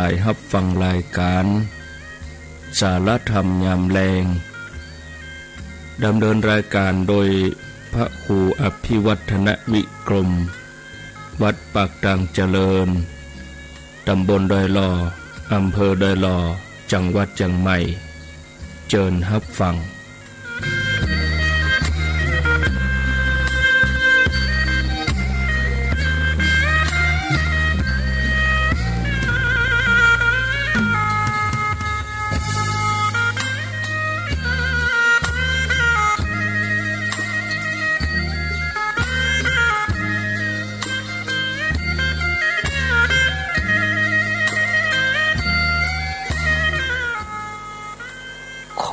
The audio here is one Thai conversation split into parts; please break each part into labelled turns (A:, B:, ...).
A: ายรับฟังรายการสารธรรมยามแลงดำเนินรายการโดยพระครูอภิวัฒนวิกรมวัดปากดังเจริญตำบลดอยหล่ออำเภอดอยหล่อจังหวัดเชียงใหม่เชิญรับฟัง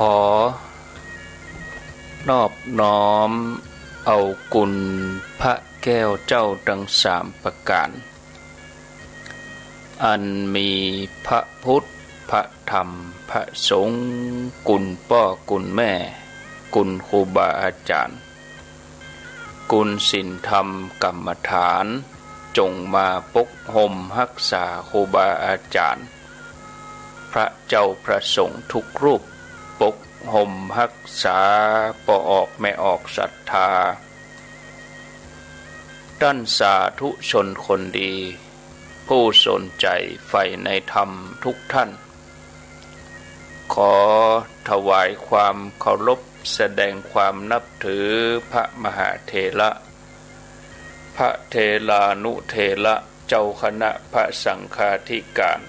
B: ขอนอบน้อมเอากุณพระแก้วเจ้าทั้งสามประการอันมีพระพุทธพระธรรมพระสงฆ์กุณพ่อกุณแม่กุณครูบาอาจารย์กุณศีลธรรมกรรมฐานจงมาปกห่มรักษาครูบาอาจารย์พระเจ้าพระสงฆ์ทุกรูปปกห่มรักษาปออกไม่ออกศรัทธาด้านสาธุชนคนดีผู้สนใจใฝ่ในธรรมทุกท่านขอถวายความเคารพแสดงความนับถือพระมหาเถระพระเถรานุเถระเจ้าคณะพระสังฆาธิการ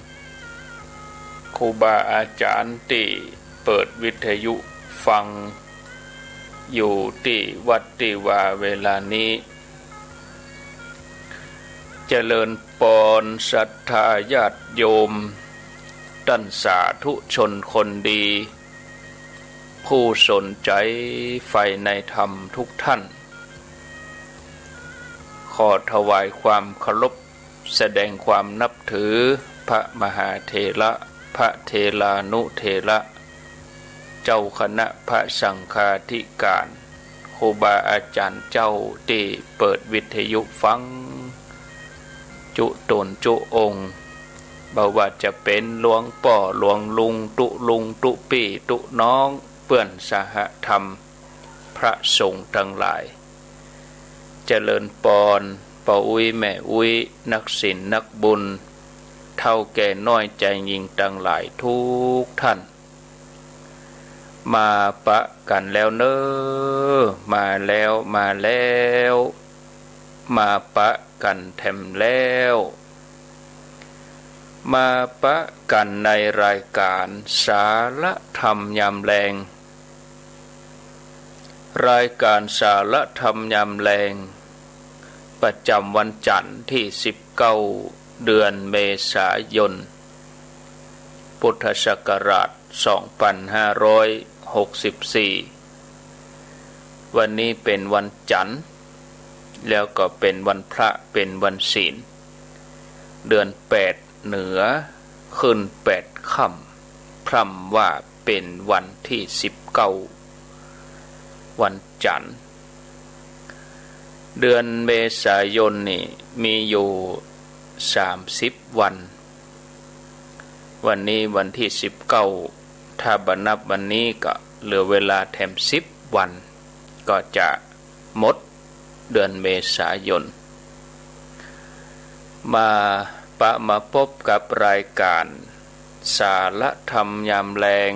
B: ครูบาอาจารย์ที่เปิดวิทยุฟังอยู่ที่วัดที่ว่าเวลานี้เจริญปอนศรัทธาญาติโยมท่านสาธุชนคนดีผู้สนใจใฝ่ในธรรมทุกท่านขอถวายความเคารพแสดงความนับถือพระมหาเถระพระเถรานุเถระเจ้าคณะพระสังฆาธิการครูบาอาจารย์เจ้าที่เปิดวิทยุฟังจุตนจุองค์บ่ว่าจะเป็นหลวงป่อหลวงลุงตุลุงตุปี่ตุน้องเปื้อนสหธรรมพระสงฆ์ทั้งหลายเจริญปอนป่าอุ้ยแม่อุ้ยนักศีลนักบุญเท่าแก่น้อยใจยิ่งทั้งหลายทุกท่านมาปะกันแล้วเนอมาแล้วมาปะกันแถมแล้วมาปะกันในรายการสารธรรมยามแลงรายการสารธรรมยามแลงประจำวันจันทร์ที่19เดือนเมษายนพุทธศักราช2564วันนี้เป็นวันจันทร์แล้วก็เป็นวันพระเป็นวันศีลเดือน8เหนือขึ้น8ค่ำพร่ำว่าเป็นวันที่19วันจันทร์เดือนเมษายนนี่มีอยู่30วันวันนี้วันที่19ถ้าบันับวันนี้ก็เหลือเวลาแถม10วันก็จะหมดเดือนเมษายนมาพบกับรายการสารธรรมยามแลง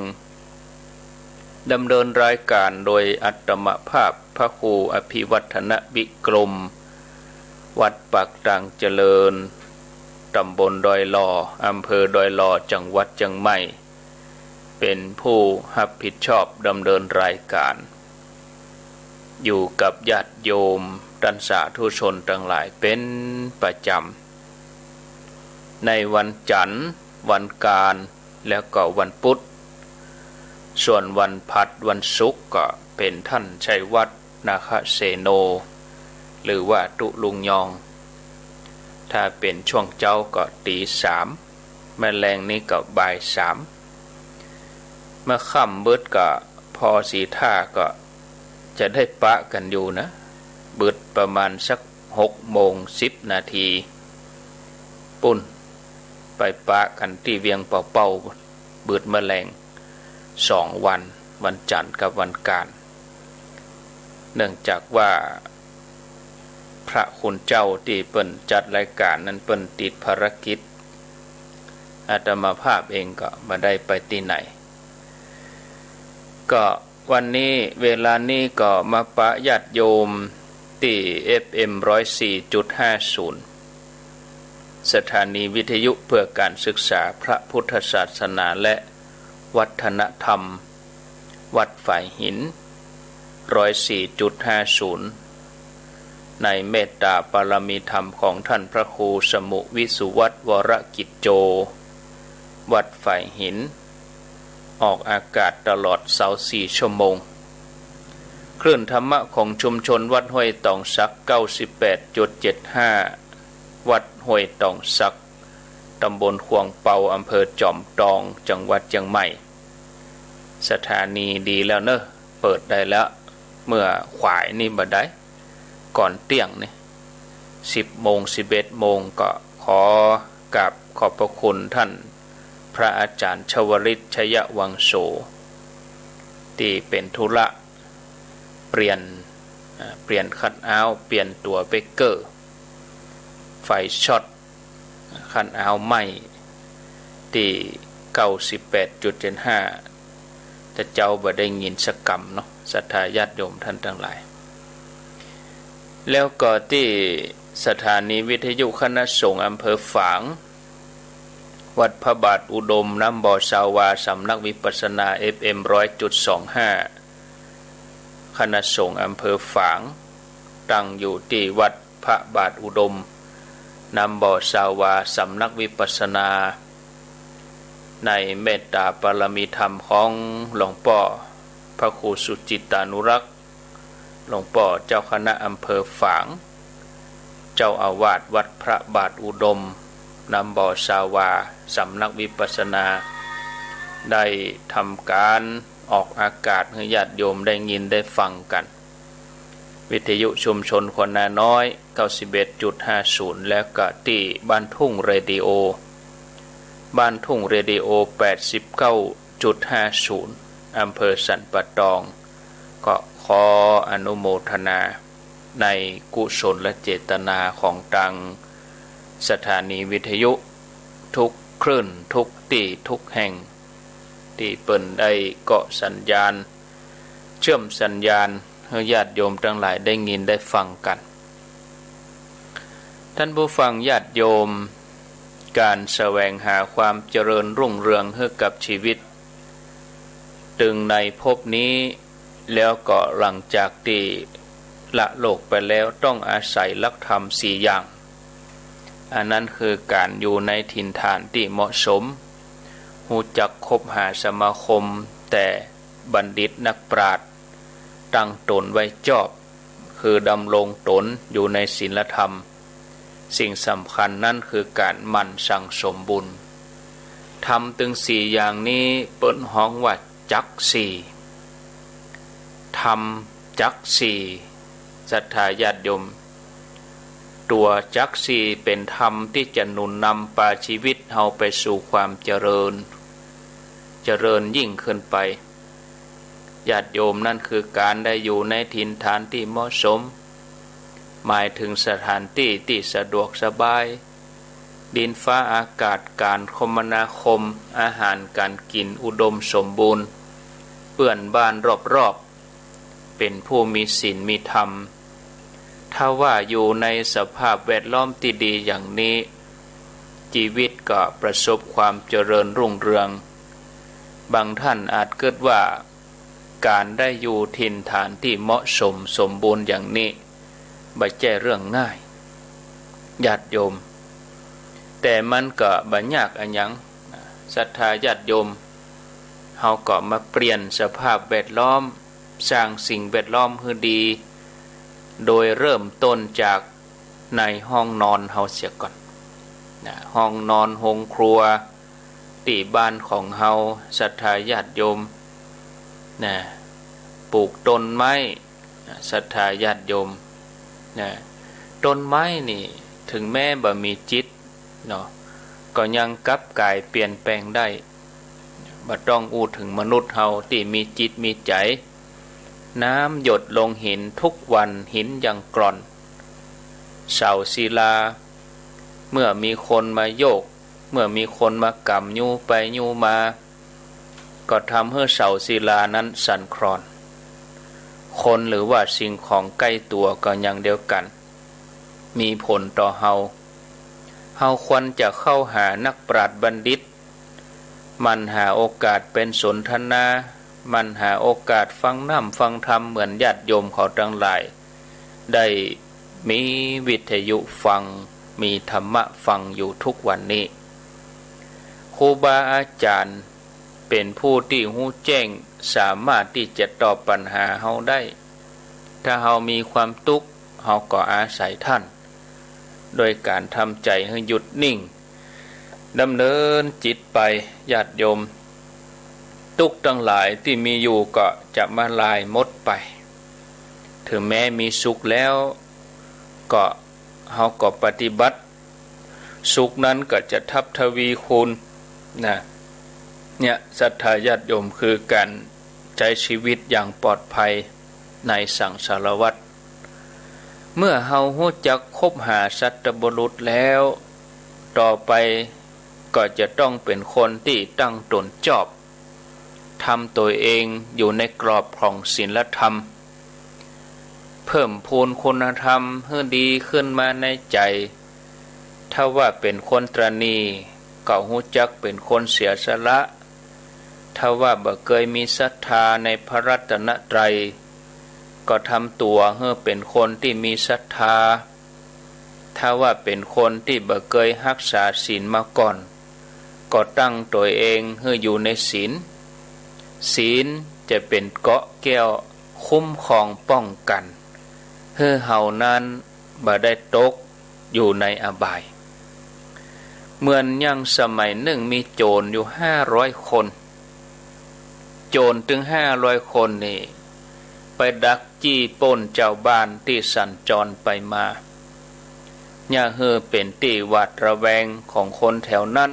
B: ดำเนินรายการโดยอัตมภาพพระครูอภิวัฒนวิกรมวัดปากดังเจริญตำบลดอยหล่ออำเภอดอยหล่อจังหวัดเชียงใหม่เป็นผู้รับผิดชอบดำเนินรายการอยู่กับญาติโยมท่านสาธุชนทั้งหลายเป็นประจำในวันจันทร์วันการแล้วก็วันพุธส่วนวันพัดวันศุกร์ก็เป็นท่านชัยวัฒน์นาคเสโนหรือว่าตุลุงยองถ้าเป็นช่วงเจ้าก็ตี3แม่แรงนี้ก็บ่าย3เมื่อค่ำเบิดก็พอสีท่าก็จะได้ปะกันอยู่นะเบิดประมาณสัก6:10 นาทีปุ่น ไปปะกันที่เวียงเป่าๆบืดแมลง2 วันวันจันทร์กับวันกาฬเนื่องจากว่าพระคุณเจ้าที่เปิ้นจัดรายการนั้นเปิ้นติดภารกิจอาตมาภาพเองก็ไม่ได้ไปที่ไหนก็วันนี้เวลานี้ก็มาปะญาติโยมที่ FM 104.50 สถานีวิทยุเพื่อการศึกษาพระพุทธศาสนาและวัฒนธรรมวัดฝ่ายหิน 104.50 ในเมตตาปรมีธรรมของท่านพระครูสมุวิสุวัตรวรกิจโจวัดฝ่ายหินออกอากาศตลอด24 ชั่วโมงคลื่นธรรมะของชุมชนวัดห้วยตองสัก 98.75 วัดห้วยตองสักตำบลขวงเปาอำเภอจอมทองจังหวัดเชียงใหม่สถานีดีแล้วเนอะเปิดได้แล้วเมื่อขวายนี่บ่ได้ก่อนเที่ยงนี่10 โมง 11 โมงก็ขอกราบขอบพระคุณท่านพระอาจารย์ชวริตชยวังโสที่เป็นธุระเปลี่ยนคัทเอาท์เปลี่ยนตัวเบเกอร์ไฟช็อตคัทเอาท์ไหม้ที่ 98.75 แต่เจ้าบ่ได้ยินสักกรรมเนาะศรัทธาญาติโยมท่านทั้งหลายแล้วก็ที่สถานีวิทยุคณะสงฆ์อำเภอฝางวัดพระบาทอุดมน้ำบ่อสาวาสำนักวิปัสสนา FM 100.25 คณะสงฆ์อำเภอฝางตั้งอยู่ที่วัดพระบาทอุดมน้ำบ่อสาวาสำนักวิปัสสนาในเมตตาปรมีธรรมของหลวงพ่อพระครูสุจิตานุรักษ์หลวงพ่อเจ้าคณะอำเภอฝางเจ้าอาวาสวัดพระบาทอุดมน้ำบ่อสาวาสำนักวิปัสสนาได้ทำการออกอากาศให้ญาติโยมได้ยินได้ฟังกันวิทยุชุมชนคนนาน้อย 91.50 แล้วก็ที่บ้านทุ่งเรดิโอบ้านทุ่งเรดิโอ 89.50 อำเภอสันปะตองก็ขออนุโมทนาในกุศลและเจตนาของทางสถานีวิทยุทุกคลื่นทุกที่ทุกแห่งที่เปิ่นได้เกาะสัญญาณเชื่อมสัญญาณให้ญาติโยมทั้งหลายได้ยินได้ฟังกันท่านผู้ฟังญาติโยมการแสวงหาความเจริญรุ่งเรืองให้กับชีวิตตึงในภพนี้แล้วก็หลังจากที่ละโลกไปแล้วต้องอาศัยหลักธรรม4 อย่างอันนั้นคือการอยู่ในถิ่นฐานที่เหมาะสมรู้จักคบหาสมาคมแต่บัณฑิตนักปราชญ์ตั้งตนไว้ชอบคือดำรงตนอยู่ในศีลธรรมสิ่งสำคัญนั่นคือการหมั่นสั่งสมบุญทำถึง4 อย่างนี้เปิ้นฮ้องว่าจัก4ทำจัก4ศรัทธาญาติโยมตัวจัก4เป็นธรรมที่จะหนุนนำพาชีวิตเฮาไปสู่ความเจริญยิ่งขึ้นไปญาติโยมนั่นคือการได้อยู่ในถิ่นฐานที่เหมาะสมหมายถึงสถานที่ที่สะดวกสบายดินฟ้าอากาศการคมนาคมอาหารการกินอุดมสมบูรณ์เปื้อนบ้านรอบๆเป็นผู้มีศีลมีธรรมถ้าว่าอยู่ในสภาพแวดล้อมที่ดีอย่างนี้ชีวิตก็ประสบความเจริญรุ่งเรืองบางท่านอาจเกิดว่าการได้อยู่ถิ่นฐานที่เหมาะสมสมบูรณ์อย่างนี้ไม่ใช่เรื่องง่ายญาติโยมแต่มันก็บ่ยากอันหยังศรัทธาญาติโยมเฮาก็มาเปลี่ยนสภาพแวดล้อมสร้างสิ่งแวดล้อมให้ดีโดยเริ่มต้นจากในห้องนอนเฮาเสียก่อนห้องนอนห้องครัวที่บ้านของเฮาศรัทธาญาติโยมปลูกต้นไม้ศรัทธาญาติโยมต้นไม้นี่ถึงแม้บ่มีจิตเนาะ ก็ยังกลับกายเปลี่ยนแปลงได้บ่ต้องอู้ถึงมนุษย์เฮาที่มีจิตมีใจน้ำหยดลงหินทุกวันหินยังกร่อนเสาศิลาเมื่อมีคนมาโยกเมื่อมีคนมากำยูไปยูมาก็ทำให้เสาศิลานั้นสั่นคลอนคนหรือว่าสิ่งของใกล้ตัวก็อย่างเดียวกันมีผลต่อเฮาควรจะเข้าหานักปราชญ์บัณฑิตมันหาโอกาสเป็นสนทนามันหาโอกาสฟังฟังธรรมเหมือนญาติโยมเขาทั้งหลายได้มีวิทยุฟังมีธรรมะฟังอยู่ทุกวันนี้ครูบาอาจารย์เป็นผู้ที่รู้แจ้งสามารถที่จะตอบปัญหาเฮาได้ถ้าเฮามีความทุกข์เฮาก็อาศัยท่านโดยการทำใจให้หยุดนิ่งดำเนินจิตไปญาติโยมทุกข์ทั้งหลายที่มีอยู่ก็จะมาลายหมดไปถึงแม้มีสุขแล้วก็เฮาก็ปฏิบัติสุขนั้นก็จะทับทวีคูณเนี่ยศรัทธาญาติโยมคือการใช้ชีวิตอย่างปลอดภัยในสังสารวัฏเมื่อเฮารู้จักคบหาสัตบุรุษแล้วต่อไปก็จะต้องเป็นคนที่ตั้งตนชอบทำตัวเองอยู่ในกรอบของศีลธรรมเพิ่มพูนคุณธรรมให้ดีขึ้นมาในใจถ้าว่าเป็นคนตรณีก็รู้จักเป็นคนเสียสละถ้าว่าบ่เคยมีศรัทธาในพระรัตนตรัยก็ทำตัวให้เป็นคนที่มีศรัทธาถ้าว่าเป็นคนที่บ่เคยรักษาศีลมาก่อนก็ตั้งตัวเองให้อยู่ในศีลจะเป็นเกราะแก้วคุ้มครองป้องกันให้เฮานั้นบ่ได้ตกอยู่ในอบายเหมือนยังสมัยหนึ่งมีโจรอยู่500 คนโจรถึง500 คนนี่ไปดักจี้ปล้นเจ้าบ้านที่สัญจรไปมาอย่าให้เป็นที่หวาดระแวงของคนแถวนั้น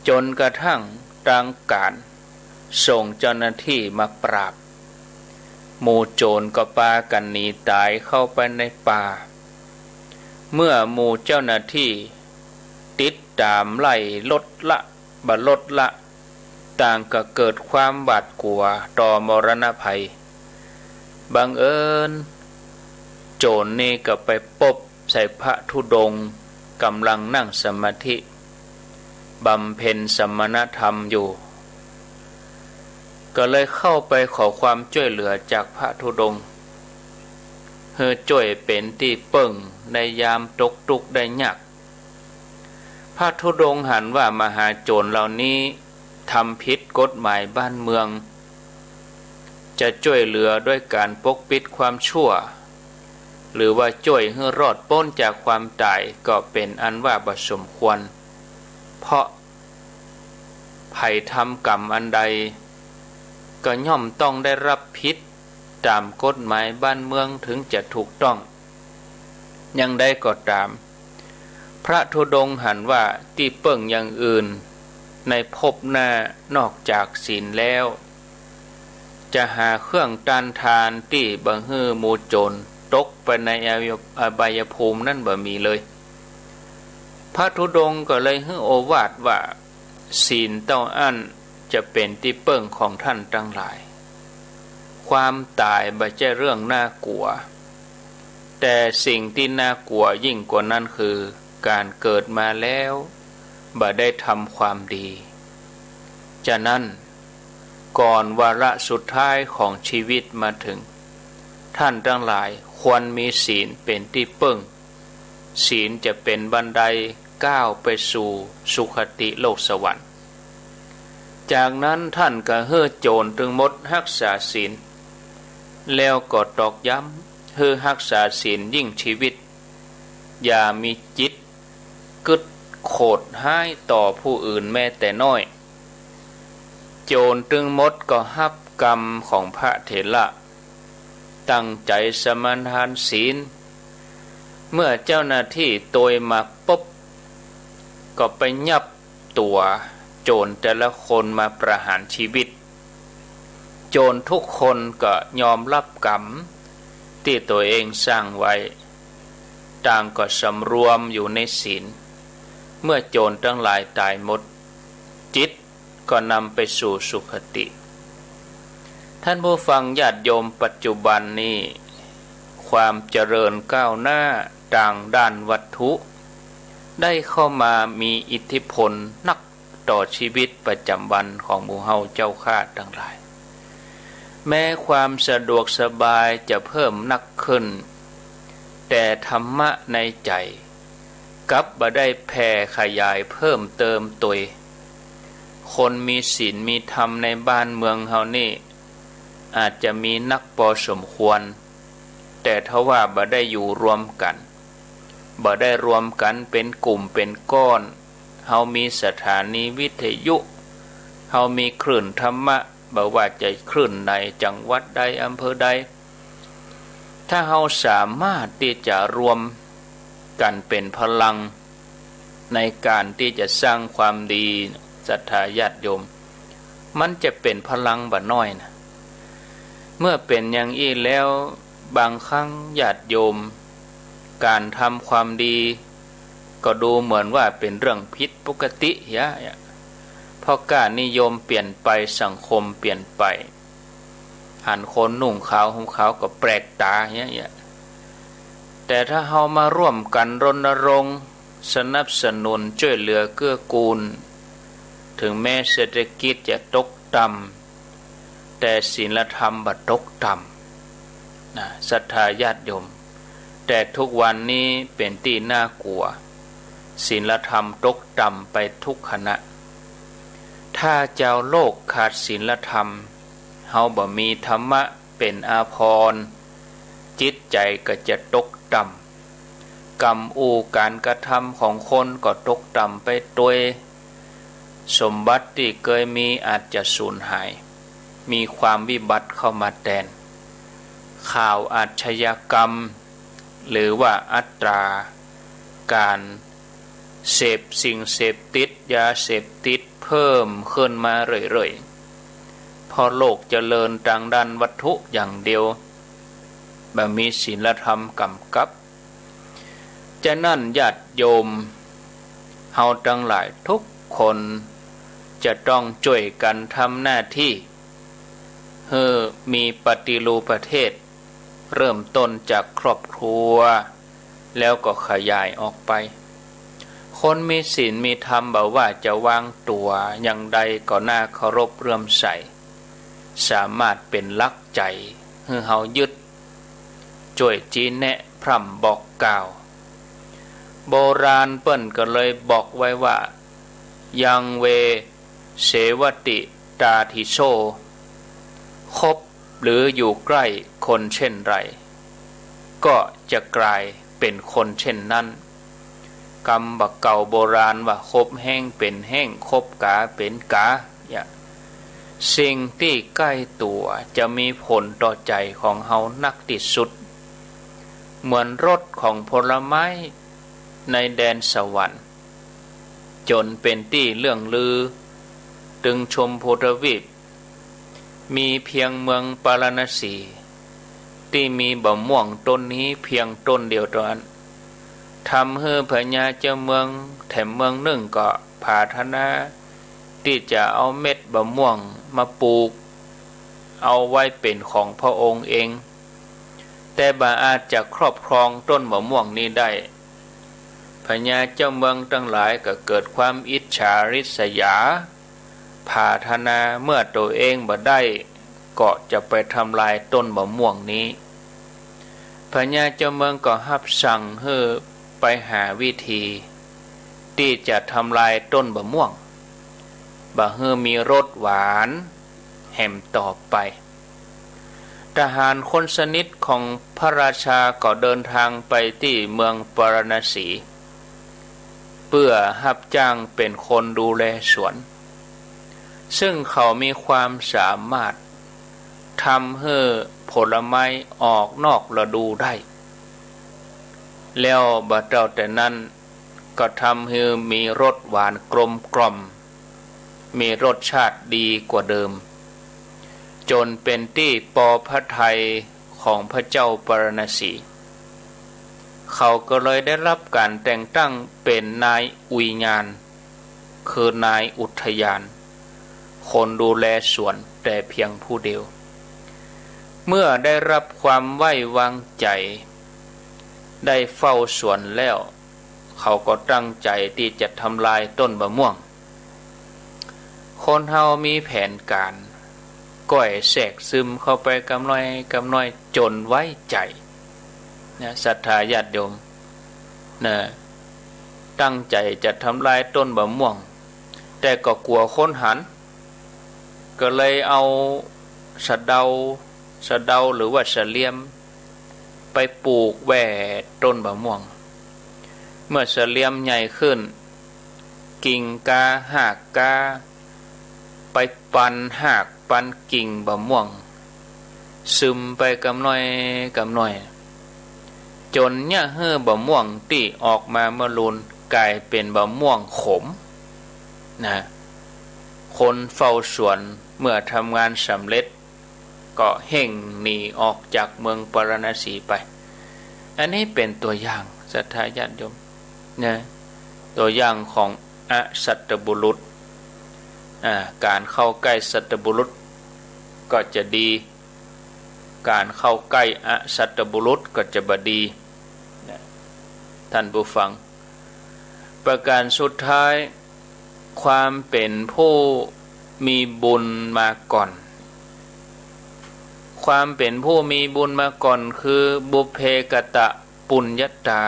B: จนกระทั่งทางการส่งเจ้าหน้าที่มาปราบหมู่โจรก็พากันหนีตายเข้าไปในป่าเมื่อหมู่เจ้าหน้าที่ติดตามไล่ลดละต่างก็เกิดความหวาดกลัวต่อมรณภัยบังเอิญโจรนี่ก็ไปพบใส่พระธุดงค์กำลังนั่งสมาธิบำเพ็ญสมณธรรมอยู่ก็เลยเข้าไปขอความช่วยเหลือจากพระธุดงค์เพื่อช่วยเป็นที่เปิ่งในยามตกทุกข์ได้ยากพระธุดงค์หันว่ามหาโจรเหล่านี้ทำผิดกฎหมายบ้านเมืองจะช่วยเหลือด้วยการปกปิดความชั่วหรือว่าช่วยให้รอดพ้นจากความตายก็เป็นอันว่าบ่สมควรเพราะไผทำกรรมอันใดก็ย่อมต้องได้รับผิดตามกฎหมายบ้านเมืองถึงจะถูกต้องยังได้ก็ตามพระธุดงค์หันว่าที่เปิ้งอย่างอื่นในภพหน้านอกจากศีลแล้วจะหาเครื่องต้านทานที่บ่ให้หมู่โจรตกไปในอบายภูมินั่นบ่มีเลยพระธุดงค์ก็เลยให้โอวาทว่าศีลเต้าอั้นจะเป็นที่เปิ้งของท่านทั้งหลายความตายบ่ใช่เรื่องน่ากลัวแต่สิ่งที่น่ากลัวยิ่งกว่านั้นคือการเกิดมาแล้วบ่ได้ทำความดีฉะนั้นก่อนวาระสุดท้ายของชีวิตมาถึงท่านทั้งหลายควรมีศีลเป็นที่เปิ้งศีลจะเป็นบันไดก้าวไปสู่สุคติโลกสวรรค์จากนั้นท่านก็เฮ่อโจรถึงหมดรักษาศีลแล้วก็ตอกย้ำเฮ่อรักษาศีลยิ่งชีวิตอย่ามีจิตกึดโขดห้ายต่อผู้อื่นแม้แต่น้อยโจรถึงหมดก็รับกรรมของพระเถระตั้งใจสมาทานศีลเมื่อเจ้าหน้าที่โตยมาปุ๊บ ก็ไปยับตัวโจรแต่ละคนมาประหารชีวิตโจรทุกคนก็ยอมรับกรรมที่ตัวเองสร้างไว้ต่างก็สำรวมอยู่ในศีลเมื่อโจรทั้งหลายตายหมดจิตก็นำไปสู่สุคติท่านผู้ฟังญาติโยมปัจจุบันนี้ความเจริญก้าวหน้าทางด้านวัตถุได้เข้ามามีอิทธิพลนักต่อชีวิตประจำวันของหมู่เฮาเจ้าข้าทั้งหลายแม้ความสะดวกสบายจะเพิ่มนักขึ้นแต่ธรรมะในใจกลับบ่ได้แผ่ขยายเพิ่มเติมตัวคนมีศีลมีธรรมในบ้านเมืองเฮานี่อาจจะมีนักพอสมควรแต่ทว่าบ่ได้อยู่รวมกันบ่ได้รวมกันเป็นกลุ่มเป็นก้อนเฮามีสถานีวิทยุเฮามีคลื่นธรรมะบ่ว่าจะคลื่นในจังหวัดใดอำเภอใดถ้าเฮาสามารถที่จะรวมกันเป็นพลังในการที่จะสร้างความดีศรัทธาญาติโยมมันจะเป็นพลังบ่น้อยนะเมื่อเป็นอย่างนี้แล้วบางครั้งญาติโยมการทำความดีก็ดูเหมือนว่าเป็นเรื่องผิดปกติเพราะการนิยมเปลี่ยนไปสังคมเปลี่ยนไปหันคนนุ่งขาวห่มขาวก็แปลกตาแต่ถ้าเฮามาร่วมกันรณรงค์สนับสนุนช่วยเหลือเกื้อกูลถึงแม้เศรษฐกิจจะตกต่ำแต่ศีลธรรมบ่ตกต่ำนะศรัทธาญาติโยมแต่ทุกวันนี้เป็นที่น่ากลัวศีลธรรมตกต่ำไปทุกขณะถ้าเจ้าโลกขาดศีลธรรมเฮาบ่มีธรรมะเป็นอาภรณ์จิตใจก็จะตกต่ำกรรมการกระทำของคนก็ตกต่ำไปด้วยสมบัติที่เคยมีอาจจะสูญหายมีความวิบัติเข้ามาแทนข่าวอาชญากรรมหรือว่าอัตราการเสพสิ่งเสพติดยาเสพติดเพิ่มขึ้นมาเรื่อยๆพอโลกเจริญทางด้านวัตถุอย่างเดียวบ่มีศีลธรรมกำกับฉะนั้นญาติโยมเฮาทั้งหลายทุกคนจะต้องช่วยกันทำหน้าที่ให้มีปฏิรูปประเทศเริ่มต้นจากครอบครัวแล้วก็ขยายออกไปคนมีศีลมีธรรมบ่ว่าจะวางตัวอย่างใดก็น่าเคารพเลื่อมใสสามารถเป็นหลักใจให้เฮายึดช่วยชี้แนะพร่ำบอกกล่าวโบราณเปิ้นก็เลยบอกไว้ว่ายังเวเสวติตาทิโซคบหรืออยู่ใกล้คนเช่นไรก็จะกลายเป็นคนเช่นนั้นคำบักเก่าโบราณว่าคบแห้งเป็นแห้งคบกาเป็นกาสิ่งที่ใกล้ตัวจะมีผลต่อใจของเฮานักที่สุดเหมือนรสของผลไม้ในแดนสวรรค์จนเป็นที่เรื่องลือตึงชมพูทวีปมีเพียงเมืองปาราณสีที่มีบะม่วงต้นนี้เพียงต้นเดียวเท่านั้นทำให้พญาเจ้าเมืองแถมเมืองหนึ่งก็ปรารถนาที่จะเอาเม็ดบะม่วงมาปลูกเอาไว้เป็นของพระองค์เองแต่บ่อาจจะครอบครองต้นบะม่วงนี้ได้พญาเจ้าเมืองทั้งหลายก็เกิดความอิจฉาริษยาปรารถนาเมื่อตัวเองบ่ได้ก็จะไปทำลายต้นบะม่วงนี้พญาเจ้าเมืองก็รับสั่งให้ไปหาวิธีที่จะทำลายต้นบะม่วงบ่ให้มีรสหวานแห่มต่อไปทหารคนสนิทของพระราชาก็เดินทางไปที่เมืองปาราณสีเพื่อรับจ้างเป็นคนดูแลสวนซึ่งเขามีความสามารถทำให้ผลไม้ออกนอกฤดูได้แล้วบัดเจ้าแต่นั้น ก็ทำให้มีรสหวานกลมกล่อมมีรสชาติดีกว่าเดิมจนเป็นที่ปอพระทัยของพระเจ้าปรณสีเขาก็เลยได้รับการแต่งตั้งเป็นนายอุยญาณคือนายอุทยานคนดูแลสวนแต่เพียงผู้เดียวเมื่อได้รับความไว้วางใจได้เฝ้าสวนแล้วเขาก็ตั้งใจที่จะทำลายต้นมะม่วงคนเฮามีแผนการก้อยแทรกซึมเข้าไปกำน้อยจนไว้ใจนะศรัทธาญาติโยมนะตั้งใจจะทำลายต้นมะม่วงแต่ก็กลัวคนหันก็เลยเอาสะเดาหรือว่าสะเลียมไปปลูกแหว่ต้นมะม่วงเมื่อสะเลียมใหญ่ขึ้นกิ่งกาหากกาไปปันหากปันกิ่งมะม่วงซึมไปกำน้อยจนเนี่ยเฮ่อบะม่วงที่ออกมาเมื่อลุนกลายเป็นบะม่วงขมนะคนเฝ้าสวนเมื่อทำงานสำเร็จก็เห่งหนีออกจากเมืองปรณสีไปอันนี้เป็นตัวอย่างศรัทธาญาติโยมนะตัวอย่างของอสัตตบุรุษการเข้าใกล้สัตตบุรุษก็จะดีการเข้าใกล้อสัตตบุรุษก็จะบดีนะท่านผู้ฟังประการสุดท้ายความเป็นผู้มีบุญมาก่อนความเป็นผู้มีบุญมาก่อนคือบุพเพกตะปุญญตา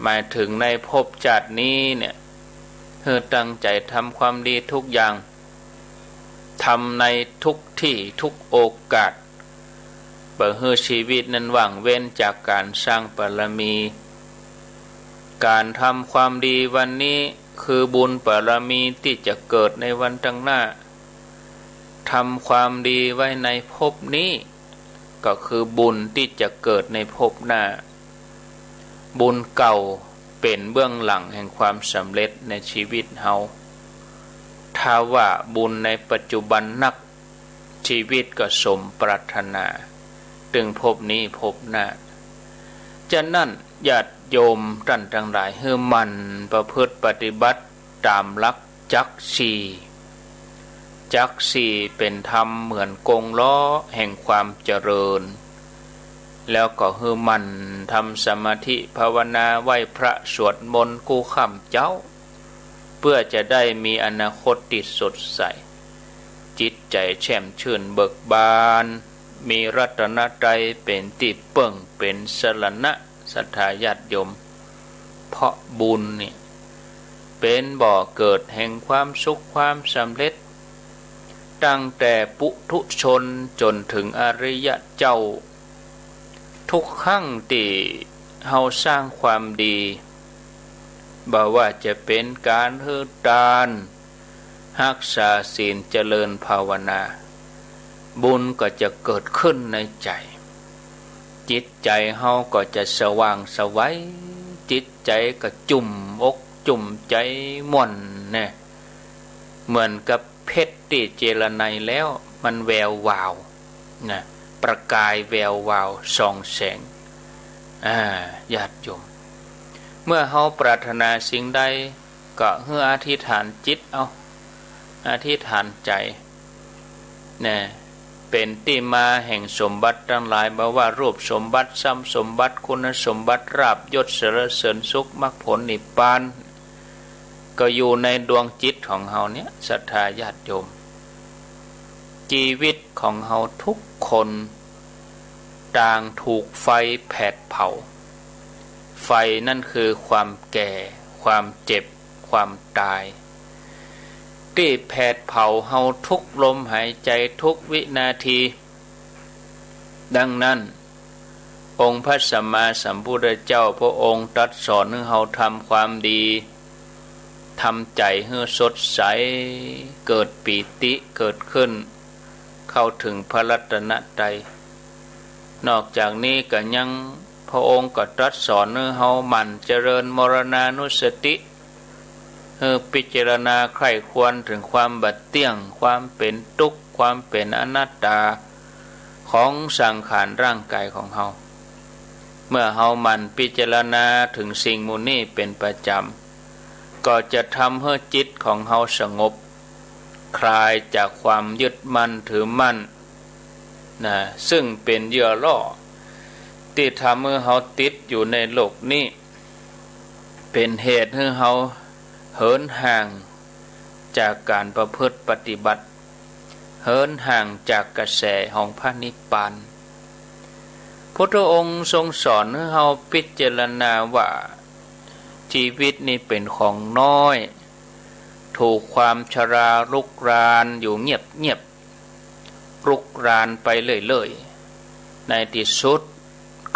B: หมายถึงในภพชาตินี้เนี่ยเธอตั้งใจทำความดีทุกอย่างทำในทุกที่ทุกโอกาสเพื่อให้ชีวิตนั้นว่างเว้นจากการสร้างบารมีการทำความดีวันนี้คือบุญบารมีที่จะเกิดในวันข้างหน้าทำความดีไว้ในภพนี้ก็คือบุญที่จะเกิดในภพหน้าบุญเก่าเป็นเบื้องหลังแห่งความสำเร็จในชีวิตเฮาถ้าว่าบุญในปัจจุบันนักชีวิตก็สมปรารถนาถึงภพนี้ภพหน้าฉะนั้นญาติโยมท่านทั้งหลายให้มันประพฤติปฏิบัติตามหลักจักสีเป็นธรรมเหมือนกงล้อแห่งความเจริญแล้วก็ให้มันทำสมาธิภาวนาไหว้พระสวดมนต์กู้ค่ำเจ้าเพื่อจะได้มีอนาคตที่สดใสจิตใจแช่มชื่นเบิกบานมีรัตนตรัยเป็นที่เปิ่งเป็นสรณะศรัทธาญาติโยมเพราะบุญนี่เป็นบ่อเกิดแห่งความสุขความสำเร็จตั้งแต่ปุถุชนจนถึงอริยเจ้าทุกครั้งที่เฮาสร้างความดีบ่ว่าจะเป็นการให้ทานรักษาศีลเจริญภาวนาบุญก็จะเกิดขึ้นในใจจิตใจเฮาก็จะสว่างไสวจิตใจก็จุ่มอกจุ่มใจม่วนเนี่ยเหมือนกับเพชรที่เจรไนแล้วมันแวววาวนะประกายแวววาวส่องแสงญาติโยมเมื่อเฮาปรารถนาสิ่งใดก็ให้อธิษฐานจิตเอาอธิษฐานใจเนี่ยเป็นที่มาแห่งสมบัติทั้งหลายบ่ว่ารูปสมบัติทรัพย์สมบัติคุณสมบัติลาภยศสรรเสริญสุขมรรคผลนิพพานก็อยู่ในดวงจิตของเฮาเนี่ยศรัทธาญาติโยมชีวิตของเฮาทุกคนต่างถูกไฟแผดเผาไฟนั่นคือความแก่ความเจ็บความตายที่แผดเผาเฮาทุกลมหายใจทุกวินาทีดังนั้นองค์พระสัมมาสัมพุทธเจ้าพระองค์ตรัสสอนให้เฮาทำความดีทำใจให้สดใสเกิดปีติเกิดขึ้นเข้าถึงพระรัตนตรัยนอกจากนี้ก็ยังพ พระองค์ก็ตรัสสอนให้เฮาหมั่นเจริญมรณานุสติพิจารณาใคร่ควรถึงความบัดเที่ยงความเป็นทุกข์ความเป็นอนัตตาของสังขารร่างกายของเฮาเมื่อเฮาหมั่นพิจารณาถึงสิ่งมูนี้เป็นประจำก็จะทำให้จิตของเฮาสงบคลายจากความยึดมั่นถือมั่นนะซึ่งเป็นเหยื่อล่อที่ทำให้เฮาติดอยู่ในโลกนี้เป็นเหตุให้เฮาเหินห่างจากการประพฤติปฏิบัติเหินห่างจากกระแสของพระนิพพานพุทธองค์ทรงสอนให้เฮาพิจารณาว่าชีวิตนี้เป็นของน้อยถูกความชราลุกรานอยู่เงียบรุกรานไปเรื่อยๆในที่สุด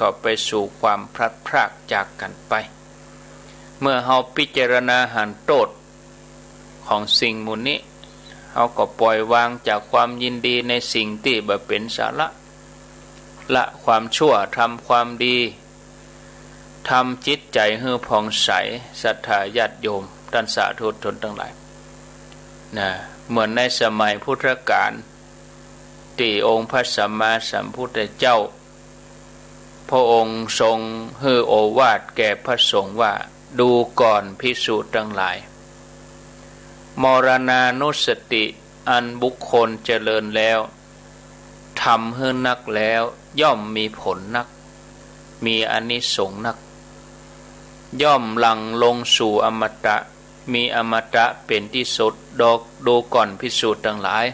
B: ก็ไปสู่ความพลัดพรากจากกันไปเมื่อเฮาพิจารณาหันโทษของสิ่งมูนี้เฮาก็ปล่อยวางจากความยินดีในสิ่งที่บ่เป็นสาระละความชั่วทำความดีทำจิตใจให้ผ่องใสศรัทธาญาติโยมท่านสาธุชนทั้งหลายนะเหมือนในสมัยพุทธกาลที่องค์พระสัมมาสัมพุทธเจ้าพระองค์ทรงให้โอวาทแก่พระสงฆ์ว่าดูก่อนภิกษุทั้งหลายมรณานุสติอันบุคคลเจริญแล้วทำให้นักแล้วย่อมมีผลนักมีอานิสงส์นักย่อมหลั่งลงสู่อมตะมีอมตะเป็นที่สุดดูก่อนภิกษุทั้งหลาย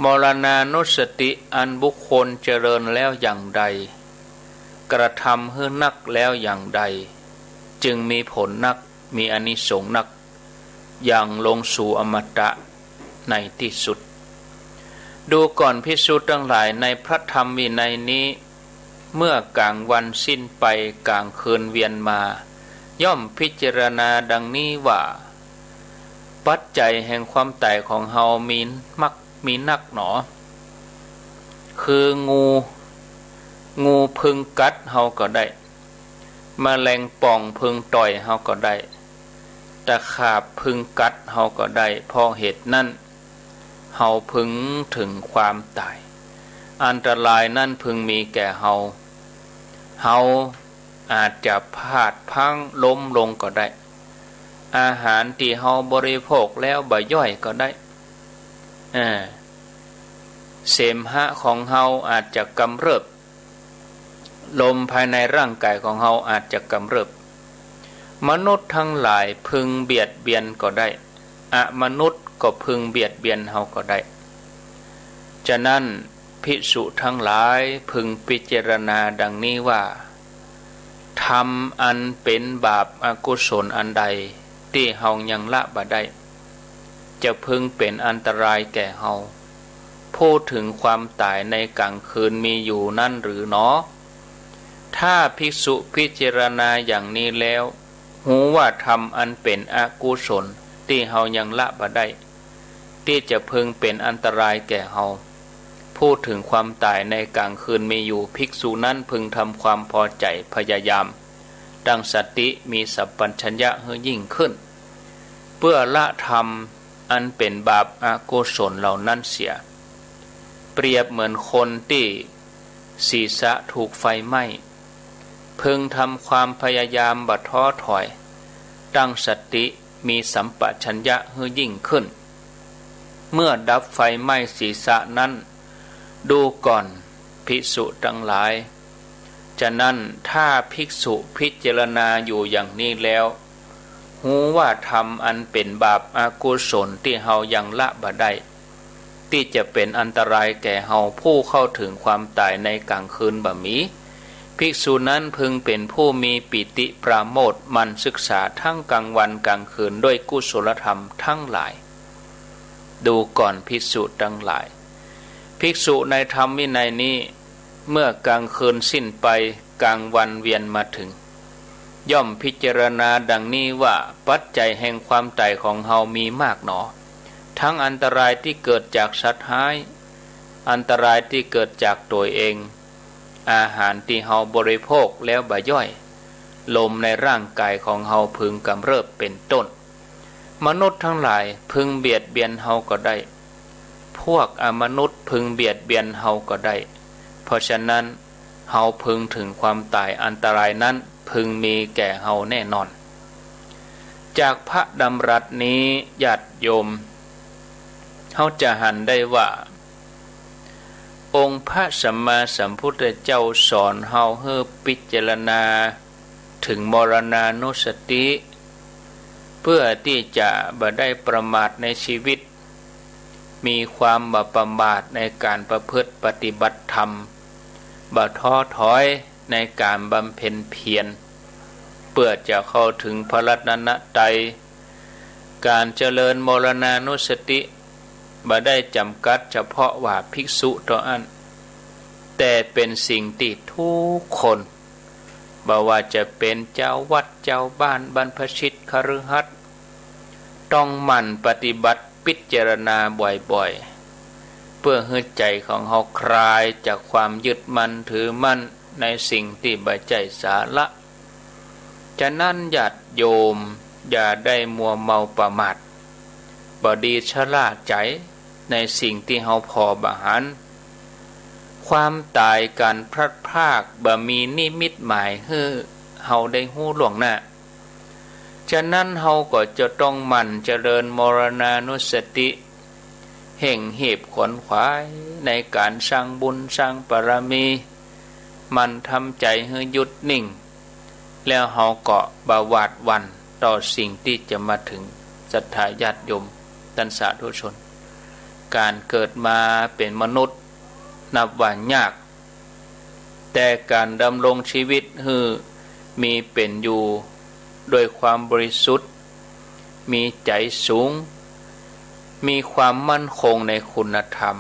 B: มรณานุสติอันบุคคลเจริญแล้วอย่างใดกระทำให้นักแล้วอย่างใดจึงมีผลนักมีอานิสงส์นักอย่างลงสู่อมตะในที่สุดดูก่อนภิกษุทั้งหลายในพระธรรมวินัยนี้เมื่อกลางวันสิ้นไปกลางคืนเวียนมาย่อมพิจารณาดังนี้ว่าปัจจัยแห่งความตายของเฮามีนักหนอคืองูพึงกัดเฮาก็ได้แมลงป่องพึงต่อยเฮาก็ได้ตะขาบพึงกัดเฮาก็ได้เพราะเหตุนั้นเฮาพึงถึงความตายอันตรายนั่นพึงมีแก่เฮาอาจจะพลาดพลั้งล้มลงก็ได้อาหารที่เฮาบริโภคแล้วบ่ย่อยก็ได้เสมหะของเฮาอาจจะกำเริบลมภายในร่างกายของเฮาอาจจะกำเริบมนุษย์ทั้งหลายพึงเบียดเบียนก็ได้อมนุษย์ก็พึงเบียดเบียนเฮาก็ได้ฉะนั้นภิกษุทั้งหลายพึงพิจารณาดังนี้ว่าทำอันเป็นบาปอกุศลอันใดที่เฮายังละบ่ได้จะพึงเป็นอันตรายแก่เฮาพูดถึงความตายในกลางคืนมีอยู่นั่นหรือหนอถ้าภิกษุพิจารณาอย่างนี้แล้วหูว่าทำอันเป็นอกุศลที่เฮายังละบ่ได้ที่จะพึงเป็นอันตรายแก่เฮาพูดถึงความตายในกลางคืนมีอยู่ภิกษุนั้นพึงทำความพอใจพยายามตั้งสติมีสัพพัญญะให้ยิ่งขึ้นเพื่อละธรรมอันเป็นบาปอกุศลเหล่านั้นเสียเปรียบเหมือนคนที่ศีรษะถูกไฟไหม้พึงทำความพยายามบัดท้อถอยตั้งสติมีสัมปชัญญะให้ยิ่งขึ้นเมื่อดับไฟไหม้ศีรษะนั้นดูก่อนภิกษุทั้งหลายฉะนั้นถ้าภิกษุพิจารณาอยู่อย่างนี้แล้วหูว่าทำอันเป็นบาปอกุศลที่เฮายังละบ่ได้ที่จะเป็นอันตรายแก่เฮาผู้เข้าถึงความตายในกลางคืนบ่มีภิกษุนั้นพึงเป็นผู้มีปิติปราโมทย์มันศึกษาทั้งกลางวันกลางคืนด้วยกุศลธรรมทั้งหลายดูก่อนภิกษุทั้งหลายภิกษุในธรรมวินัยนี้เมื่อกลางคืนสิ้นไปกลางวันเวียนมาถึงย่อมพิจารณาดังนี้ว่าปัจจัยแห่งความตายของเฮามีมากหนอทั้งอันตรายที่เกิดจากสัตว์ร้ายอันตรายที่เกิดจากตัวเอง อาหารที่เฮาบริโภคแล้วบ่ย่อยลมในร่างกายของเฮาพึงกำเริบเป็นต้นมนุษย์ทั้งหลายพึงเบียดเบียนเฮาก็ได้พวกอมนุษย์พึงเบียดเบียนเฮาก็ได้เพราะฉะนั้นเฮาพึงถึงความตายอันตรายนั้นพึงมีแก่เฮาแน่นอนจากพระดำรัสนี้ญาติโยมเฮาจะหันได้ว่าองค์พระสัมมาสัมพุทธเจ้าสอนเฮาให้พิจารณาถึงมรณานุสติเพื่อที่จะบ่ได้ประมาทในชีวิตมีความบ่ประมาทในการประพฤติปฏิบัติธรรมบ่ท้อถอยในการบำเพ็ญเพียรเพื่อจะเข้าถึงพระรัตนตรัยการเจริญมรณานุสติบ่ได้จำกัดเฉพาะว่าภิกษุเท่านั้นแต่เป็นสิ่งที่ทุกคนบ่ว่าจะเป็นเจ้าวัดเจ้าบ้านบรรพชิตคฤหัสถ์ต้องหมั่นปฏิบัติพิจารณาบ่อยๆเพื่อให้ใจของเฮาคลายจากความยึดมั่นถือมั่นในสิ่งที่บ่ใช่สาระฉะนั้นญาติโยมอย่าได้มัวเมาประมาทบ่ดีชะล่าใจในสิ่งที่เฮาพอบหันความตายการพลัดพรากบ่มีนิมิตหมายให้เฮาได้ฮู้ล่วงหน้าฉะนั้นเฮาก็จะต้องหมั่นเจริญมรณานุสติเห่งเหบขวนขวายในการสร้างบุญสร้างบารมีมันทำใจให้หยุดนิ่งแล้วเฮาก็บ่หวาดหวั่นต่อสิ่งที่จะมาถึงศรัทธาญาติโยมท่านสาธุชนการเกิดมาเป็นมนุษย์นับว่ายากแต่การดำรงชีวิตให้มีเป็นอยู่โดยความบริสุทธิ์มีใจสูงมีความมั่นคงในคุณธรรม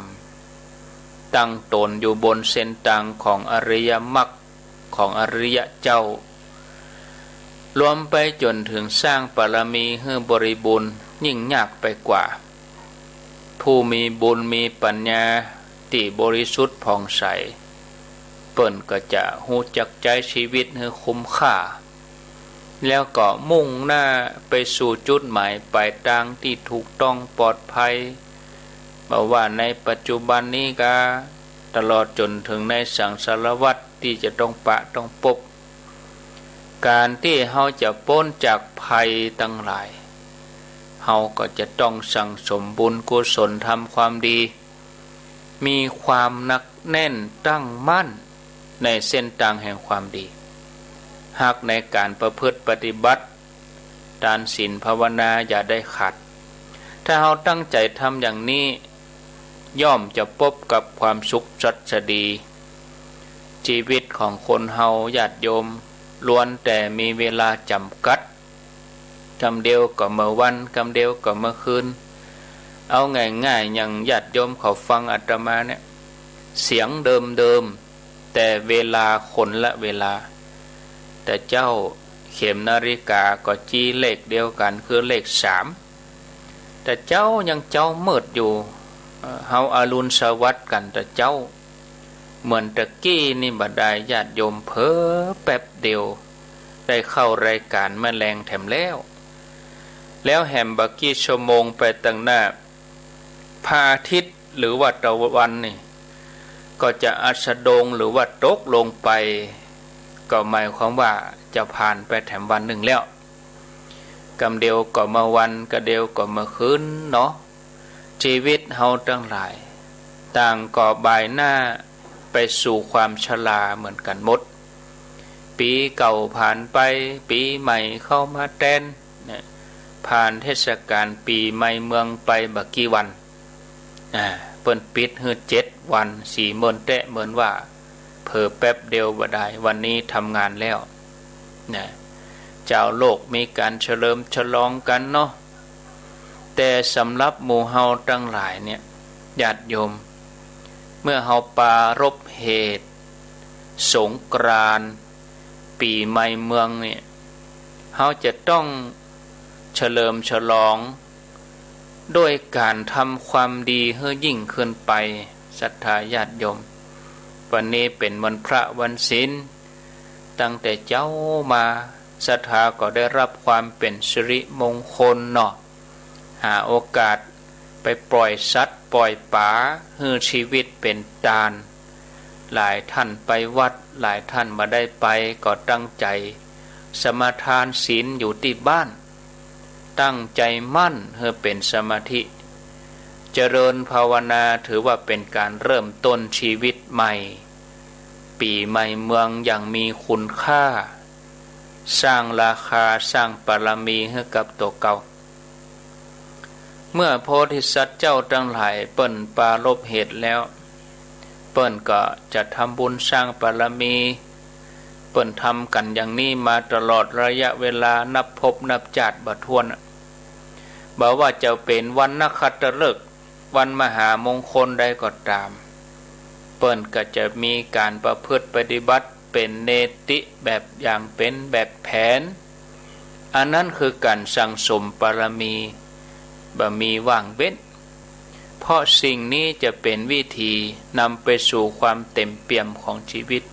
B: ตั้งตนอยู่บนเส้นทางของอริยมรรคของอริยเจ้ารวมไปจนถึงสร้างบารมีให้บริบูรณ์ยิ่งยากไปกว่าผู้มีบุญมีปัญญาที่บริสุทธิ์ผ่องใสเปิ้นก็จะฮู้จักใจชีวิตให้คุ้มค่าแล้วก็มุ่งหน้าไปสู่จุดหมายปลายทางที่ถูกต้องปลอดภัยบ่ว่าในปัจจุบันนี้ก็ตลอดจนถึงในสังสารวัฏที่จะต้องปะต้องพบการที่เฮาจะพ้นจากภัยทั้งหลายเฮาก็จะต้องสั่งสมบุญกุศลทำความดีมีความหนักแน่นตั้งมั่นในเส้นทางแห่งความดีหากในการประพฤติปฏิบัติทานศีลภาวนาอย่าได้ขัดถ้าเฮาตั้งใจทำอย่างนี้ย่อมจะพบกับความสุขสัสดีชีวิตของคนเฮาญาติโยมล้วนแต่มีเวลาจำกัดกำเดียวก็เมื่อวันกำเดียวก็เมื่อคืนเอาง่ายๆอย่างญาติโยมเขาฟังอาตมาเนี่ยเสียงเดิมๆแต่เวลาคนละเวลาแต่เจ้าเข็มนาฬิกาก็จี้เลขเดียวกันคือเลข3แต่เจ้ายังเจ้ามืดอยู่เฮาอรุณสวัสดิ์กันแต่เจ้าเหมือนตะกี้นี่บ่ได้ญาติโยมเพ้อแป๊บเดียวได้เข้ารายการแมลงแถมแล้วแหมบักกี้ชั่วโมงไปตั้งหน้าพระอาทิตย์หรือว่าตะวันนี่ก็จะอัสดงหรือว่าตกลงไปก็หมายความว่าจะผ่านไปแถมวันหนึ่งแล้วกำเดียวก็มาวันก็เดียวก็มาคืนเนาะชีวิตเฮาทั้งหลายต่างก็บ่ายหน้าไปสู่ความชราเหมือนกันหมดปีเก่าผ่านไปปีใหม่เข้ามาแทนผ่านเทศกาลปีใหม่เมืองไปบักกี่วันเปิ้นปิดฮือ7 วัน4 มื้อแตะเหมือนว่าเผลอแป๊บเดียวบ่ได้วันนี้ทำงานแล้วเจ้าโลกมีการเฉลิมฉลองกันเนาะแต่สำหรับหมู่เฮาทั้งหลายเนี่ยญาติโยมเมื่อเฮาปรารภเหตุสงกรานต์ปีใหม่เมืองเนี่ยเฮาจะต้องเฉลิมฉลองด้วยการทำความดีให้ยิ่งขึ้นไปศรัทธาญาติโยม วันนี้เป็นวันพระวันศีลตั้งแต่เจ้ามาศรัทธาก็ได้รับความเป็นสิริมงคลเนาะหาโอกาสไปปล่อยสัตว์ปล่อยป่าให้ชีวิตเป็นทานหลายท่านไปวัดหลายท่านมาได้ไปก็ตั้งใจสมาทานศีลอยู่ที่บ้านตั้งใจมั่นให้เป็นสมาธิเจริญภาวนาถือว่าเป็นการเริ่มต้นชีวิตใหม่ปีใหม่เมืองอย่างมีคุณค่าสร้างราคาสร้างบารมีให้กับตัวเก่าเมื่อโพธิสัตว์เจ้าทั้งหลายเปิ้นปรารภเหตุแล้วเปิ้นก็จะทำบุญสร้างบารมีเปิ้นทำกันอย่างนี้มาตลอดระยะเวลานับพบนับชาติบ่ถ้วนบ่ว่าจะเป็นวันนักขัตฤกษ์วันมหามงคลใดก็ตามเปิ้นก็จะมีการประพฤติปฏิบัติเป็นเนติแบบอย่างเป็นแบบแผนอันนั้นคือการสั่งสมบารมีบ่มีว่างเว้นเพราะสิ่งนี้จะเป็นวิธีนำไปสู่ความเต็มเปี่ยมของชีวิต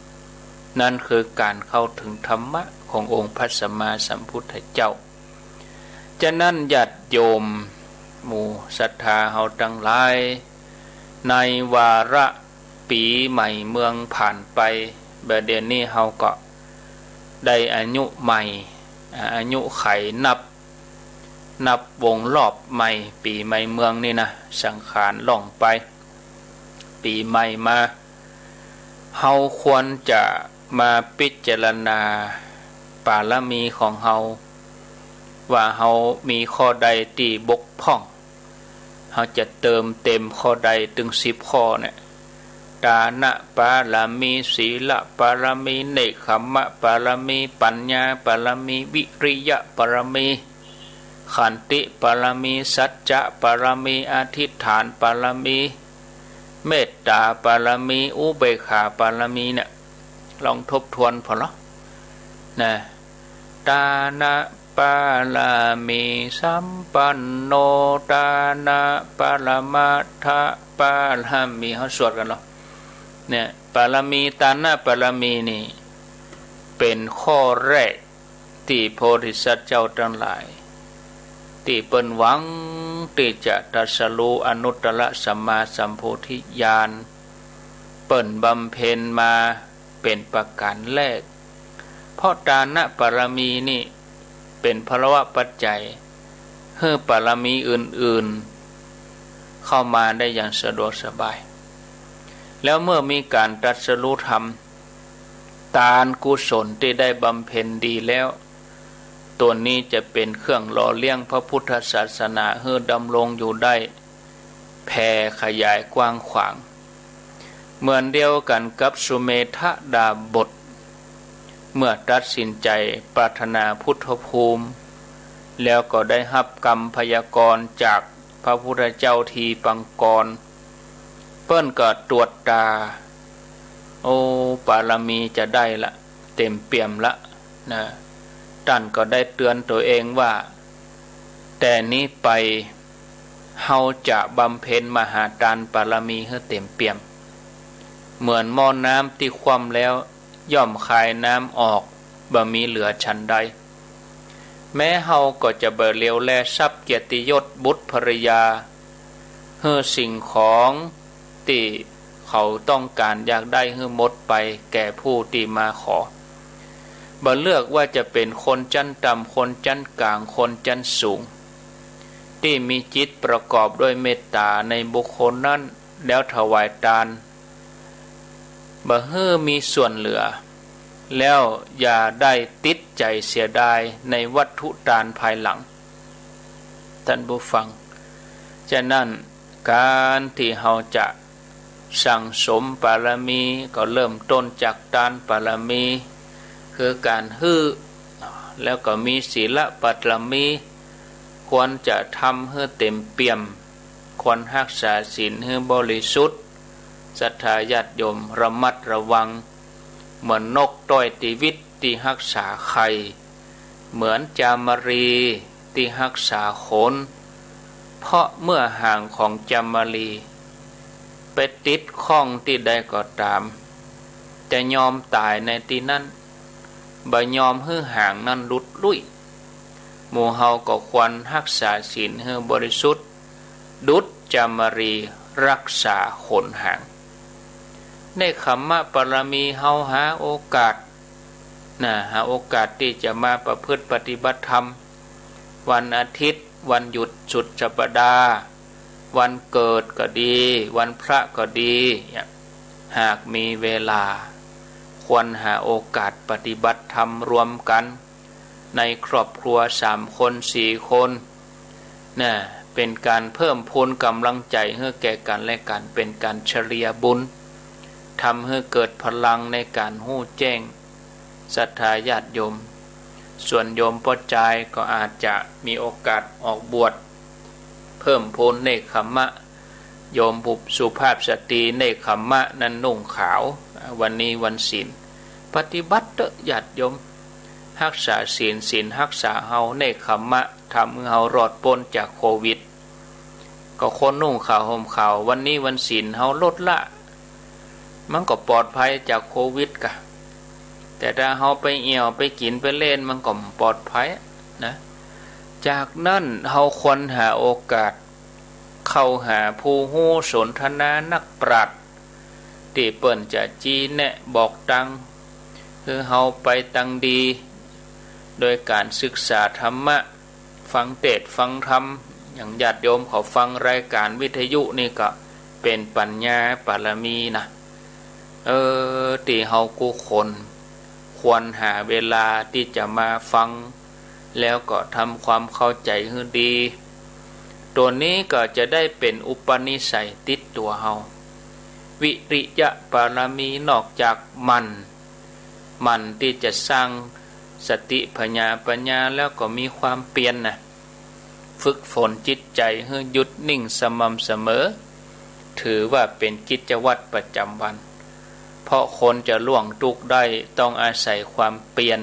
B: นั่นคือการเข้าถึงธรรมะขององค์พระสัมมาสัมพุทธเจ้าฉะนั้นญาติโยมหมู่ศรัทธาเฮาทั้งหลายในวาระปีใหม่เมืองผ่านไปบัดเดี๋ยวนี้เฮาก็ได้อายุใหม่อายุไขนับวงรอบใหม่ปีใหม่เมืองนี่นะสังขารล่องไปปีใหม่มาเฮาควรจะมาพิจารณาบารมีของเฮาว่าเฮามีข้อใดที่บกพร่องเฮาจะเติมเต็มข้อใดถึง10ข้อเนี่ยดานะบารมีศีลบารมีเนกขัมมะบารมีปัญญาบารมีวิริยะบารมีขันติบารมีสัจจะบารมีอธิษฐานบารมีเมตตาบารมีอุเบกขาบารมีเนี่ยลองทบทวนพอเนาะนะดานะบารมีสัมปันโนดานะปรมัตถบารมีเขาสวดกันเนาะเนี่ยบารมีตานะบารมีนี่เป็นข้อแรกที่โพธิสัตว์เจ้าทั้งหลายที่เปิ้นหวังที่จะตรัสรู้อนุตตรสัมมาสัมโพธิญาณเปิ้นบำเพ็ญมาเป็นประการแรกเพราะดานะบารมีนี่เป็นภลวะปัจจัยให้บารมีอื่นๆเข้ามาได้อย่างสะดวกสบายแล้วเมื่อมีการตรัสรู้ธรรมทานกุศลที่ได้บำเพ็ญดีแล้วตัวนี้จะเป็นเครื่องหล่อเลี้ยงพระพุทธศาสนาให้ดำรงอยู่ได้แผ่ขยายกว้างขวางเหมือนเดียวกันกับสุเมธดาบทเมื่อตัดสินใจปรารถนาพุทธภูมิแล้วก็ได้รับกรรมพยากรณ์จากพระพุทธเจ้าทีปังกรเปิ้นก็ตรวจตาโอ้บารมีจะได้ละเต็มเปี่ยมละนะท่านก็ได้เตือนตัวเองว่าแต่นี้ไปเฮาจะบำเพ็ญมหาทานบารมีให้เต็มเปี่ยมเหมือนหม้อน้ำที่คว่ำแล้วย่อมคายน้ำออกบ่มีเหลือชั้นใดแม้เฮาก็จะเบ่เหลียวแลทรัพย์เกียรติยศบุตรภริยาเฮือสิ่งของที่เขาต้องการอยากได้ให้หมดไปแก่ผู้ที่มาขอบ่เลือกว่าจะเป็นคนชั้นต่ำคนชั้นกลางคนชั้นสูงที่มีจิตประกอบด้วยเมตตาในบุคคลนั้นแล้วถวายทานบ่ให้มีส่วนเหลือแล้วอย่าได้ติดใจเสียดายในวัตถุทานภายหลังท่านผู้ฟังฉะนั้นการที่เฮาจะสั่งสมบารมีก็เริ่มต้นจากทานบารมีคือการฮื้อแล้วก็มีศีลบารมีควรจะทำให้เต็มเปี่ยมควรรักษาศีลให้บริสุทธิ์ศรัทธาญาติโยมระมัดระวังเหมือนนกต้อยตีวิตที่รักษาไข่เหมือนจามรีที่รักษาขนเพราะเมื่อห่างของจามรีไปติดข้องที่ใดก็ตาม แต่ยอมตายในที่นั้นบ่ยอมให้ห่างนั้นลุดลุ่ยหมู่เฮาก็ควรรักษาศีลให้บริสุทธิ์ดุจจามรีรักษาขนหางในคัมมะปรมีเฮาหาโอกาสหาโอกาสที่จะมาประพฤติปฏิบัติธรรมวันอาทิตย์วันหยุดสุดสัปดาห์วันเกิดก็ดีวันพระก็ดีหากมีเวลาควรหาโอกาสปฏิบัติธรรมรวมกันในครอบครัว3 คน4 คนเป็นการเพิ่มพูนกำลังใจให้แก่กันและกันเป็นการเฉลี่ยบุญทำให้เกิดพลังในการหู้แจ้งศรัทธาญาติโยมส่วนโยมพ่อใจก็อาจจะมีโอกาสออกบวชเพิ่มพูนเนกขัมมะโยมบุสุภาพสตรีเนกขัมมะนั้นนุ่งขาววันนี้วันศีลปฏิบัติเถอะญาติโยมรักษาศีลรักษาเฮาเนกขัมมะทำให้เฮารอดพ้นจากโควิดก็คนนุ่งขาวห่มขาววันนี้วันศีลเฮาลดละมันก็ปลอดภัยจากโควิดกะแต่ถ้าเฮาไปเอี่ยวไปกินไปเล่นมันก็ปลอดภัยนะจากนั้นเฮาควรหาโอกาสเข้าหาผู้ฮู้สนทนานักปราชญ์ที่เปิ้นจะจี้แนะบอกตังคือเฮาไปตังดีโดยการศึกษาธรรมะฟังเทศน์ฟังธรรมอย่างญาติโยมเขาฟังรายการวิทยุนี่ก็เป็นปัญญาปรมีนะที่เฮากูคนควรหาเวลาที่จะมาฟังแล้วก็ทำความเข้าใจให้ดีตัวนี้ก็จะได้เป็นอุปนิสัยติดตัวเฮาวิริยะปรมีนอกจากมันที่จะสร้างสติปัญญาแล้วก็มีความเปลี่ยนฝึกฝนจิตใจให้หยุดนิ่งสม่ำเสมอถือว่าเป็นกิจวัตรประจำวันเพราะคนจะล่วงทุกข์ได้ต้องอาศัยความเปลี่ยน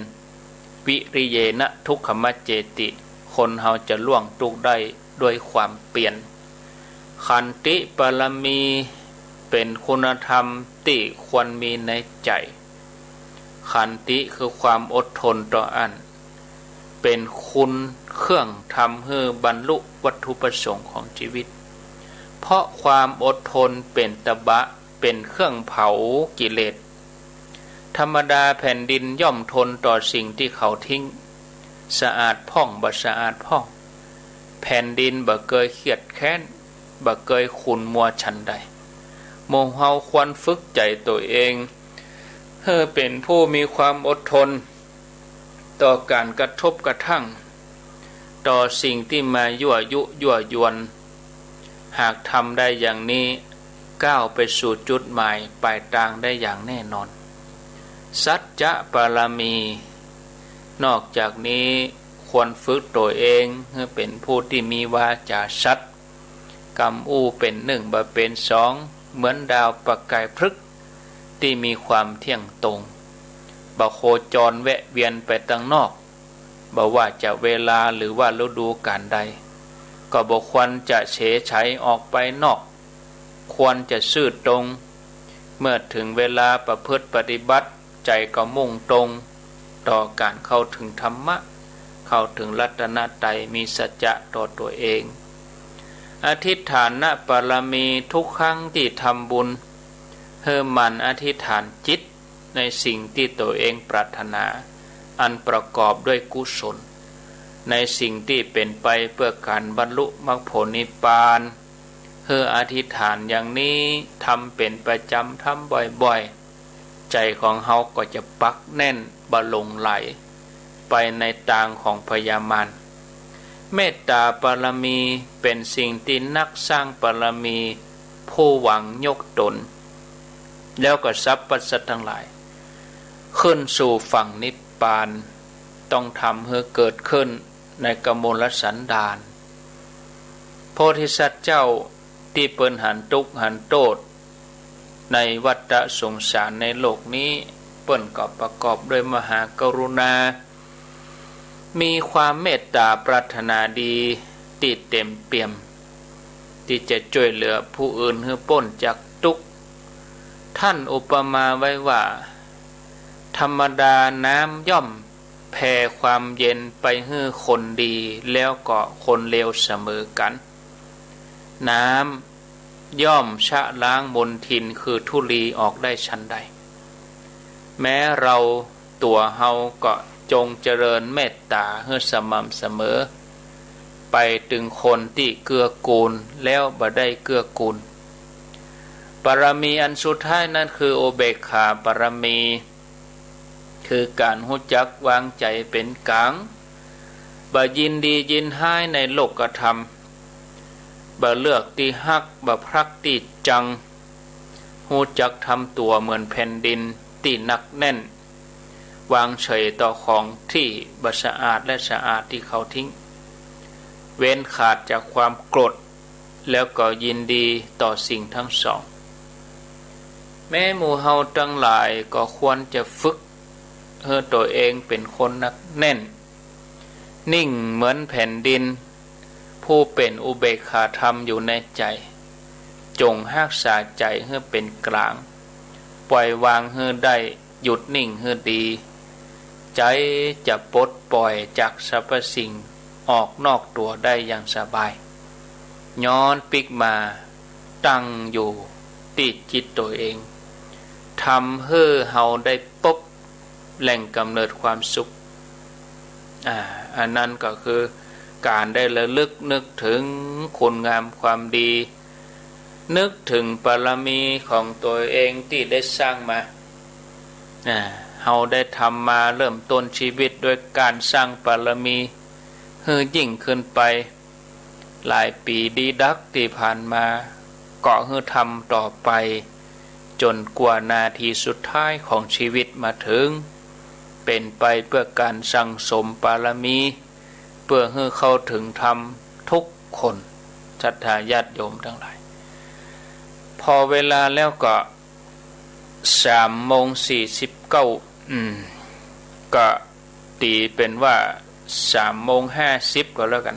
B: วิริเยนะทุกขมัจเจติคนเฮาจะล่วงทุกข์ได้ด้วยความเปลี่ยนขันติปรมีเป็นคุณธรรมที่ควรมีในใจขันติคือความอดทนต่ออันเป็นคุณเครื่องทำให้บรรลุวัตถุประสงค์ของชีวิตเพราะความอดทนเป็นตบะเป็นเครื่องเผากิเลสธรรมดาแผ่นดินย่อมทนต่อสิ่งที่เขาทิ้งสะอาดผ่องบ่สะอาดผ่องแผ่นดินบ่เคยเครียดแค้นบ่เคยขุ่นมัวฉันใดโมเฮาควรฝึกใจตัวเองให้เป็นผู้มีความอดทนต่อการกระทบกระทั่งต่อสิ่งที่มายั่วยุยั่วยวนหากทำได้อย่างนี้ก้าวไปสู่จุดหมายปลายทางได้อย่างแน่นอนสัจจะปรมีนอกจากนี้ควรฝึกตัวเองให้เป็นผู้ที่มีวาจาสัตย์กำอู้เป็นหนึ่งบ่เป็นสองเหมือนดาวประกายพฤกษ์ที่มีความเที่ยงตรงบ่โคจรแวะเวียนไปตั้งนอกบ่ว่าจะเวลาหรือว่าฤดูกาลใดก็บ่ควรจะเฉยไฉออกไปนอกควรจะซื่อตรงเมื่อถึงเวลาประพฤติปฏิบัติใจก็มุ่งตรงต่อการเข้าถึงธรรมะเข้าถึงรัตนตรัยมีสัจจะต่อตัวเองอธิษฐานปรมีทุกครั้งที่ทำบุญให้มันอธิษฐานจิตในสิ่งที่ตัวเองปรารถนาอันประกอบด้วยกุศลในสิ่งที่เป็นไปเพื่อการบรรลุมรรคผลนิพพานให้อธิษฐานอย่างนี้ทำเป็นประจำทำบ่อยๆใจของเฮาก็จะปักแน่นบ่หลงไหลไปในทางของพยามารเมตตาปรมีเป็นสิ่งที่นักสร้างปรมีผู้หวังยกตนแล้วก็สรรพสัตว์ทั้งหลายขึ้นสู่ฝั่งนิพพานต้องทำให้เกิดขึ้นในกมลสันดานโพธิสัตว์เจ้าที่เปิ้นหันทุกข์หันโทษในวัฏสงสารในโลกนี้เปิ้นก็ประกอบด้วยมหากรุณามีความเมตตาปรารถนาดีที่เต็มเปี่ยมที่จะช่วยเหลือผู้อื่นให้พ้นจากทุกข์ท่านอุปมาไว้ว่า ธรรมดาน้ำย่อมแผ่ความเย็นไปให้คนดีแล้วก็คนเลวเสมอกันน้ำย่อมชะล้างมลทินคือธุลีออกได้ชั้นใดแม้เราตัวเฮาก็จงเจริญเมตตาให้สม่ำเสมอไปถึงคนที่เกื้อกูลแล้วบ่ได้เกื้อกูลปรมีอันสุดท้ายนั่นคือโอเบกขาปรมีคือการรู้จักวางใจเป็นกลางบ่ยินดียินร้ายในโลกธรรมบ่เลือกที่ฮักบ่พรักที่จังรู้จักทำตัวเหมือนแผ่นดินที่หนักแน่นวางเฉยต่อของที่บ่สะอาดและสะอาดที่เขาทิ้งเว้นขาดจากความโกรธแล้วก็ยินดีต่อสิ่งทั้งสองแม้หมู่เฮาทั้งหลายก็ควรจะฝึกให้ตัวเองเป็นคนหนักแน่นนิ่งเหมือนแผ่นดินผู้เป็นอุเบกขาธรรมอยู่ในใจจงรักษาใจให้เป็นกลางปล่อยวางให้ได้หยุดนิ่งให้ดีใจจะปลดปล่อยจากสรรพสิ่งออกนอกตัวได้อย่างสบายย้อนปิกมาตั้งอยู่ติดจิตตัวเองทำให้เฮาได้พบแหล่งกำเนิดความสุขอันนั้นก็คือการได้ระลึกนึกถึงคุณงามความดีนึกถึงบารมีของตัวเองที่ได้สร้างมาเฮาได้ทำมาเริ่มต้นชีวิตด้วยการสร้างบารมีให้ยิ่งขึ้นไปหลายปีดีดักที่ผ่านมาก็ให้ทำต่อไปจนกว่านาทีสุดท้ายของชีวิตมาถึงเป็นไปเพื่อการสั่งสมบารมีเพื่อให้เข้าถึงธรรมทุกคนศรัทธาญาติโยมทั้งหลายพอเวลาแล้วก็3:49ก็ตีเป็นว่า3:50ก็แล้วกัน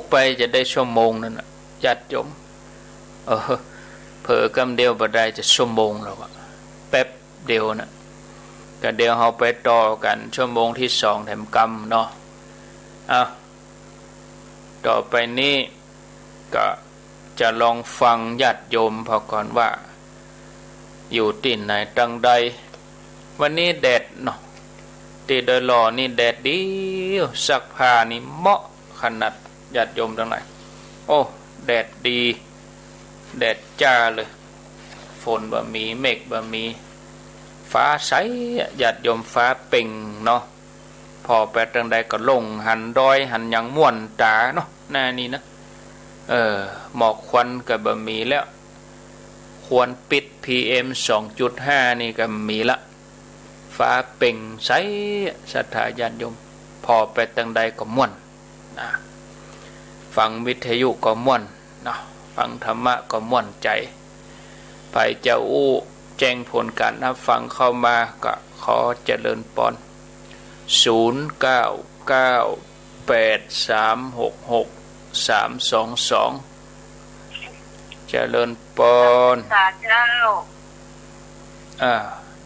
B: ไปจะได้ชั่วโมงนั่นน่ะญาติโยมเผลอกำเดียวบ่ได้จะชั่วโมงแล้วอะแป๊บเดียวน่ะก็เดี๋ยวเฮาไปต่อกันชั่วโมงที่2แถมกำเนาะต่อไปนี้ก็จะลองฟังญาติโยมพอก่อนว่าอยู่ที่ไหนตังใดวันนี้แดดเนาะที่โดยรอนี่แดดดีซักผ้านี่เหมาะขนาดญาติโยมทั้งหลายแดดดีแดดจ้าเลยฝนบ่มีเมฆบ่มีฟ้าใสญาติโยมฟ้าเป่งเนาะพอไปตังใดก็ลงหันดอยหันหยังม่วนตาเนาะหน้านี้นะหมอกควันก็บ่มีแล้วควรปิด PM 2.5 นี่ก็มีละฟ้าเป่งใสศรัทธาญาติโยมพอไปตังใดก็ม่วนนะฟังวิทยุก็ม่วนนะฟังธรรมะก็ม่วนใจไปเจ้าแจ้งผลการรับฟังเข้ามาก็ขอเจริญปอน0998366322เจริญปอน
C: เจ้า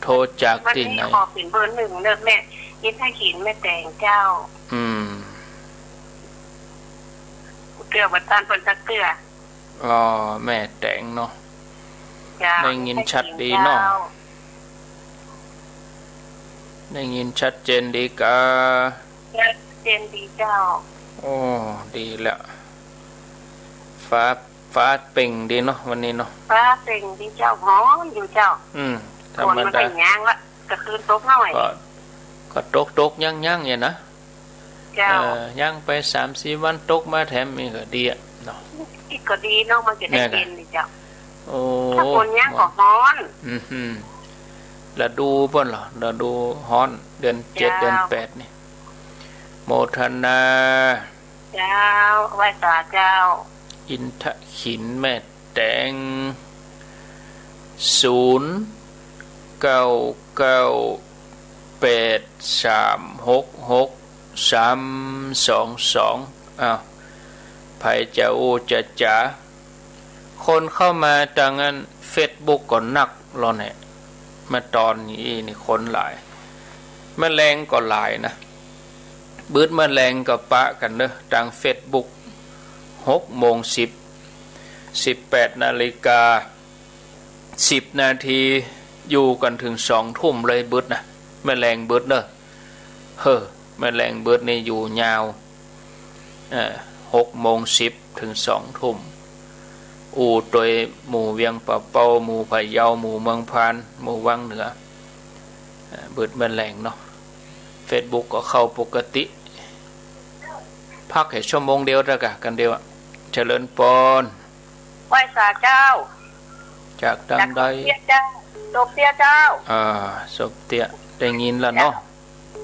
B: โทรจากที่ไหน
C: วันนี้ขอเป็นเบอร์1เลิกแม่ยินให้ขินแม่แต่งเจ้าเกลือบัดตานเพิ่นตะเกลือ
B: แม่แต่งเนาะได้ยินชัดดีเนาะได้ยินชัดเจนดีกะ
C: ชัดเจนดีเจ้า
B: ดีแล้วฟ้าเป่งดีเนาะวันนี้เนาะ
C: ฟ้าเป่งดีเจ้าหอมอยู่เจ้า
B: ธรรมดา
C: ย่างละก็คืนตกหน่อย
B: ก็ตกยั่งอย่างนะ
C: เจ้า
B: ย่างไป 3-4 วันตกมาแถมมีก็ดีอ่ะเนาะ
C: อีกก็ดีเนาะมันจะได้เย็นดีเจ้าถ้าคนย่างก็ร้อน
B: ฤดูป่ะเหรอฤดูร้อนเดือน7เดือน8นี่โมทนา
C: เจ้าไหว้ตาเจ้า
B: อินทขินแม่แตง0998366322ไผจะจะจ๋าคนเข้ามาทางนั้น Facebook ก็นักรอเนี่ย มาตอนนี้นี่คนหลายแมลงก็หลายนะบืดแมลงก็ปะกันเนอะทาง Facebook 6:10 18 นาฬิกา10 นาทีอยู่กันถึง2 ทุ่มเลยบืดนะแมลงบืดเนอะแมลงบืดนี่อยู่ยาว6:10 ถึง 2 ทุ่มโดยหมู่เวียงป่าเป้าหมู่พะเยาหมู่เมืองพานหมู่วังเหนือบืดแมลงเนาะ Facebook ก็เข้าปกติพักแค่ชั่วโมงเดียวแล้วกันเดียวเจริญพร
C: ไหว้สาเจ้า
B: จากดังใด
C: เจ้าโลกเตี้ยเจ้า
B: ศพเตี้ยได้ยินแล้วเนาะ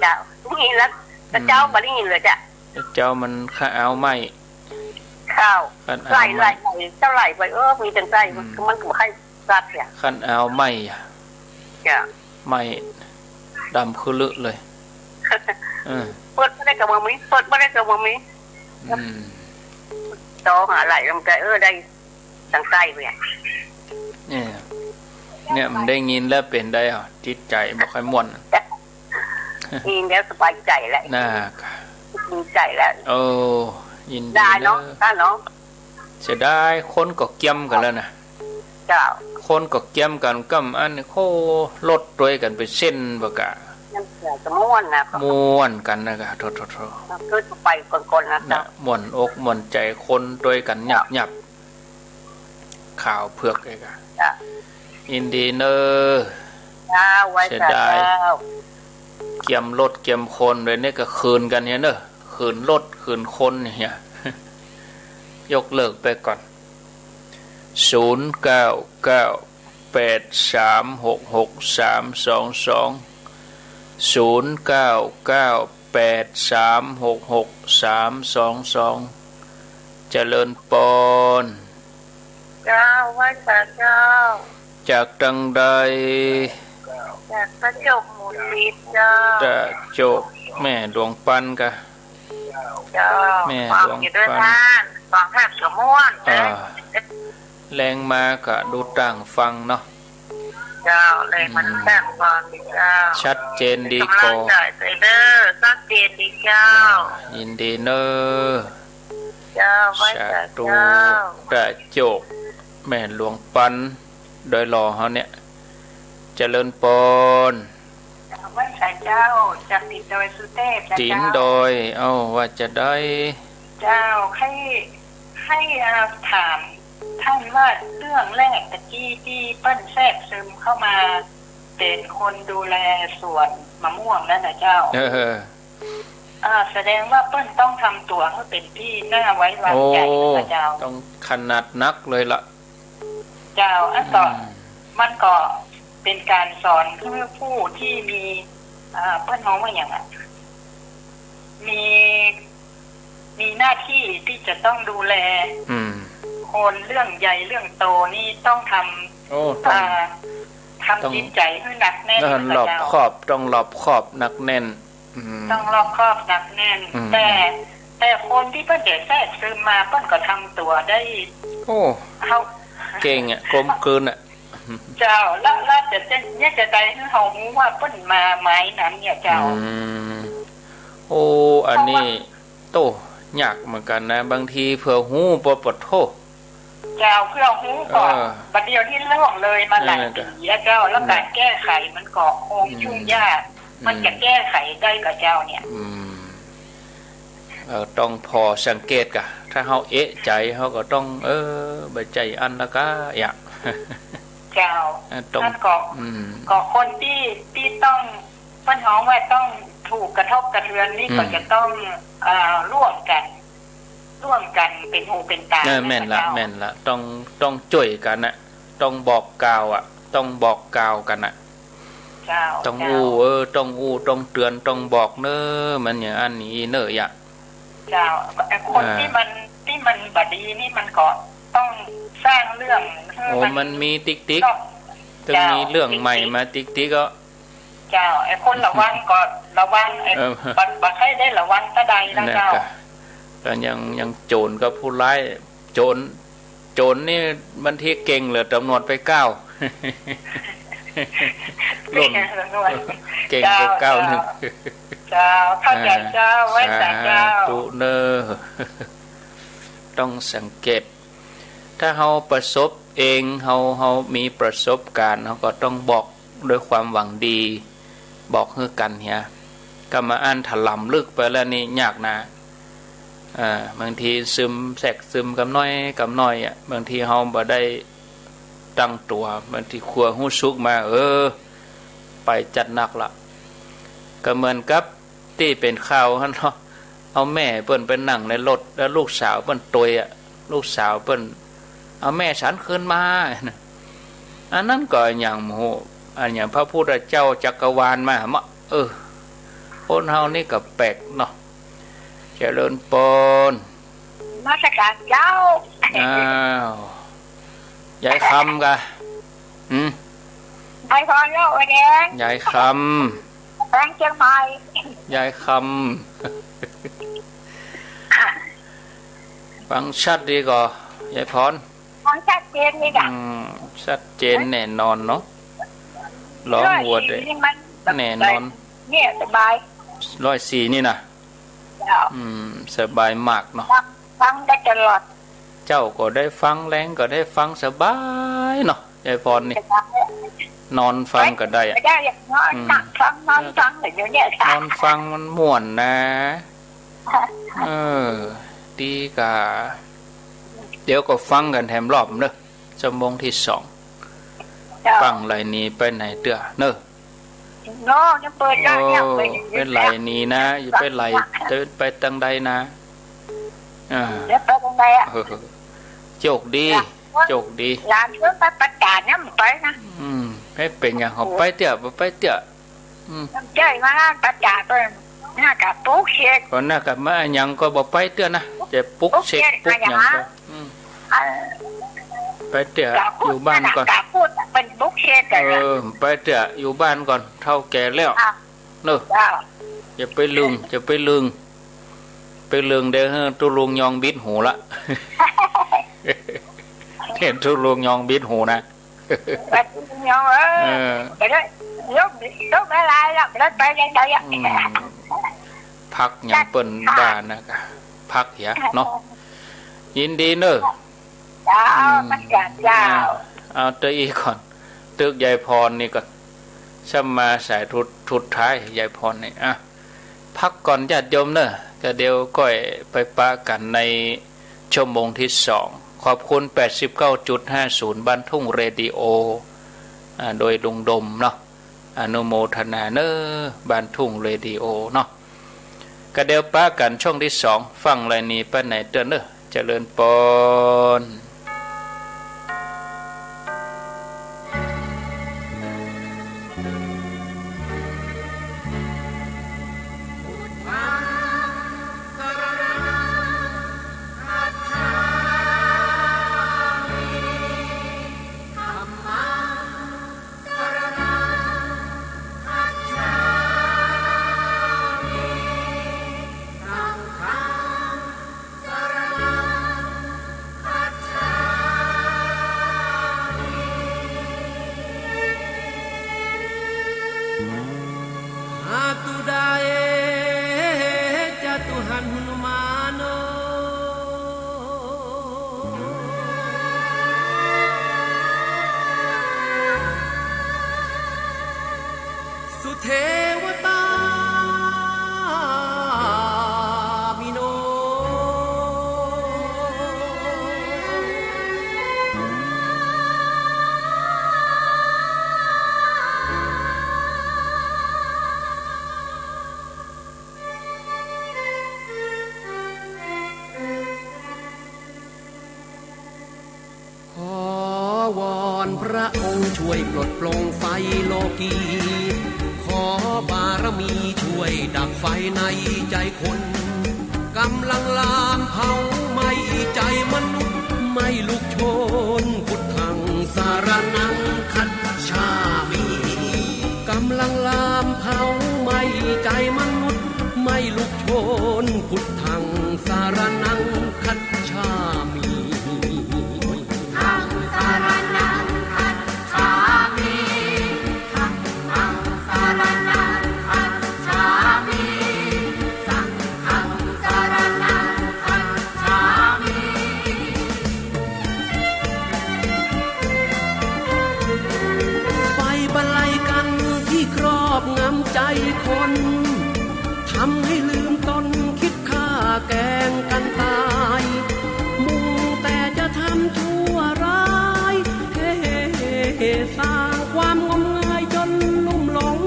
C: เจ้าได้ยินแล้วแต่เจ้าไม่ได้ยินเลยจ้ะ
B: เจ้ามันข้าเอาไม่
C: ข้าวไหลเจ้าไหลไปมีจังใจมันก็ให้ซัดเนี่ย
B: ขันเอาไม่
C: จ้ะ
B: ไม่ดำคือลึเลย
C: เปิดไม่ได้กับมือเปิดไม่ได้กับมือโตหาไหลลำใจได้จังใจเลย
B: เนี่ยมันได้ยินแล้วเป็นได้จิตใจไม่ค่อยม่วน
C: ยินแล้วสบายใจแล้ว
B: น่า
C: ดีใจแล้ว
B: ยินดี
C: ได้เนาะได้เนาะ
B: เสียดายคนก็เกี่ยมกันแล้วนะ
C: เจ้า
B: คนก็เกี่ยมกันกำอันโคลดด้วยกันไปเส้นบกะ
C: จะม้วนนะ
B: ม้วนกันนะครับโทษ
C: ขึ้นไปก่อนๆนะ
B: ม้วนอกม้วนใจคนด้วยกันหยับข่าวเผือกเลยกันอินดีเนอร์
C: เสียดาย
B: เกี่ยมรถเกี่ยมคนเลยเนี่ยก็คืนกันเนี่ยเนอะคืนรถคืนคนเนี่ยยกเลิกไปก่อน0998366322 0998366322เจริญปอน
C: เจ้าไหว้พระเจ้า
B: จากดังใด
C: จากพระจบหมู่สิบเจ้า
B: จากจบแม่ดวงปันกะ
C: เจ้าแม่ดวงปันฟังแทบสมม่วน
B: แรงมากะดูต่างฟังเนาะ
C: เจ้าแรงมันแทบฟังเจ้า
B: ชัดเจนดีกว่า
C: ชัดเจนดีเจ้า
B: ยินดีเนอ
C: เจ้าไว้แต่เจ้า
B: แต่โจกแม่หลวงปันโดยรอเขาเนี่ยเจริญปน
C: ไว้แต่เจ้าจากติดโดยสุเทพ
B: ตินโดยว่าจะได้
C: เจ้าให้ถามท่านว่าเรื่องแรกตะกี้ที่เปิ้ลแทรกซึมเข้ามาเป็นคนดูแลสวนมะม่วงนั่นนะเจ้าแสดงว่าเปิ้ลต้องทำตัวให้เป็นที่น่าไว้วางใจนะเจ้า
B: ต้องขนาดนักเลยล่ะ
C: เจ้าอันต่อมันก็เป็นการสอนเพื่อผู้ที่มีเปิ้ลน้องว่าอย่างมีหน้าที่ที่จะต้องดูแลคนเรื่องใหญ่เรื่องโตนี่ต้องทำจิตใจให้หนักแน่น
B: ต้องรอบคอบต้องรอบคอบหนักแน่น
C: ต้องรอบคอบหนักแน่นแต่คนที่เปิ้ลเด็กแทรกซึมมาเปิ้ลก็ทำตัวได้
B: เขาเก่งกลมกลืน
C: เจ้าแล้วจะใจให้เขารู้ว่าเปิ้ลมาไม้นั้นเนี่ยเจ้า
B: อันนี้โตยากเหมือนกันนะบางทีเผื่อหูปวดโทษ
C: เจ้าเพื่อหูก่อนประเดี๋ยวที่เรื่องเลยมาหลายปีเจ้าแล้วการแก้ไขมันก็คงยุ่งยากมันจะแก้ไขได้กับเจ้าเนี่ย
B: ต้องพอสังเกตกะถ้าเขาเอะใจเขาก็ต้องใบใจอันละก็อย่าง
C: เจ้าท่านก็คนที่ต้องปัญหาว่าต้องถูกกระทบกระเทือนนี่ก็จะต้องร่วมกันเป็นหูเป็นตา
B: แม่นละต้องจ่วยกันนะต้องบอกกล่าวต้องบอกกล่าวกันนะต้องต้องเตือนต้องบอกเนอมันอย่างอันนี้เนออย่า
C: เจ้าคนที่มันบดีนี่มันก็ต้องสร้างเรื่อง
B: มันมีติ๊กถึงมีเรื่องใหม่มาติ๊กก็
C: เจ้าคนระวังก็ระวังบัดให้ได้ระวังตะใดนะเจ้า
B: ก็ยังโจรกับผู้ร้ายโจรนี่บางทีเก่งเหลือจำนวนไป9 ล่นเก่งกว่าเก้าหนึ่ง
C: เจ้าเข้าใจเจ้าไว้แต่เจ้า
B: ตุเนอต้องสังเกตถ้าเราประสบเองเรามีประสบการณ์เราก็ต้องบอกด้วยความหวังดีบอกให้กันเฮียก็มาอ่านถล่มลึกไปแล้วนี่ยากนะบางทีซึมแสกซึมกับน้อยอ่ะบางทีเราบ่ได้ตั้งตัวบางทีขัวหู้ซุกมาไปจัดหนักละก็เหมือนกับที่เป็นข่าวเนาะเอาแม่เปิ้นไปนั่งในรถแล้วลูกสาวเปิ้นตวยอ่ะลูกสาวเปิ้นเอาแม่ฉันคืนมาอันนั้นก็อย่างโหอันอย่างพระพุทธเจ้าจักรวาลมาคนเฮานี่ก็แปลกเนาะเจริญปน
C: มาสักการเจ้า
B: อ้าวยายคำกะ
C: ไอ้พรโลกแดง
B: ยายค
C: ำแดงเชียงใหม่
B: ยายคำฟังชัดดีก่อยายพร
C: ฟังชัดเจนนี่กะ
B: ชัดเจนแน่นอนเนาะร้องวัวเลยแน่นอน
C: เนี่ยสบาย
B: 104นี่นะสบายมากเนาะ
C: ฟังได้ตลอด
B: เจ้าก็ได้ฟังแรงก็ได้ฟังสบายเนาะยายพรนี่นอนฟังก็ได้อะ
C: นอนฟังอย่างเงี้ย
B: นอนฟังมันม่วนนะดีกะเดี๋ยวก็ฟังกันแถมรอบเนอะชั่วโมงที่2ฟังไรนี้ไปไหนเตื้อเนอะ
C: ยังเปิดได้ยัง
B: เป็นไรนี้นะอยู่เป็นไรจะไปตังใดนะ
C: เดี๋ยวไปตังใดอ่ะ
B: โชคดี
C: หลานเพิ่งไปประกาศเนี่ยมันไปนะ
B: ให้เป็นอย่างเขาไปเตี้ยไปเตี้ย
C: เจ้ามาประกาศเลยหน้ากับปุ๊กเช็ค
B: ก่อนหน้ากับมาอย่างก็บอกไปเตี้ยนะจะปุ๊กเช็คปุ๊กอย่างก็ไปเตี้ยอยู่บ้านก่อน
C: เป็นปุ๊กเช็ค
B: ไปเตี้ยอยู่บ้านก่อนเท่าแก่แล้วเนอะอย่าไปลืมเดี๋ยวตุลุงยองบิดหูละเห็นทุลุงยองบิดหูนะ
C: ยองไปด้วยยกไม่ลายแล้วไปยังไงอ่ะ
B: พักอย่างเปิ้นบ้านนะพักเหี้ยเนาะยินดีเนอะ
C: เจ้ามันกันเจ้า
B: เอาเตยอีก่อนตึกยายพรนี่ก่อนช่ำมาสายทุดท้ายยายพรนี่พักก่อนญาติโยมเนอะก็เดี๋ยวก้อยไปปะกันในชั่วโมงที่2ขอบคุณ 89.50 บ้านทุ่งเรดิโอโดยลุงดมเนาะอนุโมทนาเนอบ้านทุ่งเรดิโอเนาะก็เดี๋ยวปะกันช่วงที่2ฟังไรนี้ไปไหนเตือนเนอะเจริญปน
D: เทวตามิโนขอวอนพระองค์ช่วยปลดปลงไฟโลกีขอบารมีช่วยดับไฟในใจคนกำลังลามเผาไหม้ใจมนุษย์ไม่ลุกโชนพุทธังสารนังคัจฉามิกำลังลามเผาไหม้ใจมนุษย์ไม่ลุกโชนพุทธังสารนังคัจฉามิ
E: ทังสารนังคัจฉามิ
D: ำใจคนทำให้ลืมตนคิดฆ่าแกล้งกันตายมุ่งแต่จะทำชั่วร้ายสร้างความงมงายจนลุ่มหลง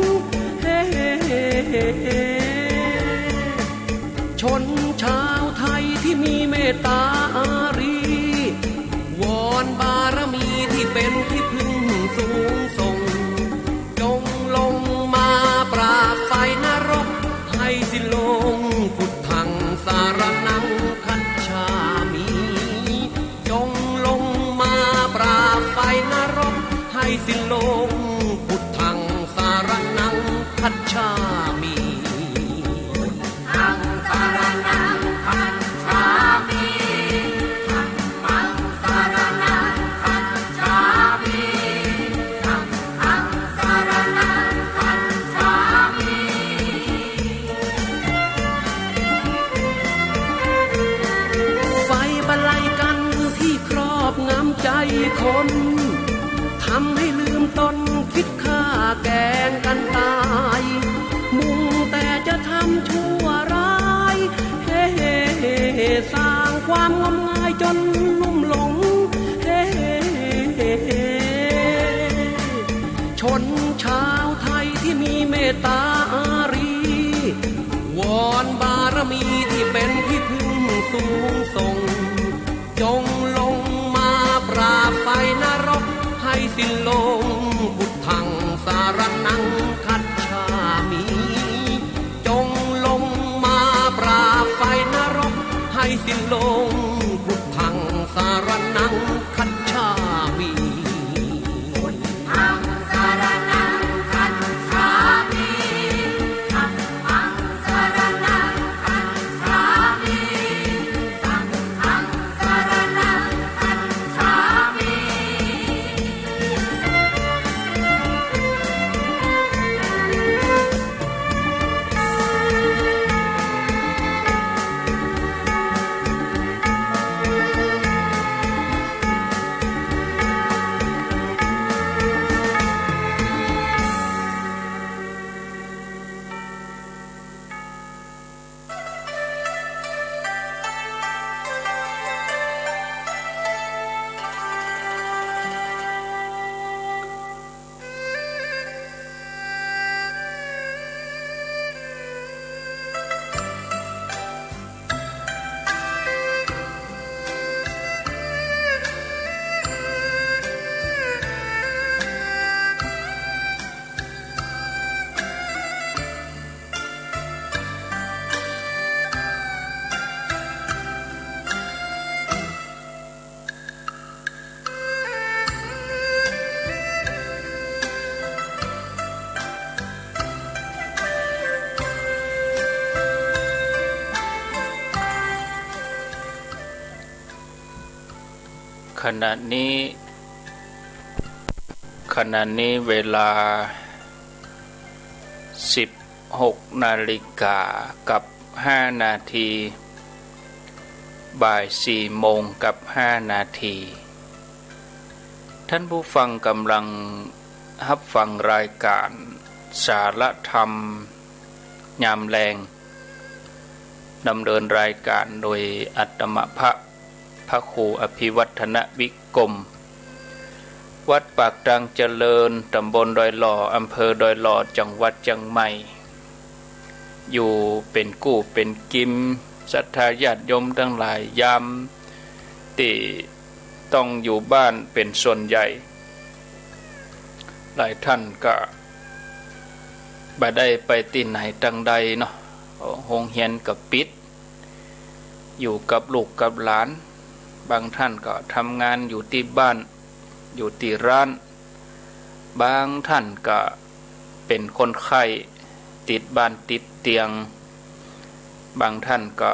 D: ชนชาวไทยที่มีเมตตาอารีวอนบารมีที่เป็นที่พึ่งสูงส่งจงลงมาปราบไฟนรกให้สิ้นลงพุทธังสารนังคัจฉามิจงลงมาปราบไฟนรกให้สิ้นลงพุทธังสารนังคัจฉามิธังสารนังคัจฉามิธัมมังสารนังคัจฉามิสังฆังสารนังคัจฉามิไฟบรรลัยกันที่ครอบงำใจคนทำให้ลืมตนคิดฆ่าแกล้งกันตายมุ่งแต่จะทำชั่วร้ายสร้างความงมงายจนลุ่มหลงชนชาวไทยที่มีเมตตาอารีวอนบารมีที่เป็นที่พึ่งสูงส่งจงลงมาปราบไฟนรกให้สิ้นลงพุทธังสารนังคัจฉามิจงลงมาปราบไฟนรกให้สิ้นลงพุทธังสารนังคัจฉามิพุทธังสารนังคัจฉามิธัมมังสารนังคัจฉามิสังฆังสารนังคัจฉามิ
B: ขณะนี้เวลา 16 นาฬิกากับ5 นาทีบ่าย 4 โมงกับ5 นาทีท่านผู้ฟังกำลังรับฟังรายการสารธรรมยามแลงดำเนินรายการโดยอัตมภะพระครูอภิวัฒนวิกรมวัดปากดังเจริญตำบลดอยหล่ออำเภอดอยหล่อจังหวัดเชียงใหม่อยู่เป็นกู้เป็นกิมศรัทธาญาติโยมทั้งหลายยามที่ต้องอยู่บ้านเป็นส่วนใหญ่หลายท่านก็บ่ได้ไปที่ไหนตั้งใดเนาะโรงเรียนก็ปิดอยู่กับลูกกับหลานบางท่านก็ทำงานอยู่ที่บ้านอยู่ที่ร้านบางท่านก็เป็นคนไข้ติดบ้านติดเตียงบางท่านก็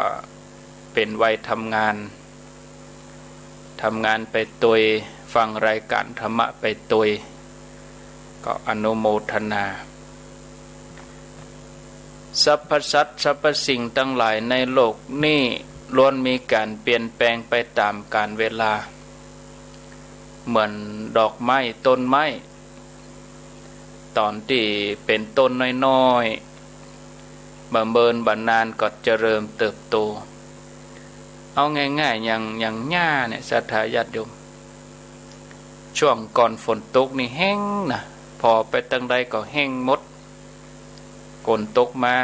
B: เป็นวัยทำงานไปตัวยฟังรายการธรรมะไปตัวยก็อนุโมทนาสรรพสัตว์สรรพสิ่งทั้งหลายในโลกนี้ล้วนมีการเปลี่ยนแปลงไปตามกาลเวลาเหมือนดอกไม้ต้นไม้ ตอนที่เป็นต้นน้อยๆบำเบินบานานก็จะเริ่มเติบโตเอาง่ายๆอย่างหญ้าเนี่ยศรัทธาญาติโยมช่วงก่อนฝนตกนี่แห้งนะพอไปตั้งใดก็แห้งหมดฝนตกมา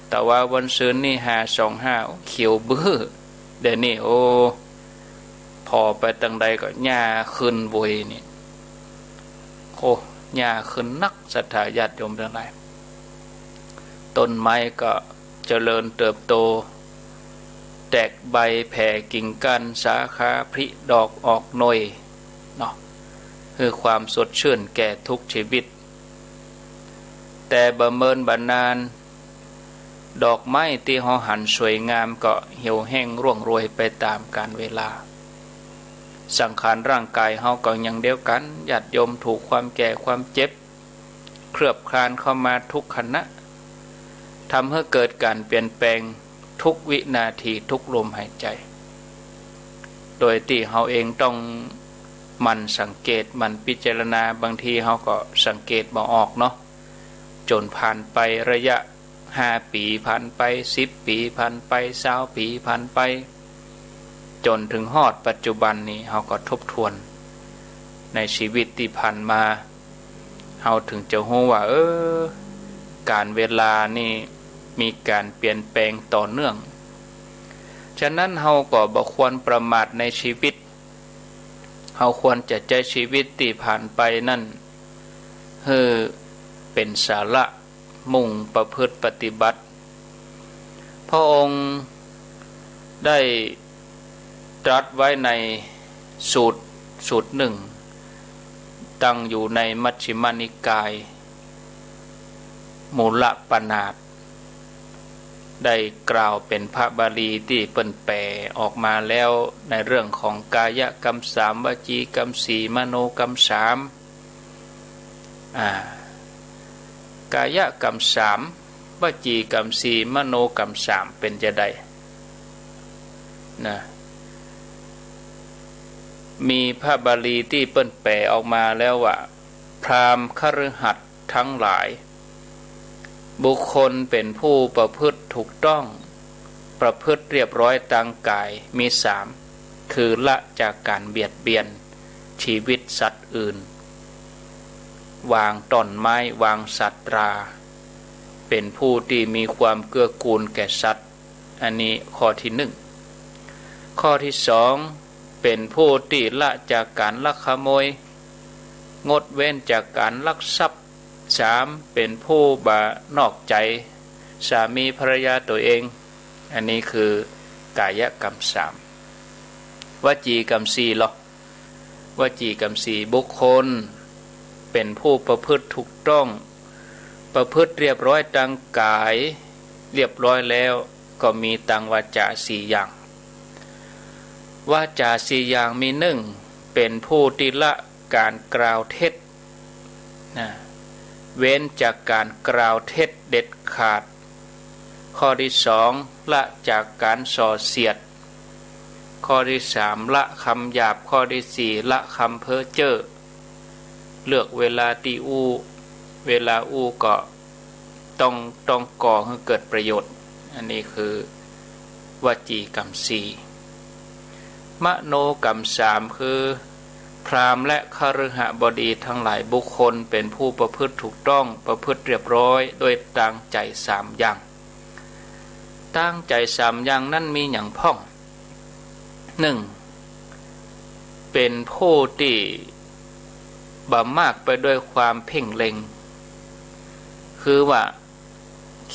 B: แต่ว่าวันซื้อนี่525เขียวบื้อเดี๋ยวนี้โอ้พอไปตั้งใดก็หญ้าขึ้นโวยนี่โอ้หญ้าขึ้นนักศรัทธาญาติโยมทั้งหลายต้นไม้ก็เจริญเติบโตแตกใบแผ่กิ่งก้านสาขาผลิดอกออกหน่วยเนาะคือความสดชื่นแก่ทุกชีวิตแต่บำเมินบานานดอกไม้ที่ห่อหันสวยงามก็เหี่ยวแห้งร่วงโรยไปตามกาลเวลาสังขารร่างกายเฮาก็อย่างเดียวกันญาติโยมถูกความแก่ความเจ็บเคลือบคลานเข้ามาทุกขณะทำให้เกิดการเปลี่ยนแปลงทุกวินาทีทุกลมหายใจโดยที่เฮาเองต้องมันสังเกตมันพิจารณาบางทีเฮาก็สังเกตบ่ออกเนาะจนผ่านไประยะ5 ปีผ่านไป10 ปีผ่านไป20 ปีผ่านไปจนถึงฮอดปัจจุบันนี้เฮาก็ทบทวนในชีวิตที่ผ่านมาเฮาถึงจะรู้ว่าการเวลานี่มีการเปลี่ยนแปลงต่อเนื่องฉะนั้นเฮาก็บ่ควรประมาทในชีวิตเฮาควรจะใช้ชีวิตที่ผ่านไปนั่นเป็นสาระมุ่งประพฤติปฏิบัติพระองค์ได้ตรัสไว้ในสูตรหนึ่งตั้งอยู่ในมัชฌิมานิกายมูลปนาตได้กล่าวเป็นพระบาลีที่เปิ้นแปลออกมาแล้วในเรื่องของกายกรรม3วจีกรรม4มโนกรรม3กายกรรม3วจีกรรม4มโนกรรม3เป็นจะได้นะมีพระบาลีที่เปิ้นแปลออกมาแล้วว่าพราหมณ์คฤหัสถ์ทั้งหลายบุคคลเป็นผู้ประพฤติถูกต้องประพฤติเรียบร้อยทางกายมี3คือละจากการเบียดเบียนชีวิตสัตว์อื่นวางต้นไม้วางสัตราเป็นผู้ที่มีความเกื้อกูลแก่สัตว์อันนี้ข้อที่1ข้อที่2เป็นผู้ที่ละจากการลักขโมยงดเว้นจากการลักทรัพย์3เป็นผู้บ่นอกใจสามีภรรยาตัวเองอันนี้คือกายกรรม3วจีกรรม4หรอวจีกรรม4บุคคลเป็นผู้ประพฤติถูกต้องประพฤติเรียบร้อยทางกายเรียบร้อยแล้วก็มีตังวาจา4อย่างวาจา4อย่างมี1เป็นผู้ที่ละการกล่าวเท็จเว้นจากการกล่าวเท็จเด็ดขาดข้อที่2ละจากการส่อเสียดข้อที่3ละคำหยาบข้อที่4ละคำเพ้อเจ้อเลือกเวลาที่เวลาก็ต้องก่อให้เกิดประโยชน์อันนี้คือวจีกรรม4มโนกรรม3คือพราหมณ์และคฤหบดีทั้งหลายบุคคลเป็นผู้ประพฤติถูกต้องประพฤติเรียบร้อยโดยตั้งใจ3อย่างตั้งใจ3อย่างนั้นมีอย่างพ้อง1เป็นผู้ที่บ่มากไปด้วยความเพ่งเล็งคือว่า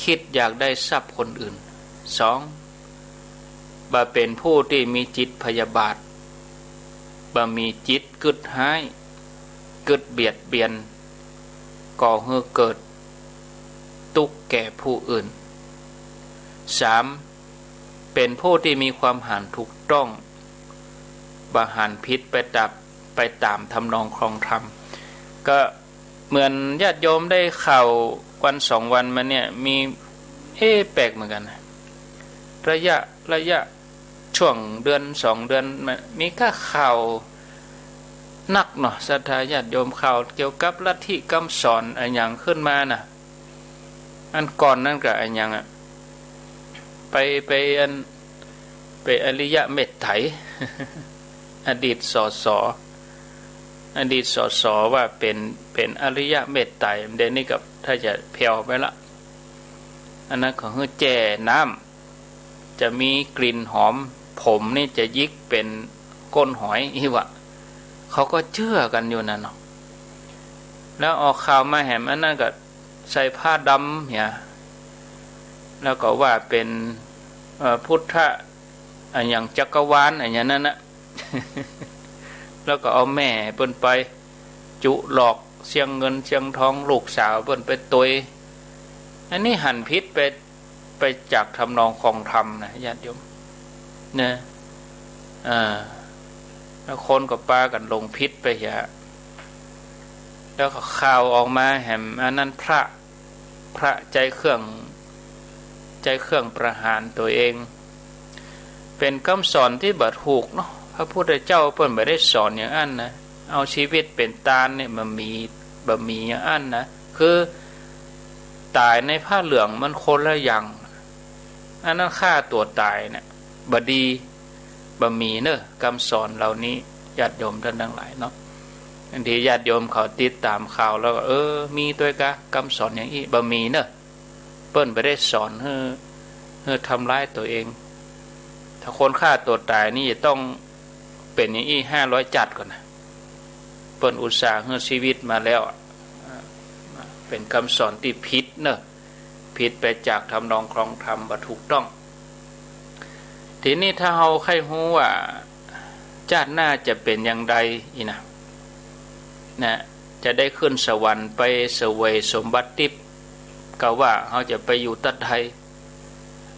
B: คิดอยากได้ทรัพย์คนอื่น2บ่เป็นผู้ที่มีจิตพยาบาทบ่มีจิตกึดหายกึดเบียดเบียนก่อให้เกิดทุกข์แก่ผู้อื่น3เป็นผู้ที่มีความหันถูกต้องบ่หันผิดไปตามทำนองครองธรรมก็เหมือนญาติโยมได้ข่าววัน2 วันมาเนี่ยมีแปลกเหมือนกันระยะช่วงเดือน2 เดือนมีข่าว นักเนาะศรัทธาญาติโยมข่าวเกี่ยวกับลัทธิคำสอนอะไรอย่างขึ้นมาน่ะอันก่อนนั่นก็อะไรอย่างอ่ะไปอริยะเมตไถ อดีตสสว่าเป็นอริยะเมตไตรเดี๋ยวนี้กับถ้าจะแผ่วไปละอันนั้นของแจ่น้ำจะมีกลิ่นหอมผมนี่จะยิกเป็นก้นหอยอีวะเขาก็เชื่อกันอยู่นั่นเนาะแล้วออกข่าวมาแหมอันนั้นก็ใส่ผ้าดำเนี่ยแล้วก็ว่าเป็นพุทธะอย่างจักรวาลอย่างนั้นนะ แล้วก็เอาแม่เปิ้นไปจุหลอกเชียงเงินเชียงทองลูกสาวเปิ้นไปตุยอันนี้หันพิษไปจากทำนองของธรรมนะญาติโยมเนี่ยแล้วคนกับป้ากันลงพิษไปอย่าแล้วก็ข่าวออกมาแหมอันนั้นพระใจเครื่องประหารตัวเองเป็นคำสอนที่บัดถูกเนาะพระพุทธเจ้าเพิ่นไม่ได้สอนอย่างนั้นนะเอาชีวิตเป็นตาลเนี่ยมันมีบะหมี่อย่างนั้นนะคือตายในผ้าเหลืองมันคนละอย่างอันนั้นฆ่าตัวตายเนี่ยบดีบะหมี่เนอะคำสอนเหล่านี้ญาติโยมท่านทั้งหลายเนาะบางทีญาติโยมเขาติดตามข่าวแล้วก็มีตัวกะคำสอนอย่างนี้บะหมี่เนอะเปิ้นไม่ได้สอนให้ทำร้ายตัวเองถ้าคนฆ่าตัวตายนี่จะต้องเป็นอย่างนี้500จัดก่อนนะเปิ้นอุตส่าห์ให้ชีวิตมาแล้วเป็นคำสอนที่ผิดเนอะผิดไปจากทำนองครองธรรมบ่ถูกต้องทีนี้ถ้าเราใครรู้ว่าชาติหน้าจะเป็นอย่างใดอีนะจะได้ขึ้นสวรรค์ไปเสวยสมบัติทิพย์ก็ว่าเราจะไปอยู่ตัดใด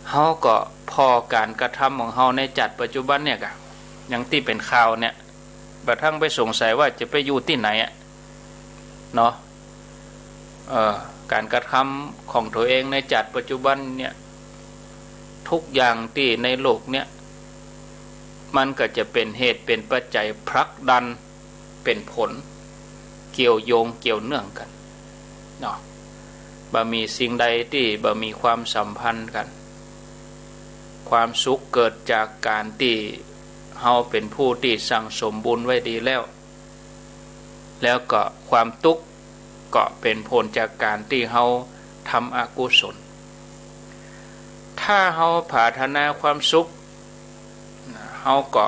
B: เราก็พอการกระทำของเราในจัดปัจจุบันเนี่ยกะอย่างที่เป็นข่าวเนี่ยบางทั้งไปสงสัยว่าจะไปอยู่ที่ไหนอ่ะเนาะการกระทำของตัวเองในจัดปัจจุบันเนี่ยทุกอย่างที่ในโลกเนี่ยมันก็จะเป็นเหตุเป็นปัจจัยผลักดันเป็นผลเกี่ยวโยงเกี่ยวเนื่องกันเนาะบ่มีสิ่งใดที่บ่มีความสัมพันธ์กันความสุขเกิดจากการที่เฮาเป็นผู้ที่สั่งสมบุญไว้ดีแล้วก็ความทุกข์ก็เป็นผลจากการที่เฮาทำอกุศลถ้าเฮาปรารถนาความสุขเฮาก็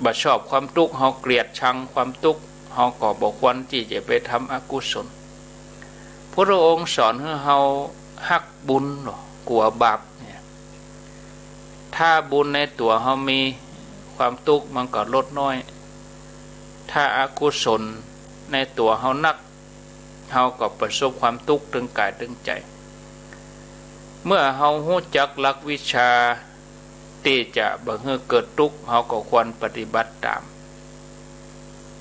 B: บ่ชอบความทุกข์เฮาเกลียดชังความทุกข์เฮาก็บ่ควรที่จะไปทำอกุศลพระองค์สอนให้เฮาฮักบุญกลัวบาปเนี่ยถ้าบุญในตัวเฮามีความทุกข์มันก็ลดน้อยถ้าอกุศลในตัวเฮานักเฮาก็ประสบความทุกข์ถึงกายถึงใจเมื่อเฮารู้จักหลักวิชาที่จะบ่ให้เกิดทุกข์เฮาก็ควรปฏิบัติตาม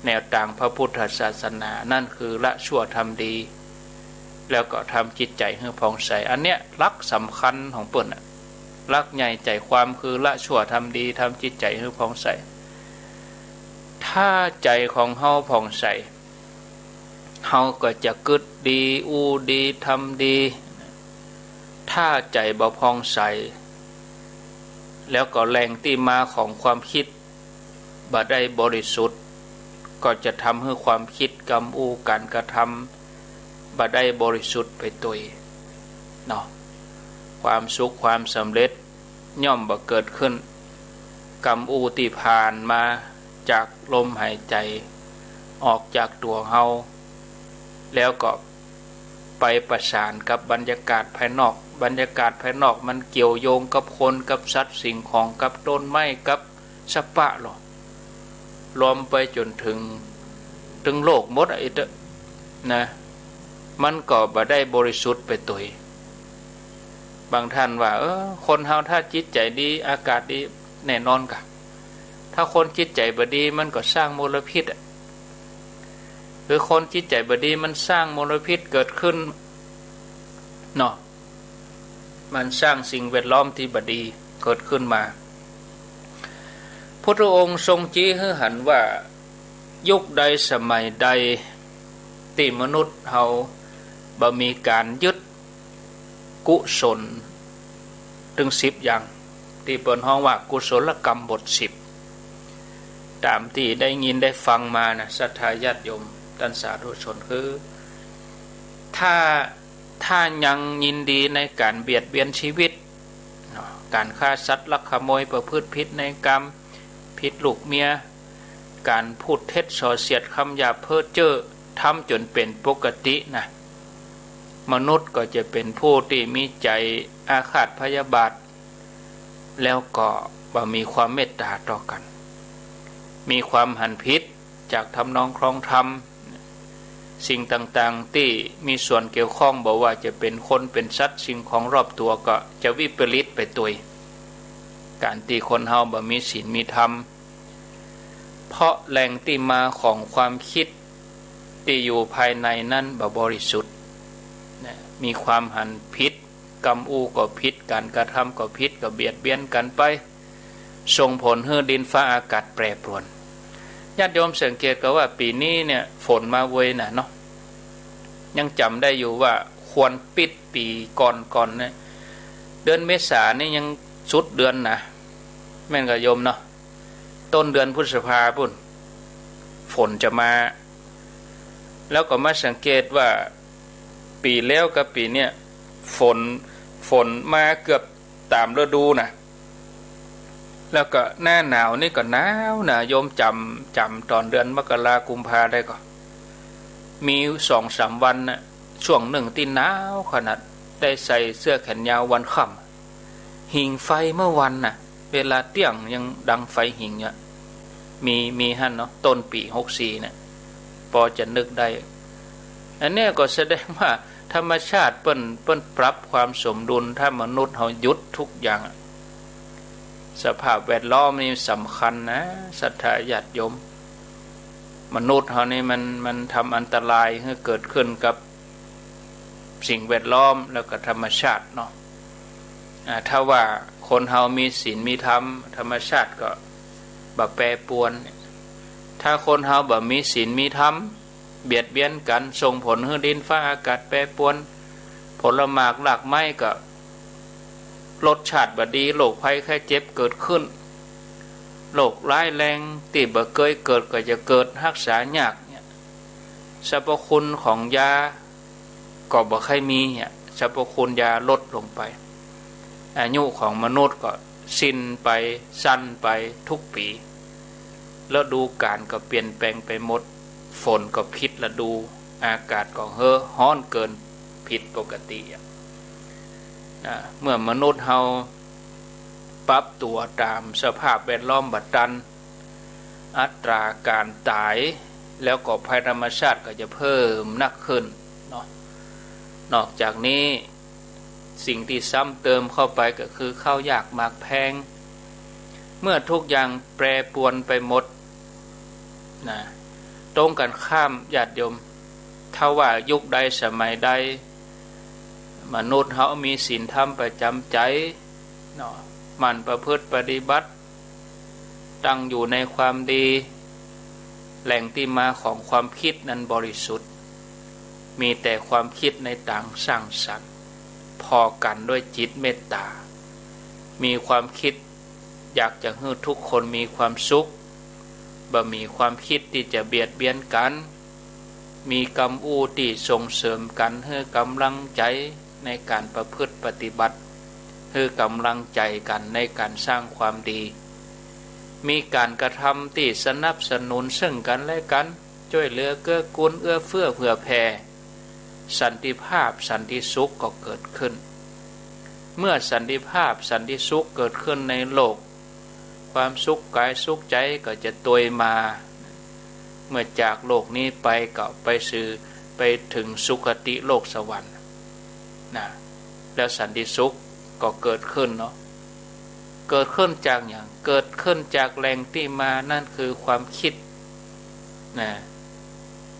B: แนวทางพระพุทธศาสนานั่นคือละชั่วทำดีแล้วก็ทำจิตใจให้ผ่องใสอันเนี้ยหลักสำคัญของเปิ้นน่ะหลักใหญ่ใจความคือละชั่วทำดีทำจิตใจให้ผ่องใสถ้าใจของเฮาผ่องใสเฮาก็จะกึดดีอูดีทำดีถ้าใจบ่ผ่องใสแล้วก็แรงที่มาของความคิดบ่ได้บริสุทธิ์ก็จะทำให้ความคิดกรรมอูการกระทำบ่ได้บริสุทธิ์ไปตัวเนาะความสุขความสำเร็จย่อมบ่เกิดขึ้นกรรมอูที่ผ่านมาจากลมหายใจออกจากตัวเฮาแล้วก็ไปประสานกับบรรยากาศภายนอกบรรยากาศภายนอกมันเกี่ยวโยงกับคนกับสัตว์สิ่งของกับต้นไม้กับสปะหรอรวมไปจนถึงโลกหมดไอ้เด้อนะมันก็บ่ได้บริสุทธิ์ไปตัวบางท่านว่าคนเฮาถ้าจิตใจดีอากาศดีแน่นอนกะถ้าคนจิตใจบ่ดีมันก็สร้างมลพิษหรือคนจิตใจบ่ดีมันสร้างมลพิษเกิดขึ้นเนาะมันสร้างสิ่งแวดล้อมที่บ่ดีเกิดขึ้นมาพระองค์ทรงชี้ให้หันว่า ยุคใดสมัยใดที่มนุษย์เฮาบ่มีการยึดกุศลถึง10อย่างที่เปิ้นฮ้องว่ากุศลกรรมบท10ตามที่ได้ยินได้ฟังมานะศรัทธาญาติโยมท่านสาธุชนคือถ้ายังยินดีในการเบียดเบียนชีวิตการฆ่าสัตว์ลักขโมยประพฤติผิดในกรรมผิดลูกเมียการพูดเท็จส่อเสียดคำหยาบเพ้อเจ้อทำจนเป็นปกตินะมนุษย์ก็จะเป็นผู้ที่มีใจอาฆาตพยาบาทแล้วก็บ่มีความเมตตาต่อกันมีความหันผิดจากทำนองครองธรรมสิ่งต่างๆที่มีส่วนเกี่ยวข้องบอกว่าจะเป็นคนเป็นสัตว์สิ่งของรอบตัวก็จะวิปริตไปตัวการที่คนเฮาบ่มีศีลมีธรรมเพราะแหล่งที่มาของความคิดที่อยู่ภายในนั้นบ่บริสุทธิ์มีความหันผิดกรรมอูก็ผิดการกระทำก็ผิดก็เบียดเบียนกันไปส่งผลให้ดินฟ้าอากาศแปรปรวนญาติโยมสังเกตก็ว่าปีนี้เนี่ยฝนมาเว้ยน่ะเนาะยังจำได้อยู่ว่าควรปิดปีก่อนเนี่ยเดือนเมษานี่ยังสุดเดือนนะแม่นกับโยมเนาะต้นเดือนพฤษภาปุ่นฝนจะมาแล้วก็มาสังเกตว่าปีแล้วกับปีเนี้ยฝนมาเกือบตามฤดูนะแล้วก็หน้าหนาวนี่ก็หนาวนะโยมจำตอนเดือนมกรากุมภาได้ก็มี 2-3 วันนะช่วงหนึ่งที่หนาวขนาดได้ใส่เสื้อแขนยาววันค่ำหิ่งไฟเมื่อวันน่ะเวลาเที่ยงยังดังไฟหิ่งเนี่ยมีหั่นเนาะต้นปี64เนี่ยพอจะนึกได้อันนี้ก็แสดงว่าธรรมชาติเปิ้นปรับความสมดุลถ้ามนุษย์เฮาหยุดทุกอย่างสภาพแวดล้อมนี่สำคัญนะศรัทธาญาติโยมมนุษย์เฮานี่มันทำอันตรายให้เกิดขึ้นกับสิ่งแวดล้อมแล้วก็ธรรมชาติเนาะถ้าว่าคนเฮามีศีลมีธรรมธรรมชาติก็บ่แปรปรวนถ้าคนเฮาบ่มีศีลมีธรรมเบียดเบียนกันส่งผลให้ดินฟ้าอากาศแปรปรวนผลหมากหลากไม้ก็รสชาติบ่ดีโรคภัยไข้เจ็บเกิดขึ้นโรคร้ายแรงที่บ่เคยเกิดก็จะเกิดรักษายากเนี่ยสรรพคุณของยาก็บ่ค่อยมีเนี่ยสรรพคุณยาลดลงไปอายุของมนุษย์ก็สิ้นไปสั้นไปทุกปีฤดูกาลก็เปลี่ยนแปลงไปหมดฝนก็ผิดฤดูอากาศก็ร้อนเกินผิดปกติเมื่อมนุษย์เฮาปรับตัวตามสภาพแวดล้อมบัดนั้นอัตราการตายแล้วก็ภัยธรรมชาติก็จะเพิ่มหนักขึ้นเนาะนอกจากนี้สิ่งที่ซ้ำเติมเข้าไปก็คือข้าวยากหมากแพงเมื่อทุกอย่างแปรปรวนไปหมดนะตรงกันข้ามญาติโยมถ้าว่ายุคใดสมัยใดมนุษย์เฮามีศีลธรรมประจำใจเนาะมันประพฤติปฏิบัติตั้งอยู่ในความดีแหล่งที่มาของความคิดนั้นบริสุทธิ์มีแต่ความคิดในต่างสร้างสรรค์พอกันด้วยจิตเมตตามีความคิดอยากจะให้ทุกคนมีความสุขบ่มีความคิดที่จะเบียดเบียนกันมีกรรมอูที่ส่งเสริมกันให้กำลังใจในการประพฤติปฏิบัติให้กำลังใจกันในการสร้างความดีมีการกระทำที่สนับสนุนซึ่งกันและกันช่วยเหลือเกื้อกูลเอื้อเฟื้อเผื่อแผ่สันติภาพสันติสุขก็เกิดขึ้นเมื่อสันติภาพสันติสุขเกิดขึ้นในโลกความสุขกายสุขใจก็จะตวยมาเมื่อจากโลกนี้ไปก็ไปถึงสุคติโลกสวรรค์นะแล้วสันติสุขก็เกิดขึ้นเนาะเกิดขึ้นจากอย่างเกิดขึ้นจากแรงที่มานั่นคือความคิดนะ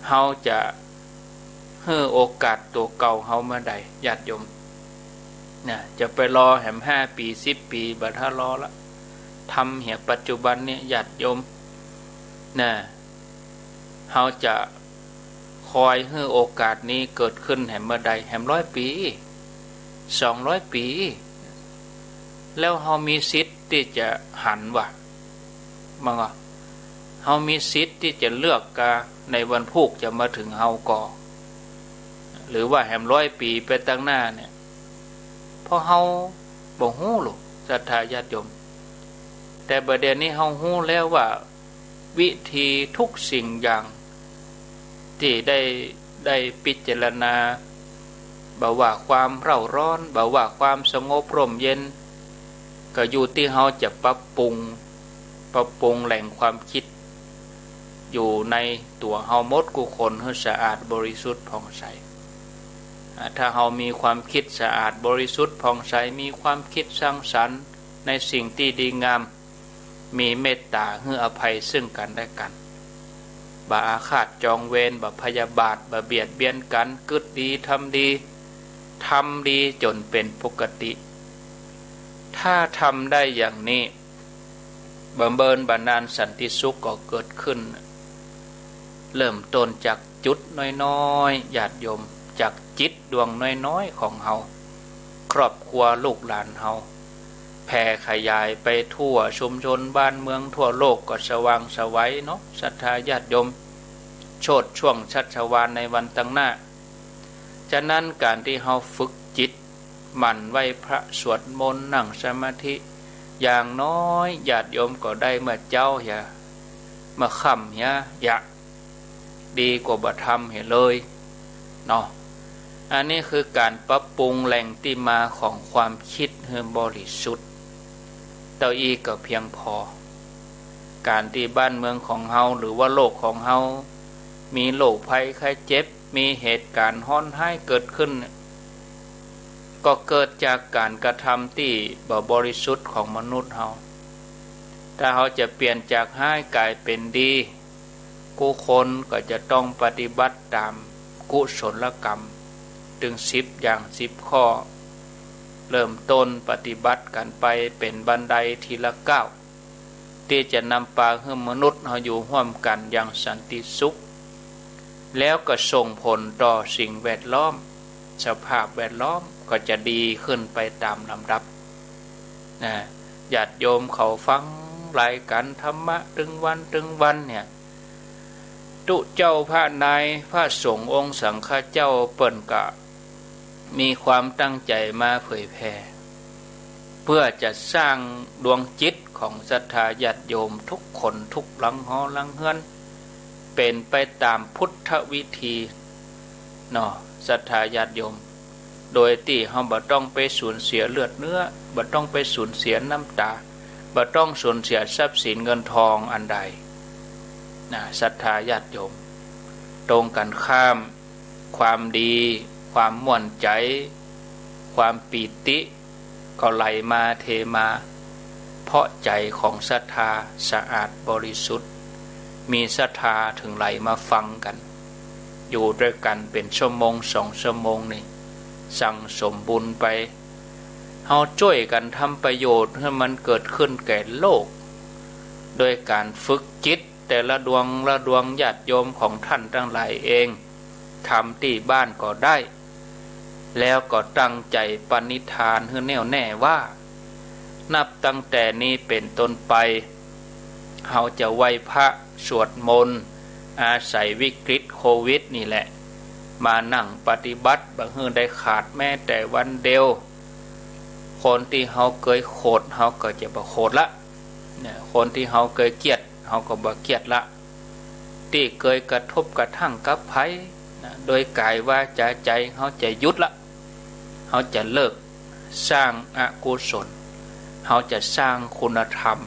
B: เฮาจะให้โอกาสตัวเก่าเฮามาได้ญาติโยมนะจะไปรอแหม5 ปี10 ปีบัดถ้ารอละทำเหี่ยปัจจุบันเนี่ยญาติโยมนะ เฮาจะคอยให้โอกาสนี้เกิดขึ้นแห่งเมื่อใดแห่ง100 ปี200 ปีแล้วเฮามีสิทธิ์ที่จะหันว่ามังเฮามีสิทธิ์ที่จะเลือกกาในวันพุกจะมาถึงเฮาก่อหรือว่าแห่ง100 ปีไปตั้งหน้าเนี่ยเพราะเฮาบ่ฮู้หรอกศรัทธาญาติโยมแต่ประเด็นนี้เฮาฮู้แล้วว่าวิธีทุกสิ่งอย่างที่ได้พิจารณาบ่ว่าความเร่าร้อนบ่ว่าความสงบร่มเย็นก็อยู่ที่เฮาจะปรับปรุงแหล่งความคิดอยู่ในตัวเฮาหมดกุคนให้สะอาดบริสุทธิ์ผ่องใสถ้าเฮามีความคิดสะอาดบริสุทธิ์ผ่องใสมีความคิดสร้างสรรค์ในสิ่งที่ดีงามมีเมตตาให้อภัยซึ่งกันและกันบ่อาฆาตจองเวรบ่พยาบาทบ่เบียดเบียนกันกึศดีทำดีจนเป็นปกติถ้าทำได้อย่างนี้บำเพ็ญบันดาลสันติสุขก็เกิดขึ้นเริ่มต้นจากจุดน้อยๆญาติโยมจากจิตดวงน้อยๆของเฮาครอบครัวลูกหลานเฮาแผ่ขยายไปทั่วชุมชนบ้านเมืองทั่วโลกก็สว่างไสวเนาะศรัทธาญาติโยมโชติช่วงชัชวาลในวันตั้งหน้าฉะนั้นการที่เฮาฝึกจิตหมั่นไหว้พระสวดมนต์นั่งสมาธิอย่างน้อยญาติโยมก็ได้เมื่อเจ้าอย่าเมื่อค่ำอย่าดีกว่าบ่ทำเห็นเลยเนาะอันนี้คือการปรับปรุงแหล่งที่มาของความคิดให้บริสุทธิ์เต่าอีกก็เพียงพอการที่บ้านเมืองของเฮาหรือว่าโลกของเฮามีโรคภัยไข้เจ็บมีเหตุการณ์ร้อนให้เกิดขึ้นก็เกิดจากการกระทำที่บ่บริสุทธิ์ของมนุษย์เฮาถ้าเฮาจะเปลี่ยนจากร้ายกลายเป็นดีผู้คนก็จะต้องปฏิบัติตามกุศลกรรมถึง10 อย่าง10 ข้อเริ่มต้นปฏิบัติกันไปเป็นบันไดทีละก้าวที่จะนำพาให้มนุษย์เฮาอยู่ร่วมกันอย่างสันติสุขแล้วก็ส่งผลต่อสิ่งแวดล้อมสภาพแวดล้อมก็จะดีขึ้นไปตามลำดับญาติโยมเขาฟังรายการธรรมะถึงวันเนี่ยตุเจ้าพระนายพระสงฆ์องค์สังฆเจ้าเปิ้นกะมีความตั้งใจมาเผยแผ่เพื่อจะสร้างดวงจิตของศรัทธาญาติโยมทุกคนทุกหลังหอหลังเฮือนเป็นไปตามพุทธวิธีเนาะศรัทธาญาติโยมโดยที่เฮาบ่ต้องไปสูญเสียเลือดเนื้อบ่ต้องไปสูญเสียน้ำตาบ่ต้องสูญเสียทรัพย์สินเงินทองอันใดศรัทธาญาติโยมตรงกันข้ามความดีความม่วนใจความปีติก็ไหลมาเทมาเพราะใจของศรัทธาสะอาดบริสุทธิ์มีศรัทธาถึงไหลมาฟังกันอยู่ด้วยกันเป็นชั่วโมง2 ชั่วโมงนี่สั่งสมบุญไปเฮาช่วยกันทำประโยชน์ให้มันเกิดขึ้นแก่โลกโดยการฝึกจิตแต่ละดวงญาติโยมของท่านทั้งหลายเองทำที่บ้านก็ได้แล้วก็ตั้งใจปณิธานให้แน่วแน่ว่านับตั้งแต่นี้เป็นต้นไปเฮาจะไหว้พระสวดมนต์อาศัยวิกฤตโควิดนี่แหละมานั่งปฏิบัติบ่ให้ได้ขาดแม้แต่วันเดียวคนที่เฮาเคยโคตรเฮาก็จะบ่โคตรละเนี่ยคนที่เฮาเคยเกลียดเฮาก็บ่เกลียดละที่เคยกระทบกระทั่งกับไผโดยกายวาจาใจเฮาจะหยุดละเฮาจะเลิกสร้างอกุศลเฮาจะสร้างคุณธรรม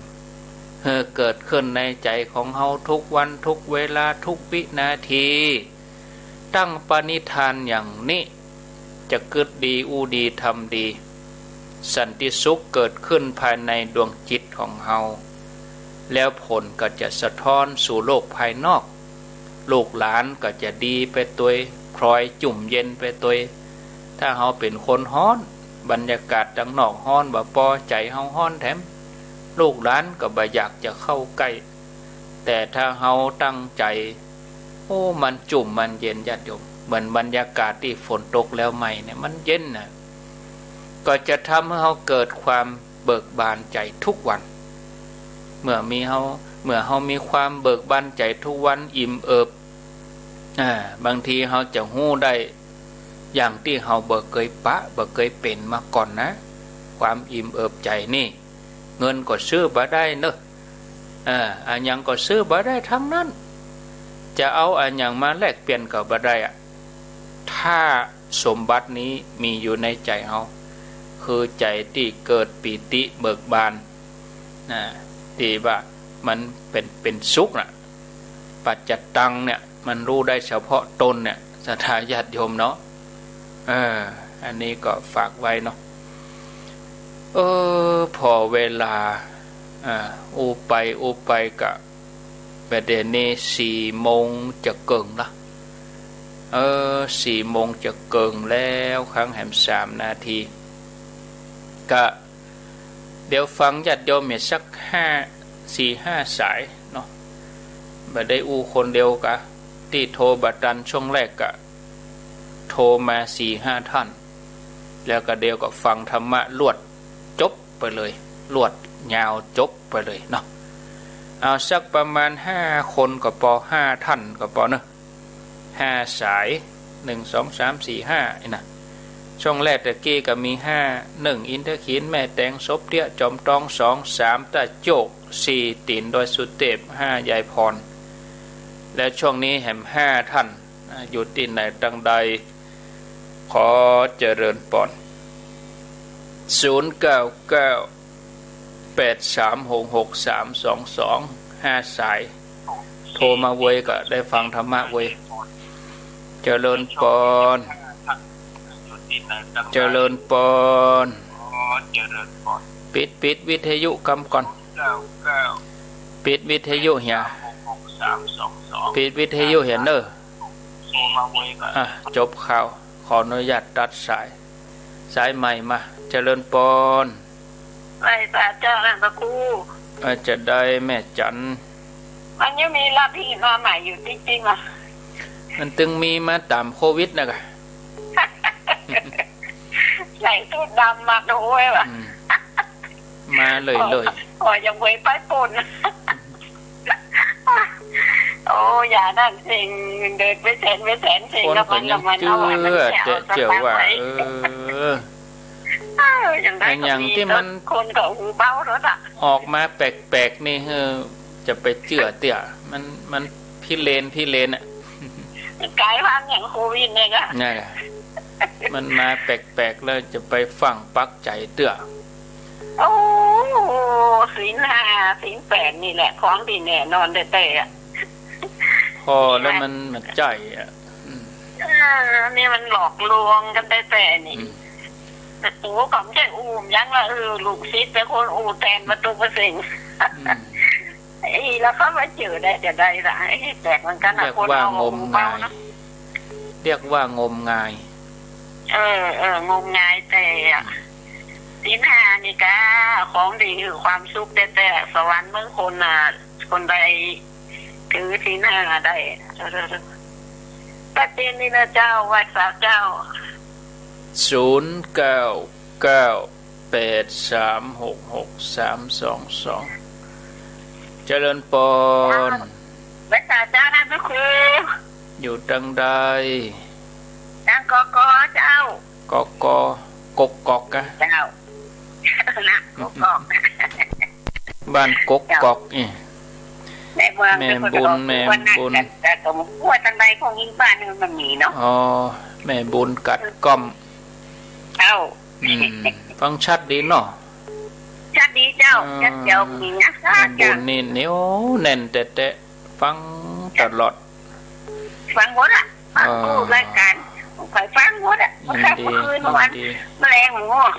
B: ให้เกิดขึ้นในใจของเฮาทุกวันทุกเวลาทุกวินาทีตั้งปณิธานอย่างนี้จะเกิดดีอูดีทำดีสันติสุขเกิดขึ้นภายในดวงจิตของเฮาแล้วผลก็จะสะท้อนสู่โลกภายนอกลูกหลานก็จะดีไปตัวพลอยจุ่มเย็นไปตัวถ้าเฮาเป็นคนฮ้อนบรรยากาศดังนอกฮ้อนบ่พอใจเฮาฮ้อนแถมลูกหลานก็บ่อยากจะเข้าใกล้แต่ถ้าเฮาตั้งใจ โอ้มันจุ่มมันเย็นญาติโยมเหมือนบรรยากาศที่ฝนตกแล้วใหม่เนี่ยมันเย็นนะก็จะทำให้เราเกิดความเบิกบานใจทุกวันเมื่อเรามีความเบิกบานใจทุกวันอิ่มเอิบบางทีเราจะหู้ได้อย่างที่เราบ่เคยเคยเป็นมาก่อนนะความอิ่มเอิบใจนี่เงินก็ซื้อบ่ได้เนอะอันยังก็ซื้อบ่ได้ทั้งนั้นจะเอาอันยังมาแลกเปลี่ยนกับบ่ได้อะถ้าสมบัตินี้มีอยู่ในใจเราคือใจที่เกิดปิติเบิกบานที่ว่ามันเป็นสุขน่ะปัจจตังเนี่ยมันรู้ได้เฉพาะตนเนี่ยศรัทธาญาติโยมเนาะอันนี้ก็ฝากไว้เนาะพอเวลาอูไปกะประเดี๋ยวนี้4 โมงจะเกิงละ4 โมงจะเกิงแล้วครั้งแหม3 นาทีก็เดี๋ยวฟังญาติโยมเนี่ยสัก4-5 สายเนาะบ่ได้อู้คนเดียวกะที่โทรบัดดันช่วงแรกกะโทรมา 4-5 ท่านแล้วก็เดี๋ยวก็ฟังธรรมะลวดจบไปเลยลวดยาวจบไปเลยเนาะเอาสักประมาณ5 คนก็พอ5 ท่านก็พอเนาะ5 สาย1 2 3 4 5นี่นะช่วงแรกตะกี้ก็มี1อินทขีนแม่แตงศพเตี้ยจอมตอง2 3ตะโจก4ตีนโดยสุเทพ5ยายพรและช่วงนี้แหม5 ท่านอยู่ที่ไหนดังใดขอเจริญปอน0998366322 5 สายโทรมาเวยก็ได้ฟังธรรมะเวยเจริญปอนเจริญปอนปิดวิทยุกำก่อนปิดวิทยุเหียปิดวิทยุเหียเนอจบข่าวขออนุญาตตัดสายใหม่มาเจริญปอน
C: ไปพระเจ้าพระครู
B: จะได้แม่จัน
C: มันยังมีลัทธิมาใหม่อยู่จริงๆอ่ะ
B: มันตึงมีมาตามโควิดนะกะ
C: ใส่ชุดดำมาด้วยว่ะ
B: มาเลย
C: อ๋อยังไว้ป้ายปนโอ้อย่านั่นสิ่งเดินไปแสนสิ่งแล้วมันเอาไว้มัน
B: เจ๋อว่าอย่างที่มัน
C: คนก็หูเบ้าแล้วอ่ะ
B: ออกมาแปลกๆนี่จะไปเจือเตี่ยมันพี่เลนอ่ะ
C: กลายพันธุ์อย่างโควิดเนี่ยก็
B: นี่แหละมันมาแปลกๆแล้วจะไปฝังปักใจเตี่ย
C: โอ้ศีล 5 ศีล 8นี่แหละของดีแน่นอนแต่
B: พอแล้วมันใจอ่ะ
C: นี่มันหลอกลวงกันแต่นี่แต่ตัวของแค่ยังละลูกศิษย์เป็นคนแทนมาตัวประสิงแล้วเขามาเจอได้จะได้ละแปลกเหมือนกันนะคนเอางมงาย
B: เรียกว่างมงาย
C: งมงายแต่ศีล 5นี่ก็ของดีคือความสุขแต่สวรรค์เมื่อคนใดถือศีล 5ได้ประเด็นนี้นะเจ้าวัดสาเจ้า
B: 0998366322เจริญปอน
C: วัดสาเจ้าท่านพระครู
B: อยู่ดังใด
C: ดังกอกเจ้าก
B: อกกะ
C: เจ้านะกอก
B: บ้านกอกนี่แม่บุญ
C: แต่สมควรทางใดของยิ่งบ้านนึงมันมีเนาะ
B: แม่บุญกัดก้อมฟังชัดดีเนาะ
C: ชัดดีเจ้าชัดเจ้ามีนะ
B: แม่บุญนี่เหนียวแน่นแต่ฟังตลอด
C: ฟังหมดอ่ะฟังดูรายการคอยฟังหมดอ่ะเมื่อคืนวันแมลงง่วง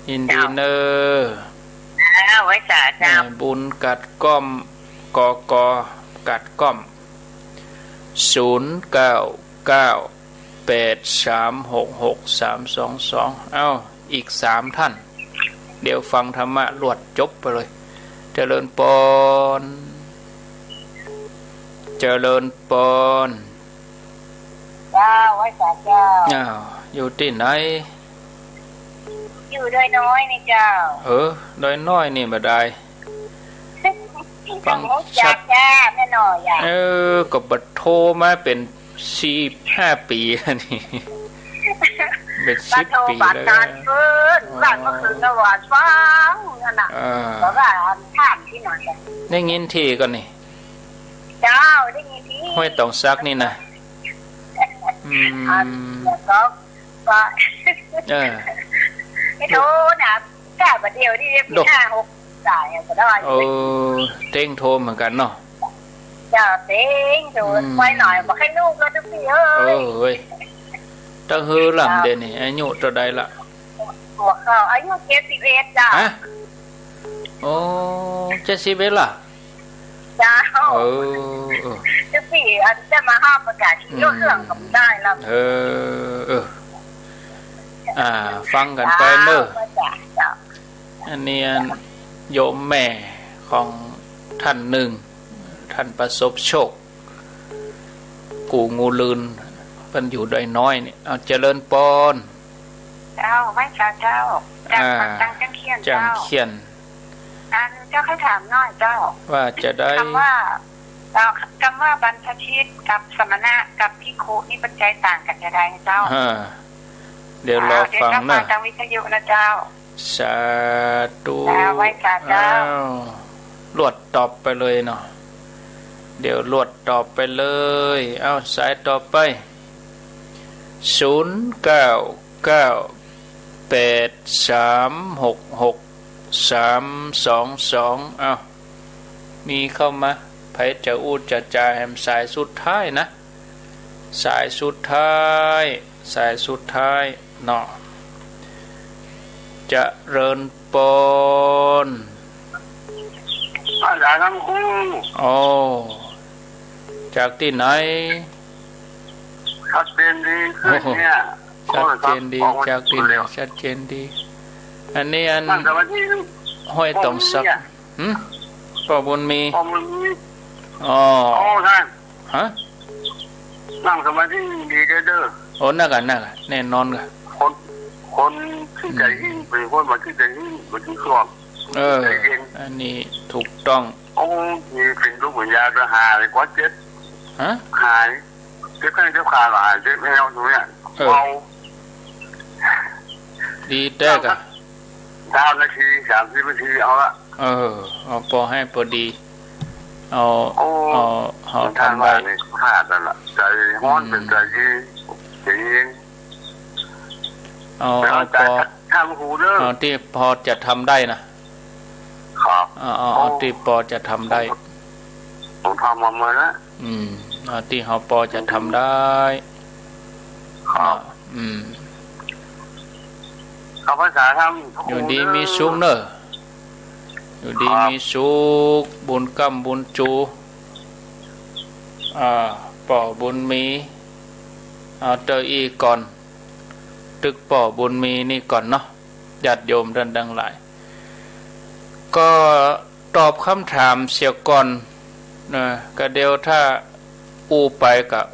B: ยินดีเนอ
C: ไว้จ่าเจ้า
B: บุญกัดก้อมกกัดก้อม0998366322อีก3 ท่านเดี๋ยวฟังธรรมะรวดจบไปเลยเจริญปอน เจริญปน
C: เจ้าไว้สาเจ้า
B: อยู่ที่ไหน
C: อยู่ด้วยน้อยนี่เจ้า
B: ดอยน้อยนี่บ่ได้
C: ฟังชัดจ้าแม่น้อยอ่ะ
B: ก็บัดโทรมาเป็น4-5 ปีนี่เป็น10 ปีแล้ว
C: บ้านเพิ่นบ้านเมื่อคืนก็ว่าฟังนั่นน่ะเพราะว่าถามที่นอน
B: ได้ยินทีก่อนนี่
C: เจ้าได้ยินที
B: ห้วยตองซักนี่นะ
C: ก็ไม่โทรนะแค่ประเดี๋ยวที่5-6 สายก็ได้
B: เต้งโทรเหมือนกันเนาะ
C: จ้าเต้งโทรไว้หน่อยบอกให้ลูกแล้วทุกทีเ
B: อ้ยตะฮือลำเด่นนี่อายุเท่าใดล่ะ
C: หัวเขาอายุ71จ้า
B: โอ้71ล่ะ
C: จ้าจะสี่อันจะมาห้าประกาศที่ยกเครื่องกับได้แล้ว
B: ฟังกันไปเนอะอันนี้โยมแม่ของท่านหนึ่งท่านประสบโชคกูงูลืนเป็นอยู่ดอยน้อยนี่เอาเจริญปน
C: เจ้าไม่ค่ะเจ้าจังเขียน
B: เจ้าเขียน
C: เจ้าให้ถามหน่อยเจ้า
B: ว่าจะได้
C: คำว่าบรรพชิตกับสมณะกับภิกขุนี่ปัจจัยต่างกันอย่างไรเจ้า
B: เดี๋ยวรอฟังนะ
C: ทางวิทยุนะเจ้า
B: สาธุ
C: ไว้ค่ะเจ้า
B: ลวดตอบไปเลยเนาะเดี๋ยวลวดตอบไปเลยเอาสายต่อไป0998366322เอามีเข้ามาไผจะอูดจะจาแหมสายสุดท้ายนะสายสุดท้ายเนาะจะเริญปน
E: อาจารย์ทั้งคู่
B: จากที่ไหน
E: ชัดเจนดีขึ้นเนี่ย
B: ชัดเจนดีจากที่ไหนชัดเจนดีอันนี้ห้อยตองสักป่อบุญมี
E: ท่าน
B: ฮะ
E: นั่งสมาธิดีเด้อ
B: น่ากันแน่นอนกัน
E: คนที่ใจยิ่งเป็นคนมาที่ใจยิ่งมาที่ชอบ
B: อันนี้ถูกต้อง
E: มีเป็นรูปวิญญาณจะหายกว่า7หายเจ็บแค่เจ็บขาหายเจ็บแมวตรงเนี้ยเบา
B: ดีแต่กัน
E: 9 นาที30 นาทีเอาละ
B: เอาพอให้พอดีเอาทำ
E: ได้พลาดแล้วล่ะใจฮ้อนเป็นใจที่เอง
B: เอาพอ
E: ทำหูเด้อ
B: ที่พอจะทำได้นะครับเอาที่พอจะทำได้
E: ผมทำมาแล้ว
B: ที่เขาพอจะทำได้
E: ครับเอาภาษาท
B: ำอยู่ดีมีสุขเนอะอยู่ดีมีสุขบุญกรรมบุญจูป่อบุญมีเอาเตออีก่อนตึกป่อบุญมีนี่ก่อนเนาะญาติโยมท่านทั้งหลายก็ตอบคำถามเสียก่อนนะก็เดียวถ้าไปกับ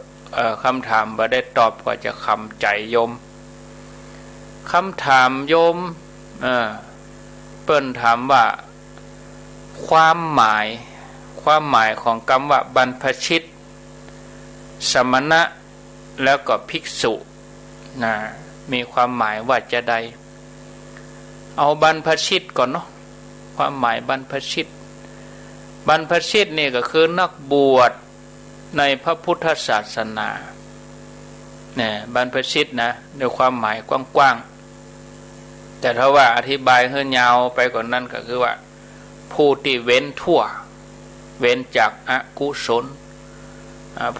B: คำถามบ่ได้ตอบก็จะคำใจโยมคำถามโยมเปิ้นถามว่าความหมายของคำว่าบรรพชิตสมณะแล้วก็ภิกษุนะมีความหมายว่าจะใดเอาบรรพชิตก่อนเนาะความหมายบรรพชิตนี่ก็คือนักบวชในพระพุทธศาสนาเนี่ยบรรพชิตนะในความหมายกว้างๆแต่ถ้าว่าอธิบายให้ยาวไปกว่านั้นก็คือว่าผู้ที่เว้นจากอกุศล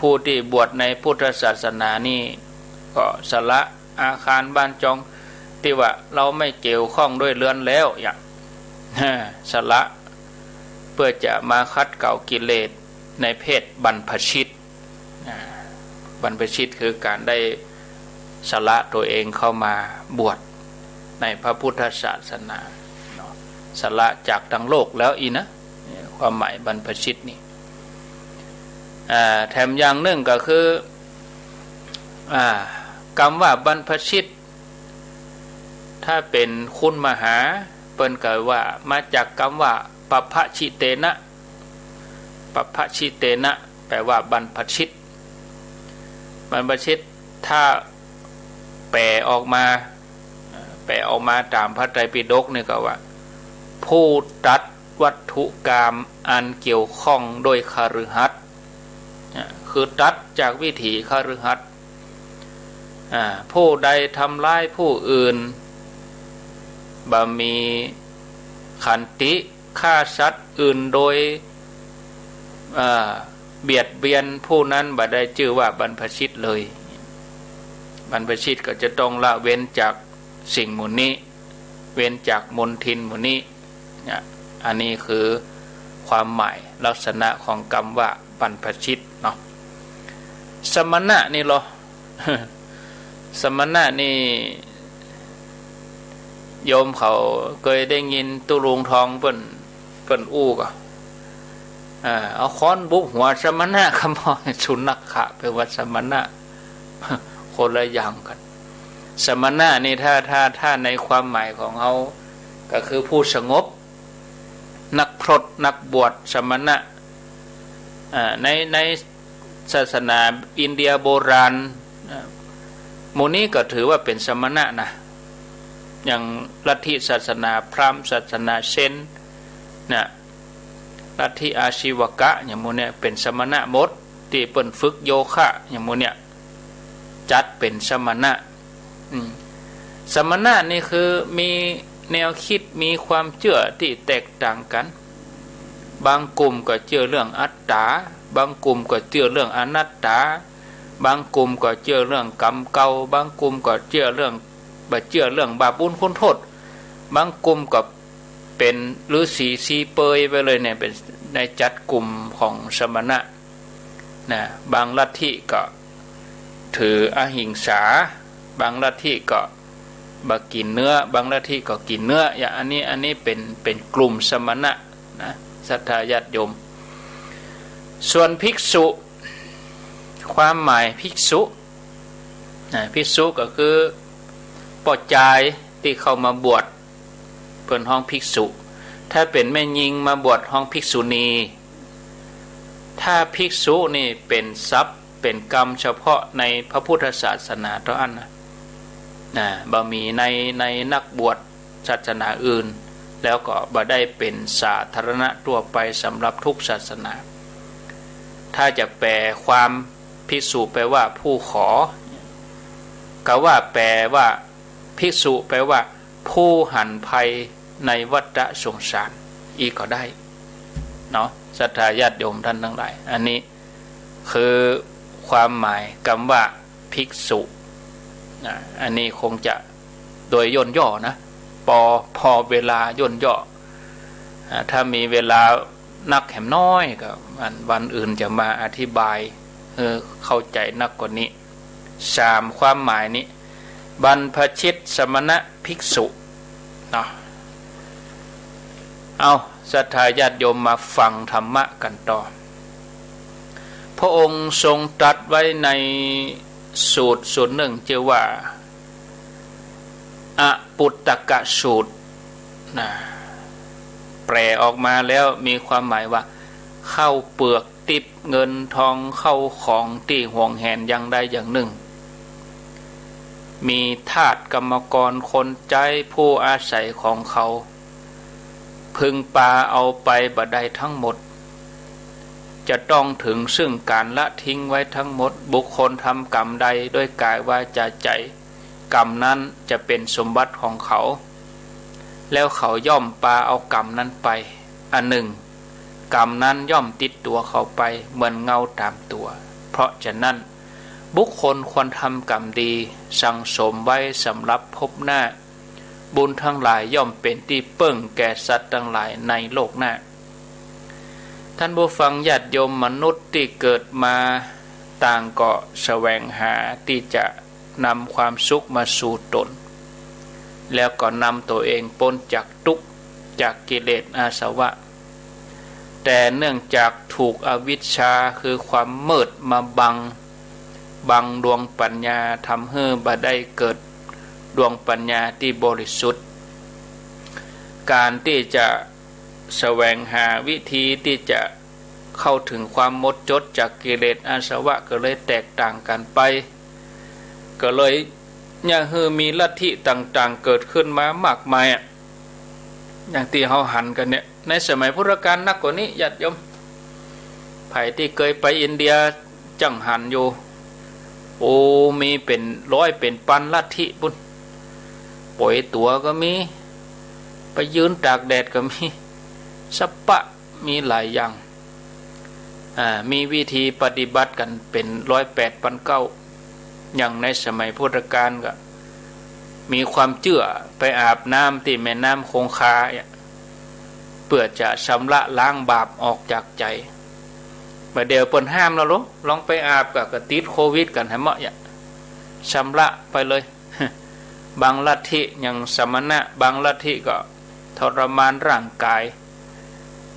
B: ผู้ที่บวชในพุทธศาสนานี่ก็สละอาคารบ้านจองที่ว่าเราไม่เกี่ยวข้องด้วยเรือนแล้วอย่างสละเพื่อจะมาคัดเก่ากิเลสในเพศบรรพชิตคือการได้สละตัวเองเข้ามาบวชในพระพุทธศาสนาสละจากทั้งโลกแล้วอีนะความหมายบรรพชิตนี่ แถมอย่างหนึ่งก็คือคำว่าบรรพชิตถ้าเป็นคุณมหาเปิ้นก็ว่ามาจากคำว่าปัพพชิเตนะปัพพชิเตนะแปลว่าบรรพชิตบรรพชิตถ้าแปลออกมาตามพระไตรปิฎกนี่ก็ว่าผู้ตัดวัตถุกรรมอันเกี่ยวข้องโดยคฤหัสถ์คือตัดจากวิถีคฤหัสถ์ผู้ใดทำร้ายผู้อื่นบ่มีขันติฆ่าสัตว์อื่นโดยเบียดเบียนผู้นั้นบ่ได้ชื่อว่าบรรพชิตเลยบรรพชิตก็จะต้องละเว้นจากสิ่งหมู่นี้เว้นจากมลทินหมู่นี้อันนี้คือความหมายลักษณะของคำว่าบรรพชิตเนาะสมณะนี่เหรอ สมณะนี่โยมเขาเคยได้ยินตุลุงทองเปิ้นอู้ก็เอาค้อนบุกหัวสมณะคำว่าสุนัขะแปลว่าสมณะคนละอย่างกันสมณะนี่ถ้าในความหมายของเขาก็คือผู้สงบนักพรตนักบวชสมณะในศาสนาอินเดียโบราณหมู่นี้ก็ถือว่าเป็นสมณะนะอย่างลัทธิศาสนาพราหมณ์ศาสนาเซนนะลัทธิอาชีวกะอย่างหมู่นี้เป็นสมณะหมดที่เปิ้นฝึกโยคะอย่างหมู่นี้จัดเป็นสมณะสมณะนี่คือมีแนวคิดมีความเชื่อที่แตกต่างกันบางกลุ่มก็เชื่อเรื่องอัตตาบางกลุ่มก็เชื่อเรื่องอนัตตาบางกลุ่มก็เชื่อเรื่องกรรมเก่าบางกลุ่มก็เชื่อเรื่องบาปบุญคุณโทษบางกลุ่มก็เป็นฤาษีซีเปยไปเลยเนี่ยเป็นในจัดกลุ่มของสมณะนะบางลัทธิก็ถืออหิงสาบางลัทธิก็บ่กินเนื้อบางลัทธิก็กินเนื้ออย่างอันนี้เป็นกลุ่มสมณะนะศรัทธาญาติโยมส่วนภิกษุความหมายภิกษุภิกษุก็คือปอจายที่เข้ามาบวชเพิ่นห้องภิกษุถ้าเป็นแม่หญิงมาบวชห้องภิกษุณีถ้าภิกษุนี่เป็นทรัพย์เป็นกรรมเฉพาะในพระพุทธศาสนาเท่านั้นนะบ่มีในนักบวชศาสนาอื่นแล้วก็บ่ได้เป็นสาธารณะทั่วไปสำหรับทุกศาสนาถ้าจะแปลความภิกษุแปลว่าผู้ขอก็ว่าแปลว่าภิกษุแปลว่าผู้หันภัยในวัฏสงสารอีกก็ได้เนาะศรัทธาญาติโยมท่านทั้งหลายอันนี้คือความหมายคำว่าภิกษุอันนี้คงจะโดยย่นย่อนะพอเวลาย่นย่อถ้ามีเวลานักแหมน้อยก็วันอื่นจะมาอธิบายเข้าใจนักกว่านี้3ความหมายนี้บรรพชิตสมณะภิกษุเนาะเอาศรัทธาญาติโยมมาฟังธรรมะกันต่อพระองค์ทรงตรัสไว้ในสูตรหนึ่งชื่อว่าอปุตตกสูตรนะแปลออกมาแล้วมีความหมายว่าเข้าเปลือกติบเงินทองเข้าของที่ห่วงแหนอย่างใดอย่างหนึ่งมีทาสกรรมกรคนใจผู้อาศัยของเขาพึงปาเอาไปบ่ได้ทั้งหมดจะต้องถึงซึ่งการละทิ้งไว้ทั้งหมดบุคคลทำกรรมใดด้วยกายวาจาใจกรรมนั้นจะเป็นสมบัติของเขาแล้วเขาย่อมปาเอากรรมนั้นไปอันหนึ่งกรรมนั้นย่อมติดตัวเขาไปเหมือนเงาตามตัวเพราะฉะนั้นบุคคลควรทำกรรมดีสั่งสมไว้สำหรับพบหน้าบุญทั้งหลายย่อมเป็นที่เปิ้งแก่สัตว์ทั้งหลายในโลกหน้าท่านผู้ฟังญาติโยมมนุษย์ที่เกิดมาต่างก็แสวงหาที่จะนำความสุขมาสู่ตนแล้วก็นำตัวเองพ้นจากทุกข์จากกิเลสอาสวะแ แต่เนื่องจากถูกอวิชชาคือความมืดมาบังดวงปัญญาทำให้บ่ได้เกิดดวงปัญญาที่บริสุทธิ์การที่จะแสวงหาวิธีที่จะเข้าถึงความหมดจดจากกิเลสอาสวะก็เลยแตกต่างกันไปก็เลยเนี่ยมีลัทธิต่างๆเกิดขึ้นมามากมายอย่างที่เขาหันกันเนี่ยในสมัยพุทธกาลนักกว่านี้ญาติโยมไผ่ที่เคยไปอินเดียจังหันอยู่โอ้มีเป็นร้อยเป็นพันลัทธิบุญป่วยตัวก็มีไปยืนตากแดดก็มีสัปปะมีหลายอย่างมีวิธีปฏิบัติกันเป็น108,900อย่างในสมัยพุทธกาลก็มีความเชื่อไปอาบน้ำที่แม่น้ำคงคาเพื่อจะชำระล้างบาปออกจากใจมาเดี๋ยวเปิ่นห้ามแล้วลองไปอาบกับติดโควิดกันให้เหมาะชำระไปเลย บางลัทธิอย่างสมณะบางลัทธิก็ทรมานร่างกาย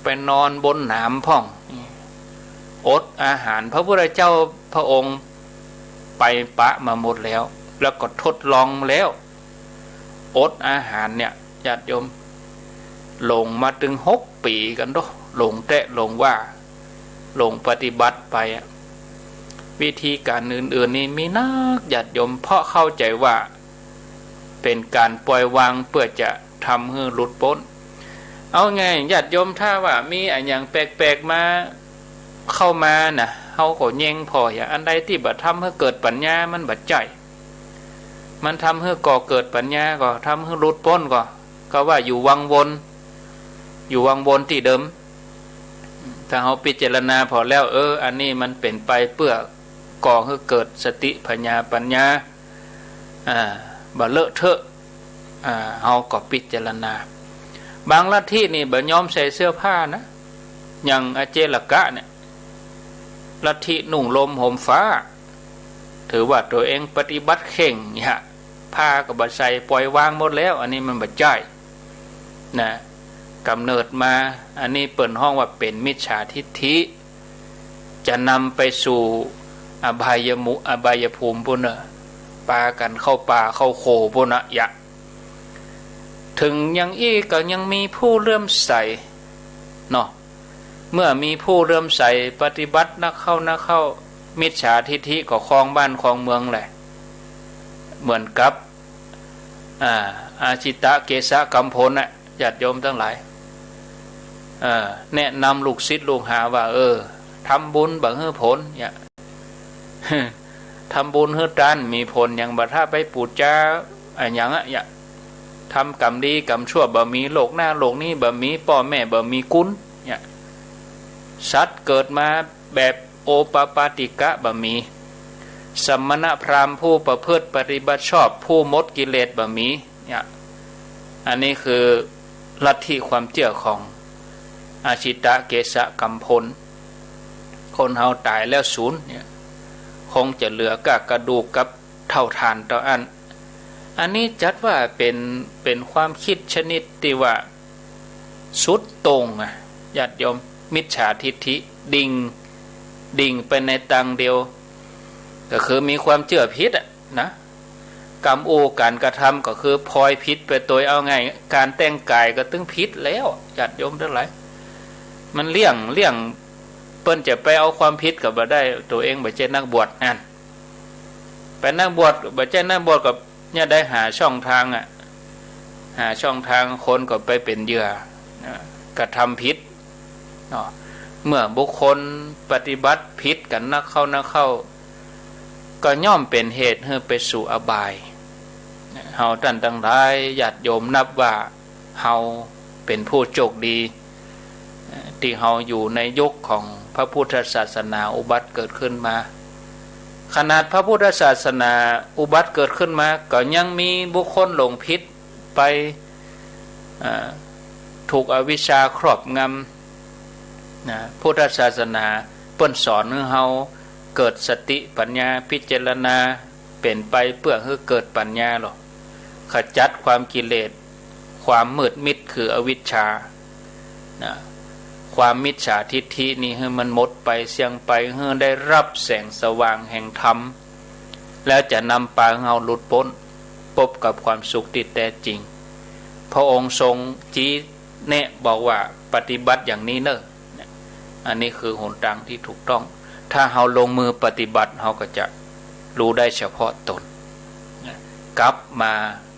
B: ไปนอนบนหนามพ่องอดอาหารพระพุทธเจ้าพระองค์ไปปะมาหมดแล้วก็ทดลองแล้วอดอาหารเนี่ยญาติโยมลงมาถึง6 ปีกันด้วยลงแตะลงว่าลงปฏิบัติไปวิธีการอื่นๆนี่มีนักญาติโยมเพราะเข้าใจว่าเป็นการปล่อยวางเพื่อจะทำให้หลุดพ้นเอาไงญาติโยมถ้าว่ามีอย่างแปลกๆมาเข้ามาน่ะเฮาก็แย่งพออย่างอันใดที่บ่ทำให้เกิดปัญญามันบ่ใจมันทำให้ก่อเกิดปัญญาก็ทำให้หลุดพ้นก็ว่าอยู่วังวนที่เดิมถ้าเฮาพิจารณาพอแล้วอันนี้มันเป็นไปเพื่อก่อให้เกิดสติปัญญาบ่เลอะเทอะเฮาก็พิจารณาบางลัทธินี่บ่ยอมใส่เสื้อผ้านะอย่างอเจลกะเนี่ยลัทธินุ่งลมห่มฟ้าถือว่าตัวเองปฏิบัติเข่งเนี่ยผ้าก็บ่ใส่ปล่อยวางหมดแล้วอันนี้มันบ่ใจนะกำเนิดมาอันนี้เปิ่นห้องว่าเป็นมิจฉาทิฏฐิจะนำไปสู่อบายภูมิพุ่นน่ะปากันเข้าป่าเข้าโคพุ่นน่ะยะถึงยังอีกก็ยังมีผู้เลื่อมใสเนาะเมื่อมีผู้เลื่อมใสปฏิบัตินักเข้ามิจฉาทิฏฐิก็ครองบ้านครองเมืองแหละเหมือนกับอาชิตะเกษะกัมพลน่ะญาติโยมทั้งหลายแนะนำลูกศิษย์ลูกหาว่าทำบุญบังเฮือผลเนี่ย ทำบุญเฮือตันมีผลอย่างบัดถ้าไปปูจาอย่างเนี่ยทำกรรมดีกรรมชั่วบ่มีโลกหน้าโลกนี้บ่มีพ่อแม่บ่มีกุลเนี่ยสัตว์เกิดมาแบบโอปปาติกะบ่มีสมณพราหมณ์ผู้ประพฤติปฏิบัติชอบผู้หมดกิเลสบ่มีเนี่ยอันนี้คือลัทธิความเชื่อของอาชิตะเกษะกัมพลคนเฮาตายแล้วศูนย์เนี่ยคงจะเหลือกกระดูกกับเท่าฐานต่ออันนี้จัดว่าเป็นความคิดชนิดที่ว่าสุดตรงญาติโยมมิจฉาทิฏฐิดิ่งไปในทางเดียวก็คือมีความเชื่อผิดนะกรรมการกระทำก็คือพลอยผิดไปตัวเอาไงการแต่งกายก็ตึงผิดแล้วญาติโยมทั้งหลายมันเลี่ยงเปิ้นจะไปเอาความผิดกับบ่ได้ตัวเองบ่ใช่นักบวชนั่นไปนักบวชบ่ใช่นักบวชกับเนี่ยได้หาช่องทางหาช่องทางคนก็ไปเป็นเหยื่อกระทำผิดเมื่อบุคคลปฏิบัติผิดกันนักเข้าก็ย่อมเป็นเหตุให้ไปสู่อบายเฮาท่านทั้งหลายญาติโยมนับว่าเฮาเป็นผู้โชคดีที่เฮาอยู่ในยุคของพระพุทธศาสนาอุบัติเกิดขึ้นมาขนาดพระพุทธศาสนาอุบัติเกิดขึ้นมาก็ยังมีบุคคลหลงผิดไปถูกอวิชชาครอบงำพุทธศาสนาเปิ้นสอนให้เฮาเกิดสติปัญญาพิจารณาเป็นไปเพื่อให้เกิดปัญญาหรอกขจัดความกิเลสความมืดมิดคืออวิชชา ความมิจฉาทิฏฐินี่ให้มันหมดไปเสียงไปให้ได้รับแสงสว่างแห่งธรรมแล้วจะนำพาเราหลุดพ้นพบกับความสุขที่แท้จริงพระองค์ทรงชี้แนะบอกว่าปฏิบัติอย่างนี้เนอะอันนี้คือหนทางที่ถูกต้องถ้าเราลงมือปฏิบัติเราก็จะรู้ได้เฉพาะตนกลับมา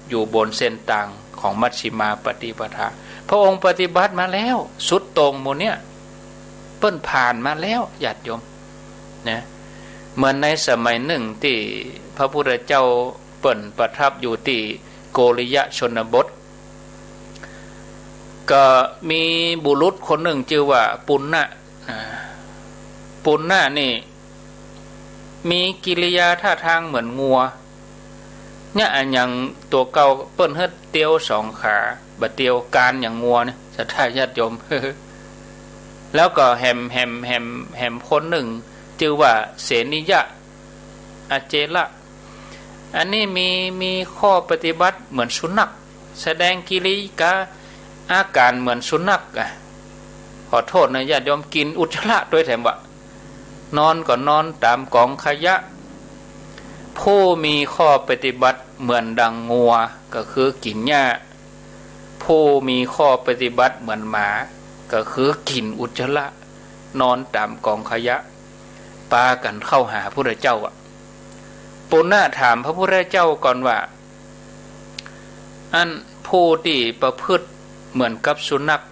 B: อยู่บนเส้นทางของมัชฌิมาปฏิปทาพระองค์ปฏิบัติมาแล้วสุดตรงหมดเนี่ยเปิ้นผ่านมาแล้วญาติโยมนะเหมือนในสมัยหนึ่งที่พระพุทธเจ้าเปิ้นประทับอยู่ที่โกริยชนบทก็มีบุรุษคนหนึ่งชื่อว่าปุณณะปุณณะนี่มีกิริยาท่าทางเหมือนงัวเนี่ยอันอย่างตัวเก่าเปิ้นเฮ็ดเตียวสองขาบัดเตียวการอย่างงัวเนี่ยศรัทธาญาติโยม แล้วก็แหมคนหนึ่งชื่อว่าเสนิยะอเจละอันนี้มีข้อปฏิบัติเหมือนสุนัขแสดงกิริยาอาการเหมือนสุนัขขอโทษนะญาติโยมกินอุจจาระด้วยแถมว่านอนก็นอนตามกองขยะผู้มีข้อปฏิบัติเหมือนดังงัวก็คือกินหญ้าผู้มีข้อปฏิบัติเหมือนหมาก็คือกินอุจจาระนอนตามกองขยะปากันเข้าหาพระพุทธเจ้าปุณณะถามพระพุทธเจ้าก่อนว่าอันผู้ที่ประพฤติเหมือนกับสุนัข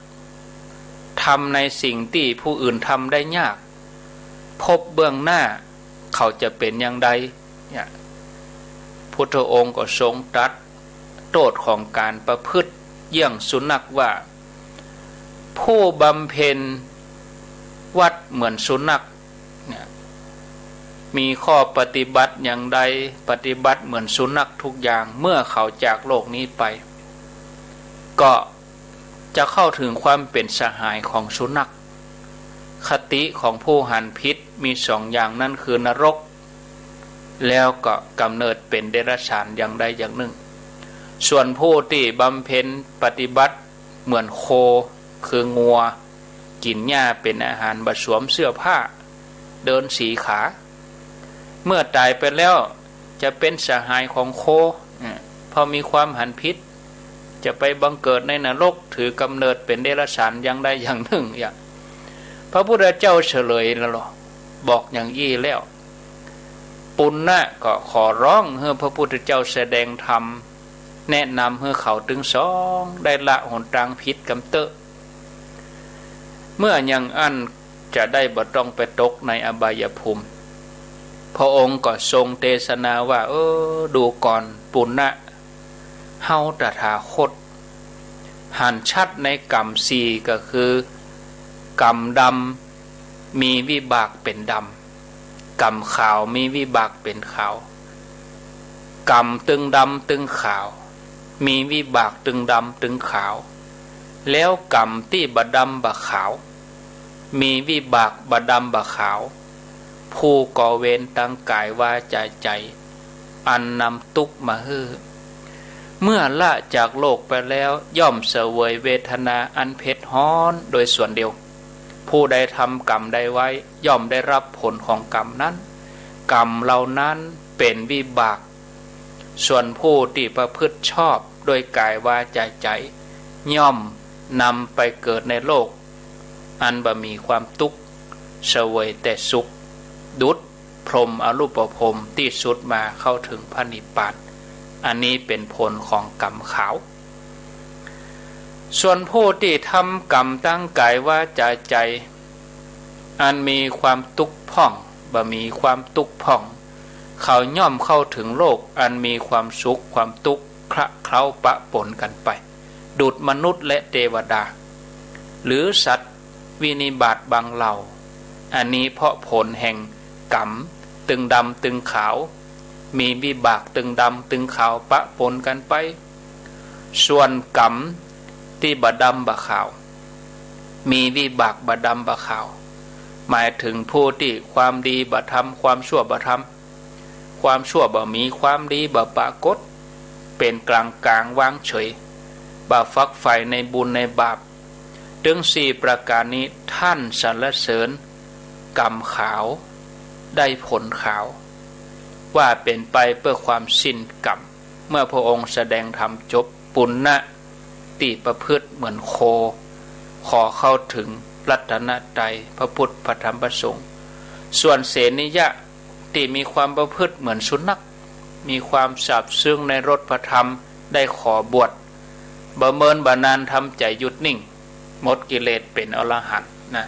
B: ทำในสิ่งที่ผู้อื่นทำได้ยากพบเบื้องหน้าเขาจะเป็นอย่างใดเนี่ยพุทธองค์ก็ทรงตรัสโทษของการประพฤติเยี่ยงสุนัขว่าผู้บำเพ็ญวัดเหมือนสุนัขเนี่ยมีข้อปฏิบัติอย่างใดปฏิบัติเหมือนสุนัขทุกอย่างเมื่อเขาจากโลกนี้ไปก็จะเข้าถึงความเป็นสหายของสุนัขคติของผู้หันพิษมีสองอย่างนั่นคือนรกแล้วก็กำเนิดเป็นเดรัจฉานอย่างใดอย่างหนึ่งส่วนผู้ที่บำเพ็ญปฏิบัติเหมือนโคคืองัวกินหญ้าเป็นอาหารบสวมเสื้อผ้าเดินสีขาเมื่อตายไปแล้วจะเป็นสหายของโคพอมีความหันพิษจะไปบังเกิดในนรกถือกำเนิดเป็นเดรัจฉานอย่างใดอย่างหนึ่งอย่างพระพุทธเจ้าเฉลยแล้วหรอบอกอย่างอี้แล้วปุณณะก็ขอร้องให้พระพุทธเจ้าแสดงธรรมแนะนำให้เขาถึงสองได้ละหนทางพิษกำเตอะเมื่อยังอันจะได้บ่ต้องไปตกในอบายภูมิพระองค์ก็ทรงเทศนาว่าดูก่อนปุณณะเฮาตถาคตหันชัดในกรรมสี่ก็คือกรรมดำมีวิบากเป็นดำกรรมขาวมีวิบากเป็นขาวกรรมตึงดำตึงขาวมีวิบากตึงดำตึงขาวแล้วกรรมที่บดำบะขาวมีวิบากบดำบะขาวผู้ก่อเวรตั้งกายวาจาใจอันนำทุกข์มาฮื้อเมื่อละจากโลกไปแล้วย่อมเสวยเวทนาอันเผ็ดร้อนโดยส่วนเดียวผู้ใดทำกรรมใดไว้ย่อมได้รับผลของกรรมนั้นกรรมเหล่านั้นเป็นวิบากส่วนผู้ที่ประพฤติชอบโดยกายวาจาใจย่อมนำไปเกิดในโลกอันบ่มีความทุกข์เสวยแต่สุขดุจพรหมอรูปพรหมที่สุดมาเข้าถึงพระนิพพานอันนี้เป็นผลของกรรมขาวส่วนผู้ที่ทำกรรมตั้งกายวาจาใจอันมีความทุกข์พ่องบ่มีความทุกข์พ่องเขาย่อมเข้าถึงโลกอันมีความสุขความทุกข์คละเคล้าปะปนกันไปดุจมนุษย์และเทวดาหรือสัตว์วินิบาตบางเหล่าอันนี้เพราะผลแห่งกรรมตึงดำตึงขาวมีวิบากตึงดำตึงขาวปะปนกันไปส่วนกรรมที่บดำบะขาวมีวิบากบดำบะขาวหมายถึงผู้ที่ความดีบะทำความชั่วบะทำความชั่วบะมีความดีบะปะกดเป็นกลางกลางวางเฉยบะฟักไฟในบุญในบาป ถึง4ประการนี้ท่านสรรเสริญกรรมขาวได้ผลขาวว่าเป็นไปเพื่อความสิ้นกรรมเมื่อพระองค์แสดงธรรมจบปุณณะติประพฤติเหมือนโคขอเข้าถึงรัตนตรัยพระพุทธพระธรรมพระสงฆ์ส่วนเสนิยะที่มีความประพฤติเหมือนสุนัขมีความสาบซึ้งในรสพระธรรมได้ขอบวชบ่เมินบ่นานทำใจหยุดนิ่งหมดกิเลสเป็นอรหันต์นะ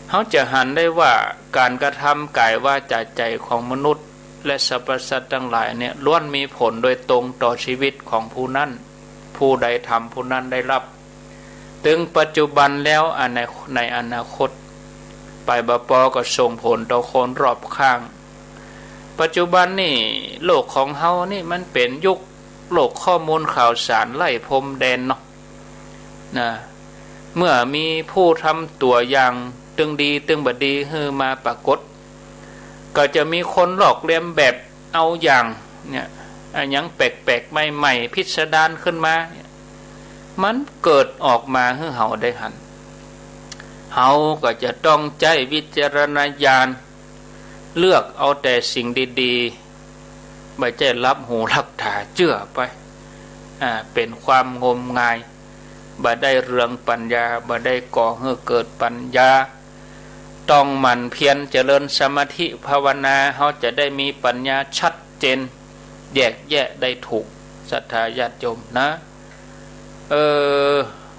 B: เขาจะหันได้ว่าการกระทำกายวาจาใจของมนุษย์และสรรพสัตว์ทั้งหลายเนี่ยล้วนมีผลโดยตรงต่อชีวิตของผู้นั้นผู้ใดทำผู้นั้นได้รับถึงปัจจุบันแล้วในอนาคตไปบ่ปอก็ส่งผลต่อคนรอบข้างปัจจุบันนี่โลกของเฮานี่มันเป็นยุคโลกข้อมูลข่าวสารไล่พรมแดนเนาะนะเมื่อมีผู้ทำตัวอย่างตึงดีตึงบดีฮือมาปรากฏก็จะมีคนหลอกเลียนแบบเอาอย่างเนี่ยอย่างแปลกๆใหม่ๆพิสดารขึ้นมามันเกิดออกมาให้เฮาได้หันเฮาก็จะต้องใจวิจารณญาณเลือกเอาแต่สิ่งดีๆไม่ใช่รับหูรับตาเชื่อไปเป็นความงมงายบ่ได้เรื่องปัญญาบ่ได้ก่อให้เกิดปัญญาต้องหมั่นเพียรเจริญสมาธิภาวนาเฮาจะได้มีปัญญาชัดเจนแยกแยะได้ถูกศรัทธาญาติโยมนะ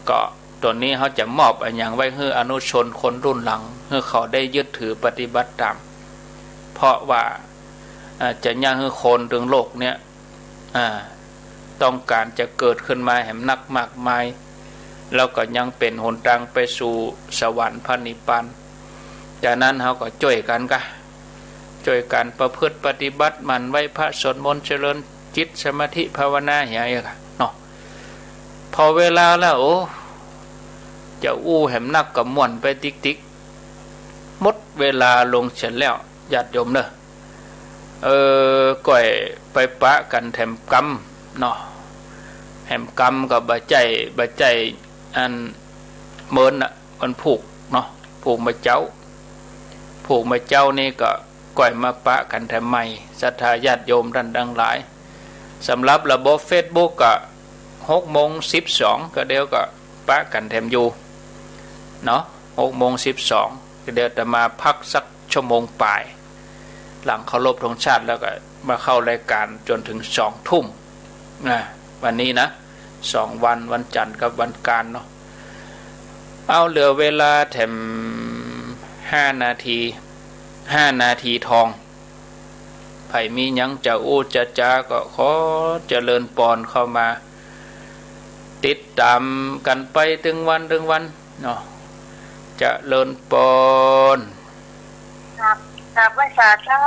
B: ก็ตัวนี้เขาจะมอบอย่างไว้ให้อนุชนคนรุ่นหลังให้เขาได้ยึดถือปฏิบัติตามเพราะว่าจะย่างให้คนถึงโลกเนี้ยต้องการจะเกิดขึ้นมาแห่งนักมากมายแล้วก็ยังเป็นหนทางไปสู่สวรรค์พระนิพพานจากนั้นเขาก็ช่วยกันประพฤติปฏิบัติมันไว้พระสวดมนต์เจริญจิตสมาธิภาวนาอย่างนี้ค่ะเนาะพอเวลาแล้วจะอู้แหมนักกับม่วนไปติ๊กหมดเวลาลงเสร็จแล้วญาติโยมเนอะก่อยไปปะกันแถมกำเนาะแถมกำกับบะใจอันเมินอ่ะมันผูกเนาะผูกมาเจ้านี่ก็ก่อยมาปะกันแถมใหม่ศรัทธาญาติโยมท่านทั้งหลายสำหรับระบบ Facebook ก็6:12ก็เดี๋ยวก็ปะกันแถมอยู่เนาะ6:12ก็เดี๋ยวจะมาพักสักชั่วโมงปลายหลังเคารพธงชาติแล้วก็มาเข้ารายการจนถึง20:00 นวันนี้นะ2วันจันทร์กับวันการเนาะเอาเหลือเวลาแถม5 นาทีทองไผมีหยังจะอู้จะจาก็ขอเจริญปอนเข้ามาติดตามกันไปถึงวันเนาะจะเลินปอน
C: จากวิชาเจ้า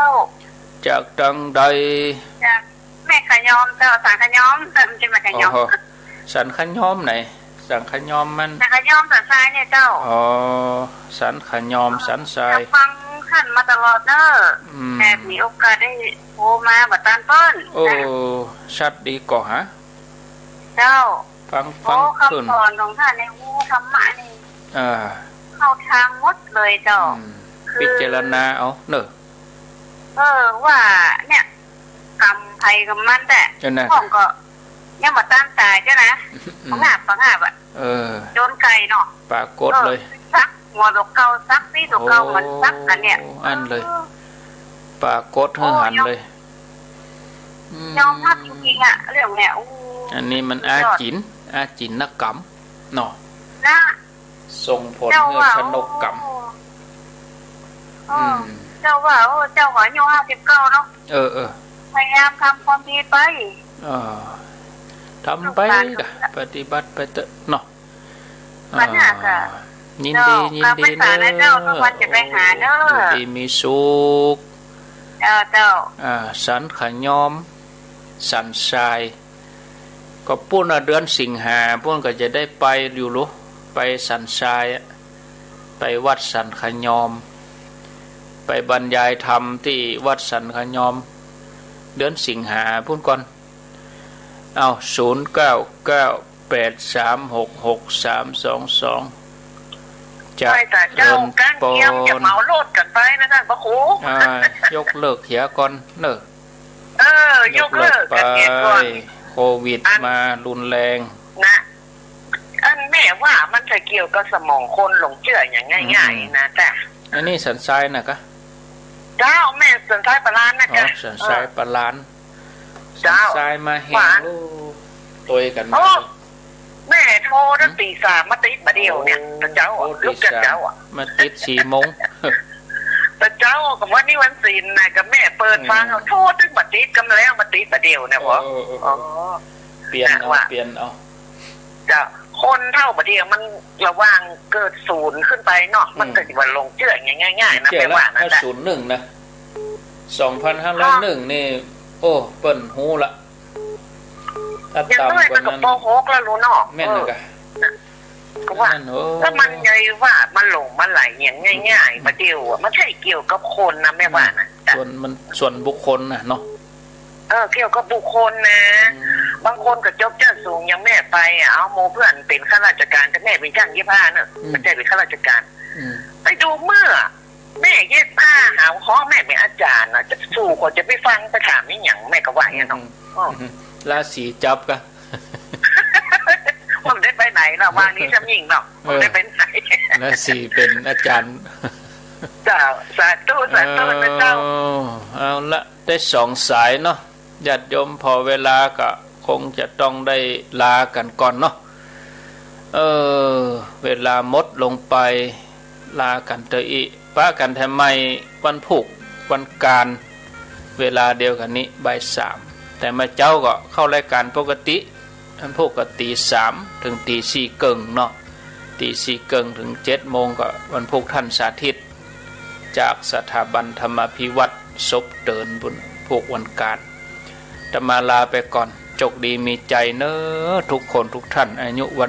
B: จากดังใด
C: จากแม่ขยอมเจ้าสังขยอมจะแม่ขยอม
B: สันขยอมไหนสันขยอมมัน
C: สันขยอมสันทรายเนี่ยเจ้า
B: สันขยอมสันทราย
C: ฟังท่านมาตลอดเนอะแต่มีโอกาสได้โทรมาบัดตานเปิ้น
B: ชัดดีก่อฮะ
C: เจ้า
B: ฟัง
C: ขึ้นคำสอนของท่านในหูธรรมะนี่เข้าทางหมดเลยเจ้า
B: พิจารณาเอาเนอะ
C: ว่าเนี่ยกรรมไทยกับมันแต่ห้องก็ยังมาตั้งตายเจ้านะปังอาบอ่ะโจนไก่เนาะ
B: ปากกดเลย
C: ซักหัวดอกเก่าซักนี่ดอกเก่ามันซักกันเนี่ย
B: อันเลยปากกดหันเลย
C: ยอมรับจริงๆอ่ะเรื่องเนี่ย
B: อันนี้มันอาจินนักกรรมเนาะส่งผลให้ชนกกรรม
C: เจ้าว่าเจ้าขออายุ59เนาะพยายามทำความดีไป
B: ทำไปปฏิบัติไปเถอะเนาะ
C: ปัญหาค่ะ
B: ยินดีเนอะ
C: ทุกวันจะไปหาเนอะ
B: ดีมีสุขสันขยอมสันทรายก็ปุ้นเดือนสิงหาปุ้นก็จะได้ไปอยู่รู้ไปสันทรายไปวัดสันขยอมไปบรรยายธรรมที่วัดสันขยอมเดือนสิงหาพุ่นก่อนเอา099881 จะเริ่มปอน
C: อย่าเมาโลดกันไปนะท่านพระครู
B: ยกเลิกเหียก่อนเนอะ
C: ยกเลิกกันเหียก่อน
B: โควิดมารุนแรง
C: นะอันแม่ว่ามันจะเกี่ยวกับสมองคนหลงเชื่ออย่างง่ายๆนะแต่
B: อันนี้สันทรายนะกะ
C: เจ้าแม่สันทรายปลาล้านนะกะ
B: สันทรายปลาล้านสันทรายมาเห็นตัวกันมา
C: แม่โทรตั้งตี 3มาติดมาเดียวเนี่ยแต่เจ้าลูกเจ้า
B: มาติด4 โมง
C: แต่เจ้ากับว่านี่วันศีลนะกับแม่เปิดฟังเอาโทษตั้งมาติดกันแล้วมาติดมาเดียวเนี่ยพอ
B: เปลี่ยนเอา
C: จะคนเท่ามาเดียวมันระว่างเกิดศูนย์ขึ้นไปเนาะมันก็จะวันลงเชื่อง่ายๆนะไม่ว่านะ
B: 01นะ2501นี่โอ้เปิ้นฮู้ละ
C: ยังน้อยมันก็ป.6แล้วรู้เนาะ
B: แม่นเลยกะ
C: ก็ว่าถ้ามันไงว่ามันหลงมันไหลอย่างง่ายๆมาเดียวมันใช่เกี่ยวกับคนนะแม่ว่านะ
B: ส่วนบุคคลนะเนาะ
C: เกี่ยวกับบุคคลนะบางคนก็จบเจ้าสูงยังแม่ไปเอาโมเพื่อนเป็นข้าราชการแต่แม่เป็นช่างเย็บผ้าเนอะไม่ใช่เป็นข้าราชการไปดูเมื่อแม่เย็บผ้าหาข้อแม่เป็นอาจารย์นะจะสู่ก็จะไปฟังไปถามนี่อย่างแม่ก็ว่าอย่างน้อง
B: ราศีจับกัน
C: มันได้ไปไหนล่ะวางนี้จะยิ่งเนาะมันได้ไปไหน
B: ราศีเป็นอาจารย์
C: เจ้าสาธุนะเจ้า
B: เอาละได้2 สายเนาะญาติโยมพอเวลาก็คงจะต้องได้ลากันก่อนเนาะเวลาหมดลงไปลากันเตอีป้ากันทำไมวันพุธวันการเวลาเดียวกันนี้บ่าย 3แต่มาเจ้าก็เข้ารายการปกติวันพุธก็ตี 3ถึงตี 4 เกิงเนาะตี 4 เกิงถึง 7 โมงก็วันพุธท่านสาธิตจากสถาบันธรรมพิวัตรศพเดินบุญพวกวันการจะมาลาไปก่อนจกดีมีใจเนอะทุกคนทุกท่านอายุวัน